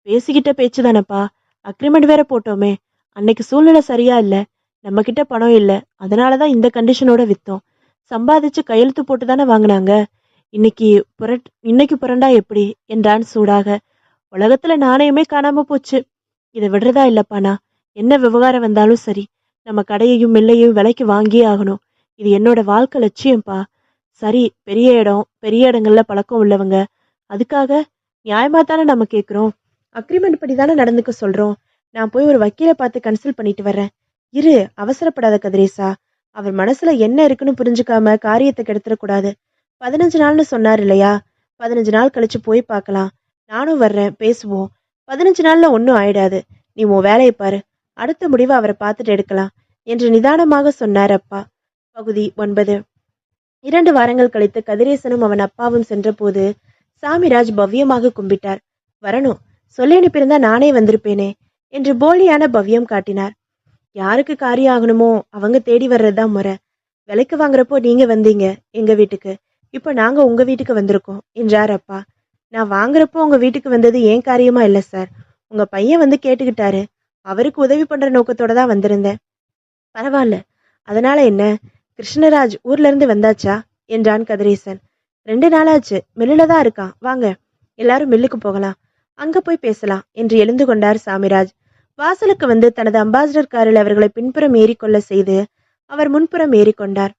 பேசிக்கிட்ட பேச்சு தானப்பா. அக்ரிமெண்ட் வேற போட்டோமே. அன்னைக்கு சூழ்நிலை சரியா இல்ல. நம்ம கிட்ட பணம் இல்ல, அதனாலதான் இந்த கண்டிஷனோட வித்தோம். சம்பாதிச்சு கையெழுத்து போட்டு தானே வாங்கினாங்க. இன்னைக்கு இன்னைக்கு புரண்டா எப்படி என்றான் சூடாக. உலகத்துல நாணயமே காணாம போச்சு. இதை விடுறதா இல்லப்பானா. என்ன விவகாரம் வந்தாலும் சரி, நம்ம கடையையும் மில்லையும் விலைக்கு வாங்கியே ஆகணும். இது என்னோட வாழ்க்கை லட்சியம்ப்பா. சரி, பெரிய இடம், பெரிய இடங்கள்ல பழக்கம் உள்ளவங்க. அதுக்காக நியாயமா தானே நம்ம கேட்குறோம். அக்ரிமெண்ட் படி தானே நடந்துக்க சொல்றோம். நான் போய் ஒரு வக்கீலை பார்த்து கன்சல்ட் பண்ணிட்டு வர்றேன். இரு, அவசரப்படாத கதிரேசா. அவர் மனசுல என்ன இருக்குன்னு புரிஞ்சுக்காம காரியத்தை கெடுத்துடக்கூடாது. 15 நாள்னு சொன்னார் இல்லையா? 15 நாள் கழிச்சு போய் பார்க்கலாம். நானும் வர்றேன், பேசுவோம். 15 நாள்ல ஒன்றும் ஆயிடாது. நீ உன் வேலையை பாரு. அடுத்த முடிவை அவரை பார்த்துட்டு எடுக்கலாம் என்று நிதானமாக சொன்னார் அப்பா. பகுதி 9. 2 வாரங்கள் கழித்து கதிரேசனும் அவன் அப்பாவும் சென்றபோது சாமிராஜ் பவ்யமாக கும்பிட்டார். வரணும், சொல்லி அனுப்பியிருந்தா நானே வந்திருப்பேனே என்று போலியான பவ்யம் காட்டினார். யாருக்கு காரியம் ஆகணுமோ அவங்க தேடி வர்றதுதான் முறை. விலைக்கு வாங்குறப்போ நீங்க வந்தீங்க எங்க வீட்டுக்கு, இப்போ நாங்க உங்க வீட்டுக்கு வந்திருக்கோம் என்றார் அப்பா. நான் வாங்குறப்போ உங்க வீட்டுக்கு வந்தது ஏன் காரியமா இல்லை சார். உங்க பையன் வந்து கேட்டுக்கிட்டாரு. அவருக்கு உதவி பண்ற நோக்கத்தோட தான் வந்திருந்தேன். பரவாயில்ல, அதனால என்ன? கிருஷ்ணராஜ் ஊர்ல இருந்து வந்தாச்சா என்றான் கதிரேசன். 2 நாளாச்சு, மில்லுல தான் இருக்கான். வாங்க, எல்லாரும் மில்லுக்கு போகலாம். அங்க போய் பேசலாம் என்று எழுந்து கொண்டார் சாமிராஜ். வாசலுக்கு வந்து தனது அம்பாசிடர் காரில் அவர்களை பின்புறம் ஏறிக்கொள்ள செய்து அவர் முன்புறம் ஏறிக்கொண்டார்.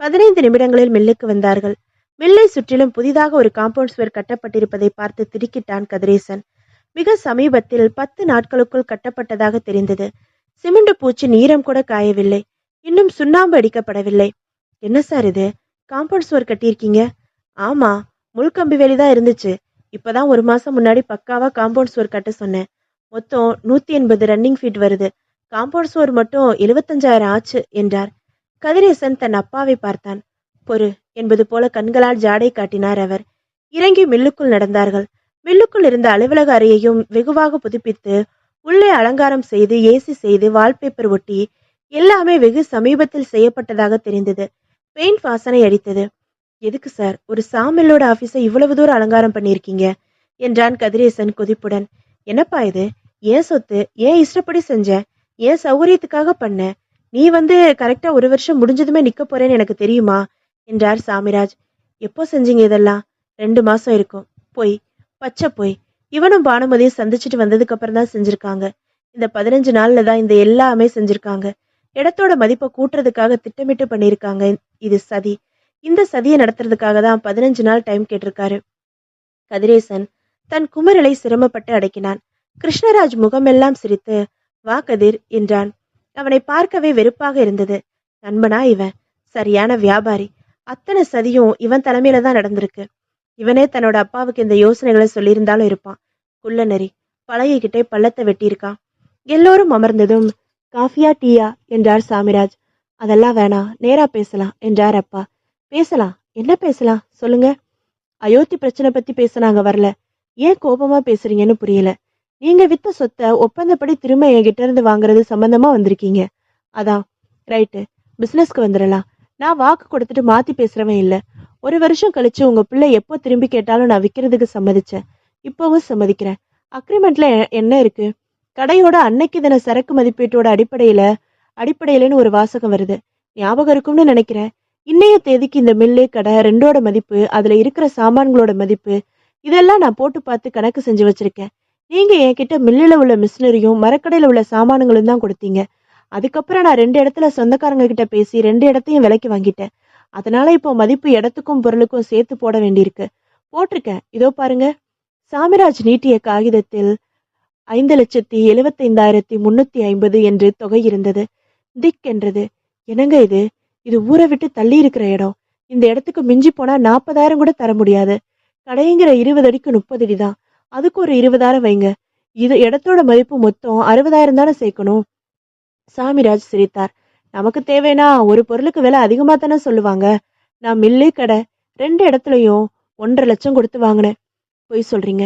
15 நிமிடங்களில் மில்லுக்கு வந்தார்கள். மில்லை சுற்றிலும் புதிதாக ஒரு காம்பவுண்ட் சுவர் கட்டப்பட்டிருப்பதை பார்த்து திடுக்கிட்டான் கதிரேசன். மிக சமீபத்தில் 10 நாட்களுக்குள் கட்டப்பட்டதாக தெரிந்தது. சிமெண்ட் பூச்சி நீரம் கூட காயவில்லை. இன்னும் சுண்ணாம்பு அடிக்கப்படவில்லை. என்ன சார் இது, காம்பவுண்ட் சுவர் கட்டியிருக்கீங்க? ஆமா, முள்கம்பி வேலிதான் இருந்துச்சு. இப்பதான் 1 மாசம் முன்னாடி பக்காவா காம்பவுண்ட் சுவர் கட்ட சொன்னேன். மொத்தம் 180 ரன்னிங் ஃபீட் வருது. காம்பவுண்ட் சுவர் மட்டும் 75,000 ஆச்சு என்றார். கதிரேசன் தன் அப்பாவை பார்த்தான். பொறு என்பது போல கண்களால் ஜாடை காட்டினார் அவர். இறங்கி மில்லுக்குள் நடந்தார்கள். மில்லுக்குள் இருந்த அலுவலக அறையையும் வெகுவாக புதுப்பித்து உள்ளே அலங்காரம் செய்து ஏசி செய்து வால்பேப்பர் ஒட்டி எல்லாமே வெகு சமீபத்தில் செய்யப்பட்டதாக தெரிந்தது. பெயிண்ட் வாசனை அடித்தது. எதுக்கு சார் ஒரு சாமில்லோட ஆபீஸை இவ்வளவு தூரம் அலங்காரம் பண்ணியிருக்கீங்க என்றான் கதிரேசன் கொதிப்புடன். என்னப்பா இது, ஏன் சொத்து, ஏன் இஷ்டப்படி செஞ்ச, ஏன் சௌகரியத்துக்காக பண்ண, நீ வந்து கரெக்டா 1 வருஷம் முடிஞ்சதுமே நிக்க போறேன்னு எனக்கு தெரியுமா என்றார் சாமிராஜ். எப்போ செஞ்சீங்க இதெல்லாம்? 2 மாசம் இருக்கும். போய், பச்சை போய். இவனும் பானுமதியும் சந்திச்சுட்டு வந்ததுக்கு அப்புறம் தான் செஞ்சிருக்காங்க. இந்த 15 நாள்ல தான் இந்த எல்லாமே செஞ்சிருக்காங்க. இடத்தோட மதிப்பை கூட்டுறதுக்காக திட்டமிட்டு பண்ணியிருக்காங்க. இது சதி. இந்த சதியை நடத்துறதுக்காக தான் 15 நாள் டைம் கேட்டிருக்காரு. கதிரேசன் தன் குமரலை சிரமப்பட்டு அடக்கினான். கிருஷ்ணராஜ் முகமெல்லாம் சிரித்து, வா கதிர் என்றான். அவனை பார்க்கவே வெறுப்பாக இருந்தது. நண்பனா இவன்? சரியான வியாபாரி. அத்தனை சதியும் இவன் தலைமையில தான் நடந்திருக்கு. இவனே தன்னோட அப்பாவுக்கு இந்த யோசனைகளை சொல்லியிருந்தாலும் இருப்பான். குள்ள நெறி பழகிக்கிட்டே பள்ளத்தை வெட்டியிருக்கான். எல்லோரும் அமர்ந்ததும் காஃபியா டீயா என்றார் சாமிராஜ். அதெல்லாம் வேணாம், நேரா பேசலாம் என்றார் அப்பா. பேசலாம்? என்ன பேசலாம் சொல்லுங்க. அயோத்தி பிரச்சனை பத்தி பேச நாங்க வரல. ஏன் கோபமா பேசுறீங்கன்னு புரியல. நீங்க வித்த சொத்தை ஒப்பந்தப்படி திரும்ப என்கிட்ட இருந்து வாங்குறது சம்பந்தமா வந்திருக்கீங்க. அதான் ரைட்டு, பிசினஸ்க்கு வந்துடலாம். நான் வாக்கு கொடுத்துட்டு மாத்தி பேசுறவன் இல்ல. 1 வருஷம் கழிச்சு உங்க பிள்ளை எப்போ திரும்பி கேட்டாலும் நான் விற்கிறதுக்கு சம்மதிச்சேன். இப்பவும் சம்மதிக்கிறேன். அக்ரிமெண்ட்ல என்ன இருக்கு? கடையோட அன்னைக்கு தின சரக்கு மதிப்பீட்டோட அடிப்படையிலன்னு ஒரு வாசகம் வருது. ஞாபகம் இருக்கும்னு நினைக்கிறேன். இன்னைய தேதிக்கு இந்த மில்லு கடை ரெண்டோட மதிப்பு, அதுல இருக்கிற சாமான்களோட மதிப்பு, இதெல்லாம் நான் போட்டு பார்த்து கணக்கு செஞ்சு வச்சிருக்கேன். நீங்க என்கிட்ட மில்லுல உள்ள மிஷினரியும் மரக்கடையில உள்ள சாமான்களும் தான் கொடுத்தீங்க. அதுக்கப்புறம் நான் 2 இடத்துல சொந்தக்காரங்க கிட்ட பேசி 2 இடத்தையும் விலைக்கு வாங்கிட்டேன். அதனால இப்போ மதிப்பு இடத்துக்கும் பொருளுக்கும் சேர்த்து போட வேண்டியிருக்கு. போட்டிருக்கேன், இதோ பாருங்க. சாமிராஜ் நீட்டிய காகிதத்தில் 5,75,350 என்று தொகை இருந்தது. திக் என்றது. என்னங்க இது? இது ஊரை விட்டு தள்ளி இருக்கிற இடம். இந்த இடத்துக்கு மிஞ்சி போனா 40,000 கூட தர முடியாது. கடைங்கிற 20 அடிக்கு 30 அடி தான். அதுக்கு ஒரு 20,000 வைங்க. இது இடத்தோட மதிப்பு மொத்தம் 60,000 தானே சேர்க்கணும். சாமிராஜ் சிரித்தார். நமக்கு தேவைன்னா ஒரு பொருளுக்கு விலை அதிகமா தானே சொல்லுவாங்க. நான் மில்லு கடை 2 இடத்துலயும் 1.5 லட்சம் கொடுத்து வாங்கினேன். பொய் சொல்றீங்க.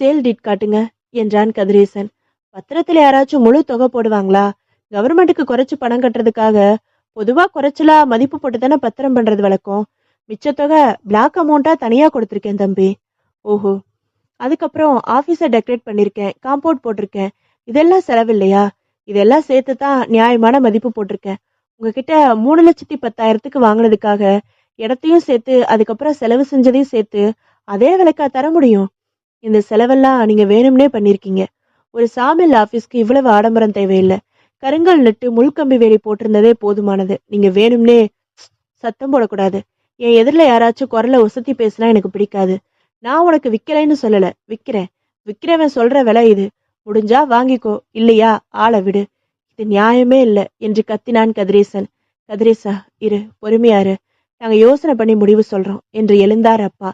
சேல் டீட் காட்டுங்க என்றான் கதிரேசன். பத்திரத்துல யாராச்சும் முழு தொகை போடுவாங்களா? கவர்மெண்ட்டுக்கு குறைச்சு பணம் கட்டுறதுக்காக பொதுவா குறைச்சலா மதிப்பு போட்டு தானே பத்திரம் பண்றது வழக்கம். மிச்ச தொகை பிளாக் அமௌண்டா தனியா கொடுத்துருக்கேன் தம்பி. ஓஹோ. அதுக்கப்புறம் ஆபீஸை டெக்கரேட் பண்ணிருக்கேன், காம்பவுண்ட் போட்டிருக்கேன். இதெல்லாம் செலவு இல்லையா? இதெல்லாம் சேர்த்து தான் நியாயமான மதிப்பு போட்டிருக்கேன். உங்ககிட்ட 3,10,000க்கு வாங்கினதுக்காக இடத்தையும் சேர்த்து அதுக்கப்புறம் செலவு செஞ்சதையும் சேர்த்து அதே விலைக்கா தர முடியும்? இந்த செலவெல்லாம் நீங்க வேணும்னே பண்ணிருக்கீங்க. ஒரு சாமில் ஆபீஸ்க்கு இவ்வளவு ஆடம்பரம் தேவையில்லை. கருங்கல் நட்டு முள்கம்பி வேலி போட்டிருந்ததே போதுமானது. நீங்க வேணும்னே சத்தம் போடக்கூடாது. என் எதிரில் யாராச்சும் குரலை ஒசத்தி பேசினா எனக்கு பிடிக்காது. நான் உனக்கு விற்கலைன்னு சொல்லல, விற்கிறேன். விற்கிறவன் சொல்ற விலை இது. முடிஞ்சா வாங்கிக்கோ, இல்லையா ஆளை விடு. இது நியாயமே இல்லை என்று கத்தினான் கதிரேசன். கதிரேசா இரு, பொறுமையாரு, நாங்க யோசனை பண்ணி முடிவு சொல்றோம் என்று எழுந்தார் அப்பா.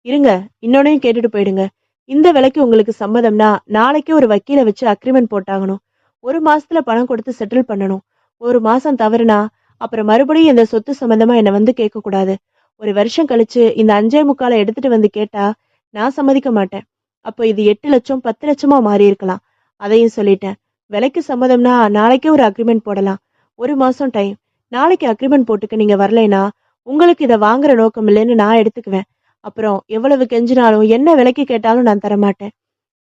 இருங்க, இன்னொன்னையும் கேட்டுட்டு போயிடுங்க. இந்த விலைக்கு உங்களுக்கு சம்மதம்னா நாளைக்கே ஒரு வக்கீலை வச்சு அக்ரிமெண்ட் போட்டாகணும். 1 மாசத்துல பணம் கொடுத்து செட்டில் பண்ணணும். 1 மாசம் தவறுனா அப்புறம் மறுபடியும் இந்த சொத்து சம்பந்தமா என்னை வந்து கேட்க கூடாது. 1 வருஷம் கழிச்சு இந்த 5.25 எடுத்துட்டு வந்து கேட்டா நான் சம்மதிக்க மாட்டேன். அப்போ இது 8 லட்சம் 10 லட்சமா மாறி இருக்கலாம். அதையும் சொல்லிட்டேன். விலைக்கு சம்மதம்னா நாளைக்கே ஒரு அக்ரிமெண்ட் போடலாம். 1 மாசம் டைம். நாளைக்கு அக்ரிமெண்ட் போட்டுக்க நீங்க வரலைன்னா உங்களுக்கு இதை வாங்குற நோக்கம் இல்லைன்னு நான் எடுத்துக்குவேன். அப்புறம் எவ்வளவு கெஞ்சினாலும் என்ன விலைக்கு கேட்டாலும் நான் தரமாட்டேன்.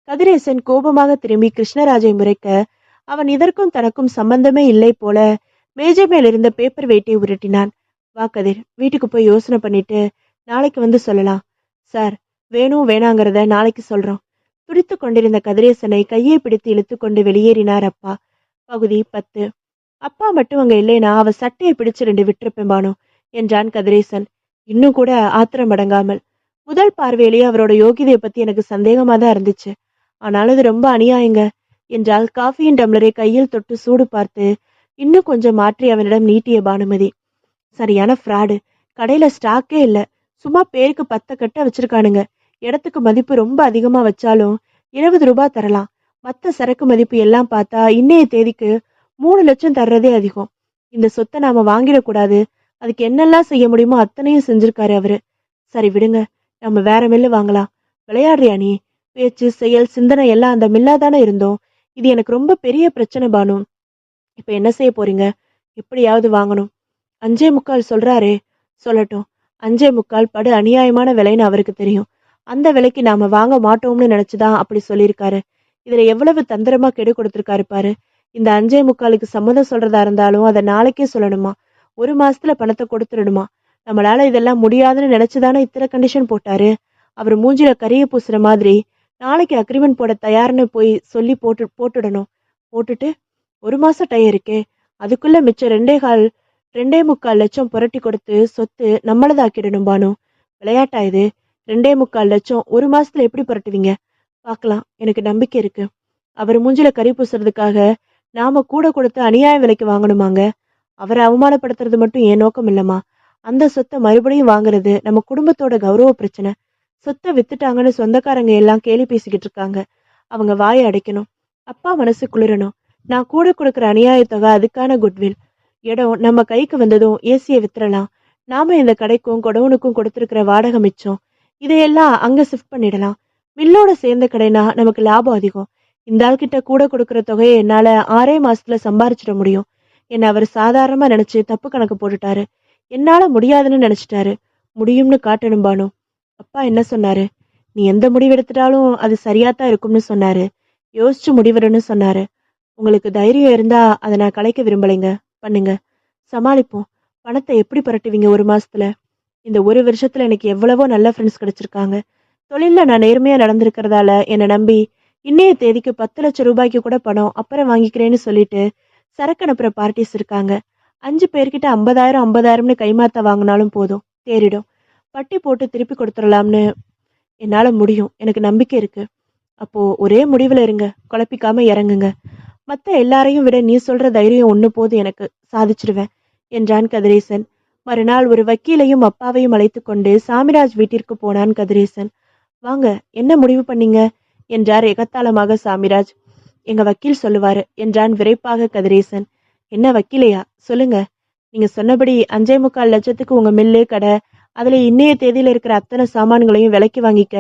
கதிரேசன் கோபமாக திரும்பி கிருஷ்ணராஜை முறைக்க அவன் இதற்கும் தனக்கும் சம்பந்தமே இல்லை போல மேஜை மேல் இருந்த பேப்பர் வெயிட்டை உருட்டினான். வா கதிர், வீட்டுக்கு போய் யோசனை பண்ணிட்டு நாளைக்கு வந்து சொல்லலாம். சார், வேணும் வேணாங்கிறத நாளைக்கு சொல்றோம். துடித்து கொண்டிருந்த கதிரேசனை கையை பிடித்து இழுத்து கொண்டு வெளியேறினார் அப்பா. பகுதி 10. அப்பா மட்டும் அங்க இல்லைனா அவ சட்டையை பிடிச்சு 2 விட்டிருப்பேன் பானு என்றான் கதிரேசன் இன்னும் கூட ஆத்திரம் அடங்காமல். முதல் பார்வையிலேயே அவரோட யோகிதையை பத்தி எனக்கு சந்தேகமா தான் இருந்துச்சு. ஆனாலும் இது ரொம்ப அநியாயங்க என்றால் காஃபியின் டம்ளரை கையில் தொட்டு சூடு பார்த்து இன்னும் கொஞ்சம் மாற்றி அவனிடம் நீட்டிய பானுமதி. சரியான ஃப்ராடு. கடையில ஸ்டாக்கே இல்ல. சும்மா பேருக்கு 10 கட்ட வச்சிருக்கானுங்க. இடத்துக்கு மதிப்பு ரொம்ப அதிகமா வச்சாலும் 20 ரூபாய் தரலாம். மத்த சரக்கு மதிப்பு எல்லாம் பார்த்தா இன்னைய தேதிக்கு 3 லட்சம் தர்றதே அதிகம். இந்த சொத்தை நாம வாங்கிடக்கூடாது. அதுக்கு என்னெல்லாம் செய்ய முடியுமோ அத்தனையும் செஞ்சிருக்காரு அவரு. சரி விடுங்க, நம்ம வேற மில்லு வாங்கலாம். விளையாடுறியா நீ? பேச்சு செயல் சிந்தனை எல்லாம் அந்த மில்லா தானே இருந்தோம். இது எனக்கு ரொம்ப பெரிய பிரச்சனை பானு. இப்ப என்ன செய்ய போறீங்க? எப்படியாவது வாங்கணும். 5.25 சொல்றாரே. சொல்லட்டும். 5.25 படு அநியாயமான விலைன்னு அவருக்கு தெரியும். அந்த விலைக்கு நாம வாங்க மாட்டோம்னு நினைச்சுதான் அப்படி சொல்லியிருக்காரு. இதுல எவ்வளவு தந்திரமா கெடு கொடுத்திருக்காரு பாரு. இந்த 5.25க்கு சம்மதம் சொல்றதா இருந்தாலும் அதை நாளைக்கே சொல்லணுமா? 1 மாசத்துல பணத்தை கொடுத்துடணுமா? நம்மளால இதெல்லாம் முடியாதுன்னு நினைச்சுதானே இத்தனை கண்டிஷன் போட்டாரு. அவர் மூஞ்சில கரிய பூசுற மாதிரி நாளைக்கு அக்ரிமெண்ட் போட தயார்னு போய் சொல்லி போட்டுடணும். போட்டுட்டு 1 மாசம் டைம் இருக்கே. அதுக்குள்ள மிச்சம் 2.25 லட்சம் புரட்டி கொடுத்து சொத்து நம்மளதாக்கிடணும் பானு. விளையாட்டா இது? 2.25 லட்சம் 1 மாசத்துல எப்படி புரட்டுவீங்க? பார்க்கலாம். எனக்கு நம்பிக்கை இருக்கு. அவர் மூஞ்சில கறி பூசுறதுக்காக நாம கூட கொடுத்து அநியாய விலைக்கு வாங்கணுமாங்க? அவரை அவமானப்படுத்துறது மட்டும் என் நோக்கம் இல்லம்மா. அந்த சொத்தை மறுபடியும் வாங்குறது நம்ம குடும்பத்தோட கௌரவ பிரச்சனை. சொத்தை வித்துட்டாங்கன்னு சொந்தக்காரங்க எல்லாம் கேலி பேசிக்கிட்டு இருக்காங்க. அவங்க வாயை அடைக்கணும். அப்பா மனசு குளிரணும். நான் கூட கொடுக்குற அநியாய தொகை அதுக்கான குட்வில். இடம் நம்ம கைக்கு வந்ததும் ஏசியை வித்துறலாம். நாம இந்த கடைக்கும் கொடவுனுக்கும் கொடுத்துருக்கிற வாடகை மிச்சம். இதையெல்லாம் அங்க ஷிஃப்ட் பண்ணிடலாம். மில்லோட சேர்ந்த கடைனா நமக்கு லாபம் அதிகம். இந்த ஆள்கிட்ட கூட கொடுக்குற தொகையை என்னால 6 மாசத்துல சம்பாரிச்சிட முடியும். என்ன அவர் சாதாரணமா நினைச்சு தப்பு கணக்கு போட்டுட்டாரு. என்னால முடியாதுன்னு நினைச்சிட்டாரு. முடியும்னு காட்டணும் பானு. அப்பா என்ன சொன்னாரு? நீ எந்த முடிவு எடுத்துட்டாலும் அது சரியாத்தான் இருக்கும்னு சொன்னாரு. யோசிச்சு முடிவெடுன்னு சொன்னாரு. உங்களுக்கு தைரியம் இருந்தா அதை நான் கலைக்க விரும்பலைங்க. பண்ணுங்க. சமாளிப்போம். பணத்தை எப்படி புரட்டுவீங்க 1 மாசத்துல? இந்த 1 வருஷத்துல எனக்கு எவ்வளவோ நல்ல ஃப்ரெண்ட்ஸ் கிடைச்சிருக்காங்க. தொழில்ல நான் நேர்மையா நடந்திருக்கிறதால என்னை நம்பி இன்னைய தேதிக்கு 10 லட்சம் ரூபாய்க்கு கூட பணம் அப்புறம் வாங்கிக்கிறேன்னு சொல்லிட்டு சரக்கு அனுப்புற பார்ட்டிஸ் இருக்காங்க. 5 பேர்கிட்ட 50,000 கைமாத்த வாங்கினாலும் போதும், தேறிடும். பட்டி போட்டு திருப்பி கொடுத்துடலாம்னு என்னால முடியும். எனக்கு நம்பிக்கை இருக்கு. அப்போ ஒரே முடிவுல இருங்க. குழப்பிக்காம இறங்குங்க. மத்த எல்லாரையும் விட நீ சொல்ற தைரியம் ஒண்ணு போது எனக்கு. சாதிச்சிருவேன் என்றான் கதிரேசன். மறுநாள் ஒரு வக்கீலையும் அப்பாவையும் அழைத்து கொண்டு சாமிராஜ் வீட்டிற்கு போனான் கதிரேசன். வாங்க, என்ன முடிவு பண்ணீங்க என்றார் எகத்தாளமாக சாமிராஜ். எங்க வக்கீல் சொல்லுவாரு என்றான் விரைப்பாக கதிரேசன். என்ன வக்கீலையா? சொல்லுங்க. நீங்க சொன்னபடி 5.25 லட்சத்துக்கு உங்க மில்லு கடை, அதுல இன்னைய தேதியில இருக்கிற அத்தனை சாமான்களையும் விலைக்கு வாங்கிக்க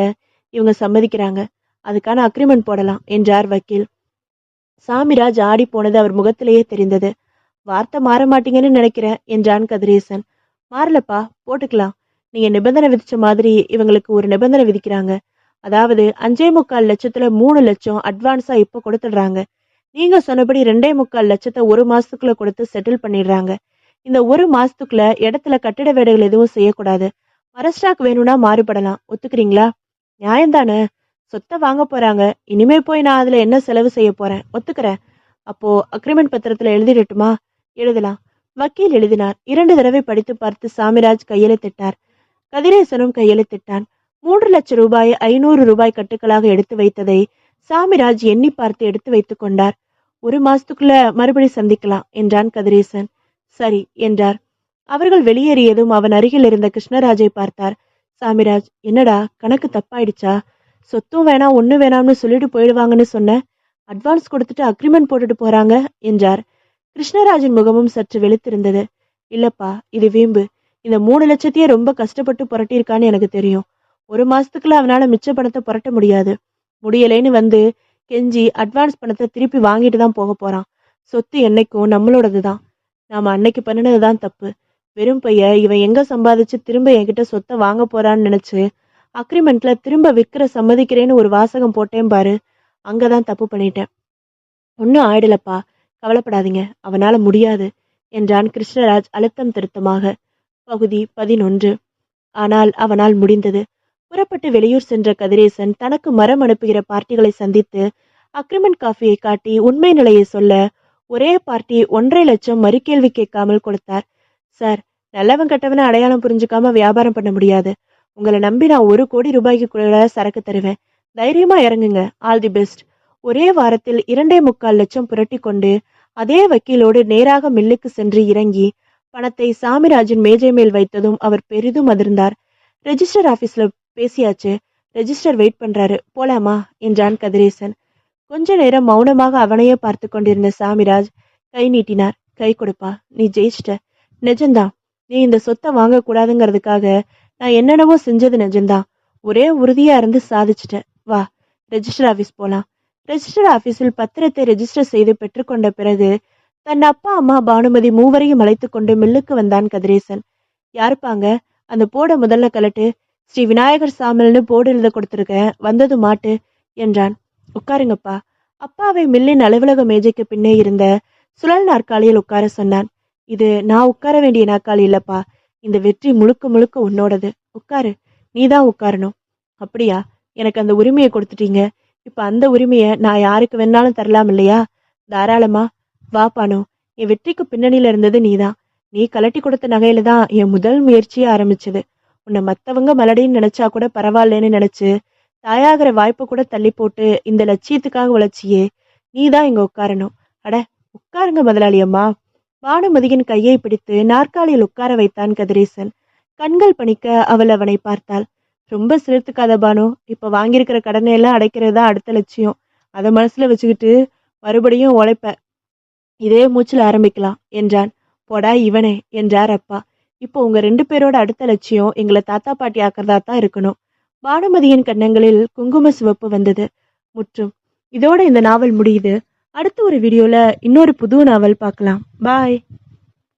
இவங்க சம்மதிக்கிறாங்க. அதுக்கான அக்ரிமெண்ட் போடலாம் என்றார் வக்கீல். சாமிராஜ் ஆடி போனது அவர் முகத்திலேயே தெரிந்தது. வார்த்தை மாற மாட்டீங்கன்னு நினைக்கிறேன் என்றான் கதிரேசன். மாறலப்பா, போட்டுக்கலாம். நீங்க நிபந்தனை விதிச்ச மாதிரி இவங்களுக்கு ஒரு நிபந்தனை விதிக்கிறாங்க. அதாவது 5.25 லட்சத்துல 3 லட்சம் அட்வான்ஸா இப்ப கொடுத்துடுறாங்க. நீங்க சொன்னபடி 2.25 லட்சத்தை 1 மாசத்துக்குள்ள கொடுத்து செட்டில் பண்ணிடுறாங்க. இந்த 1 மாசத்துக்குள்ள இடத்துல கட்டிட வேலைகள் எதுவும் செய்யக்கூடாது. மரஸ்டாக் வேணும்னா மாறுபடலாம். ஒத்துக்கிறீங்களா? நியாயம்தானே? சொத்தை வாங்க போறாங்க. இனிமே போய் நான் அதுல என்ன செலவு செய்ய போறேன்? ஒத்துக்கிறேன். அப்போ அக்ரிமெண்ட் பத்திரத்துல எழுதிடட்டுமா? எழுதலாம். வக்கீல் எழுதினார். 2 தடவை படித்து பார்த்து சாமிராஜ் கையெழுத்திட்டார். கதிரேசனும் கையெழுத்திட்டான். 3 லட்சம் ரூபாய் 500 ரூபாய் கட்டுக்களாக எடுத்து வைத்ததை சாமிராஜ் எண்ணி பார்த்து எடுத்து வைத்துக் கொண்டார். 1 மாசத்துக்குள்ள மறுபடி சந்திக்கலாம் என்றான் கதிரேசன். சரி என்றார். அவர்கள் வெளியேறியதும் அவன் அருகில் இருந்த கிருஷ்ணராஜை பார்த்தார். சாமிராஜ், என்னடா கணக்கு தப்பாயிடுச்சா? சொத்தும் வேணாம் ஒண்ணு வேணாம்னு சொல்லிட்டு போயிடுவாங்கன்னு சொன்ன. அட்வான்ஸ் கொடுத்துட்டு அக்ரிமெண்ட் போட்டுட்டு போறாங்க என்றார். கிருஷ்ணராஜின் முகமும் சற்று வெளுத்திருந்தது. இல்லப்பா, இது வீம்பு. இந்த 3 லட்சத்தையே ரொம்ப கஷ்டப்பட்டு புரட்டியிருக்கான்னு எனக்கு தெரியும். 1 மாசத்துக்குள்ள அவனால மிச்ச பணத்தை புரட்ட முடியாது. முடியலைன்னு வந்து கெஞ்சி அட்வான்ஸ் பணத்தை திருப்பி வாங்கிட்டு தான் போக போறான். சொத்து என்னைக்கும் நம்மளோடது தான். நாம அன்னைக்கு பண்ணினதுதான் தப்பு. வெறும் பைய இவன் எங்க சம்பாதிச்சு திரும்ப என்கிட்ட சொத்தை வாங்க போறான்னு நினைச்சு அக்ரிமெண்ட்ல திரும்ப விற்கிற சம்மதிக்கிறேன்னு ஒரு வாசகம் போட்டேன் பாரு. அங்கதான் தப்பு பண்ணிட்டேன். ஒன்னும் ஆயிடலப்பா, கவலைப்படாதீங்க. அவனால முடியாது என்றான் கிருஷ்ணராஜ் அழுத்தம் திருத்தமாக. பகுதி 11. ஆனால் அவனால் முடிந்தது. புறப்பட்டு வெளியூர் சென்ற கதிரேசன் தனக்கு மரம் அனுப்புகிற பார்ட்டிகளை சந்தித்து அக்ரிமெண்ட் காஃபியை காட்டி உண்மை நிலையை சொல்ல ஒரே பார்ட்டி 1,50,000 மறுகேள்வி கேட்காமல் கொடுத்தார். சார், நல்லவன் கெட்டவனை அடையாளம் புரிஞ்சுக்காம வியாபாரம் பண்ண முடியாது. உங்களை நம்பி நான் 1 கோடி ரூபாய்க்கு கூட சரக்கு தருவேன். தைரியமா இறங்குங்க. All the best. ஒரே வாரத்தில் 2,45,00,000 புரட்டி கொண்டு அதே வக்கீலோடு நேராக மில்லுக்கு சென்று இறங்கி பணத்தை சாமிராஜின் மேஜை மேல் வைத்ததும் அவர் பெரிதும் அதிர்ந்தார். ரெஜிஸ்டர் ஆபீஸ்ல பேசியாச்சு. ரெஜிஸ்டர் வெயிட் பண்றாரு, போலாமா என்றான் கதிரேசன். கொஞ்ச நேரம் மௌனமாக அவனையே பார்த்து கொண்டிருந்த சாமிராஜ் கை நீட்டினார். கை கொடுப்பா, நீ ஜெயிச்சிட்ட. நிஜம்தான். நீ இந்த சொத்தை வாங்க கூடாதுங்கிறதுக்காக நான் என்னென்னவோ செஞ்சது நிஜம்தான். ஒரே உறுதியா இருந்து சாதிச்சிட்ட. வா, ரெஜிஸ்டர் ஆபீஸ் போலாம். ரெஜிஸ்டர் ஆபீஸில் பத்திரத்தை ரெஜிஸ்டர் செய்து பெற்றுக்கொண்ட பிறகு தன் அப்பா அம்மா பானுமதி மூவரையும் அழைத்து கொண்டு மில்லுக்கு வந்தான் கதிரேசன். யாருப்பாங்க? அந்த போர்டை முதல்ல கலட்டு. ஸ்ரீ விநாயகர் சாமல்னு போர்டு எழுத கொடுத்துருக்கேன், வந்தது மாட்டு என்றான். உட்காருங்கப்பா. அப்பாவை மில்லின் அலுவலக மேஜைக்கு பின்னே இருந்த சுழல் நாற்காலியில் உட்கார சொன்னான். இது நான் உட்கார வேண்டிய நாற்காலி இல்லப்பா. இந்த வெற்றி முழுக்க முழுக்க உன்னோடது. உட்காரு. நீதான் உட்காரணும். அப்படியா? எனக்கு அந்த உரிமையை கொடுத்துட்டீங்க. இப்ப அந்த உரிமையை நான் யாருக்கு வேணாலும் தரலாம் இல்லையா? தாராளமா. வா பானு, என் வெற்றிக்கு பின்னணியில இருந்தது நீதான். நீ கலட்டி கொடுத்த நகையில தான் என் முதல் முயற்சியே ஆரம்பிச்சது. உன்னை மத்தவங்க மலடின்னு நினைச்சா கூட பரவாயில்லன்னு நினைச்சு தாயாகிற வாய்ப்பு கூட தள்ளி போட்டு இந்த லட்சியத்துக்காக உழைச்சியே. நீதான் இங்க உட்காரணும். அட, உட்காருங்க முதலாளி அம்மா. பானுமதியின் கையை பிடித்து நாற்காலியில் உட்கார வைத்தான் கதிரேசன். கண்கள் பணிக்க அவள் அவனை பார்த்தாள். ரொம்ப சிலிர்த்துக்காத பானு. இப்ப வாங்கியிருக்கிற கடனை எல்லாம் அடைக்கிறது தான் அடுத்த லட்சியம். அதை மனசுல வச்சுக்கிட்டு மறுபடியும் உழைப்ப இதே மூச்சில் ஆரம்பிக்கலாம் என்றான். போடா இவனே என்றார் அப்பா. இப்போ உங்க 2 பேரோட அடுத்த லட்சியம் எங்களை தாத்தா பாட்டி ஆக்கிறதா தான் இருக்கணும். பானுமதியின் கன்னங்களில் குங்கும சிவப்பு வந்தது. முற்றும். இதோட இந்த நாவல் முடியுது. அடுத்த ஒரு வீடியோல இன்னொரு புது நாவல் பார்க்கலாம். பாய்.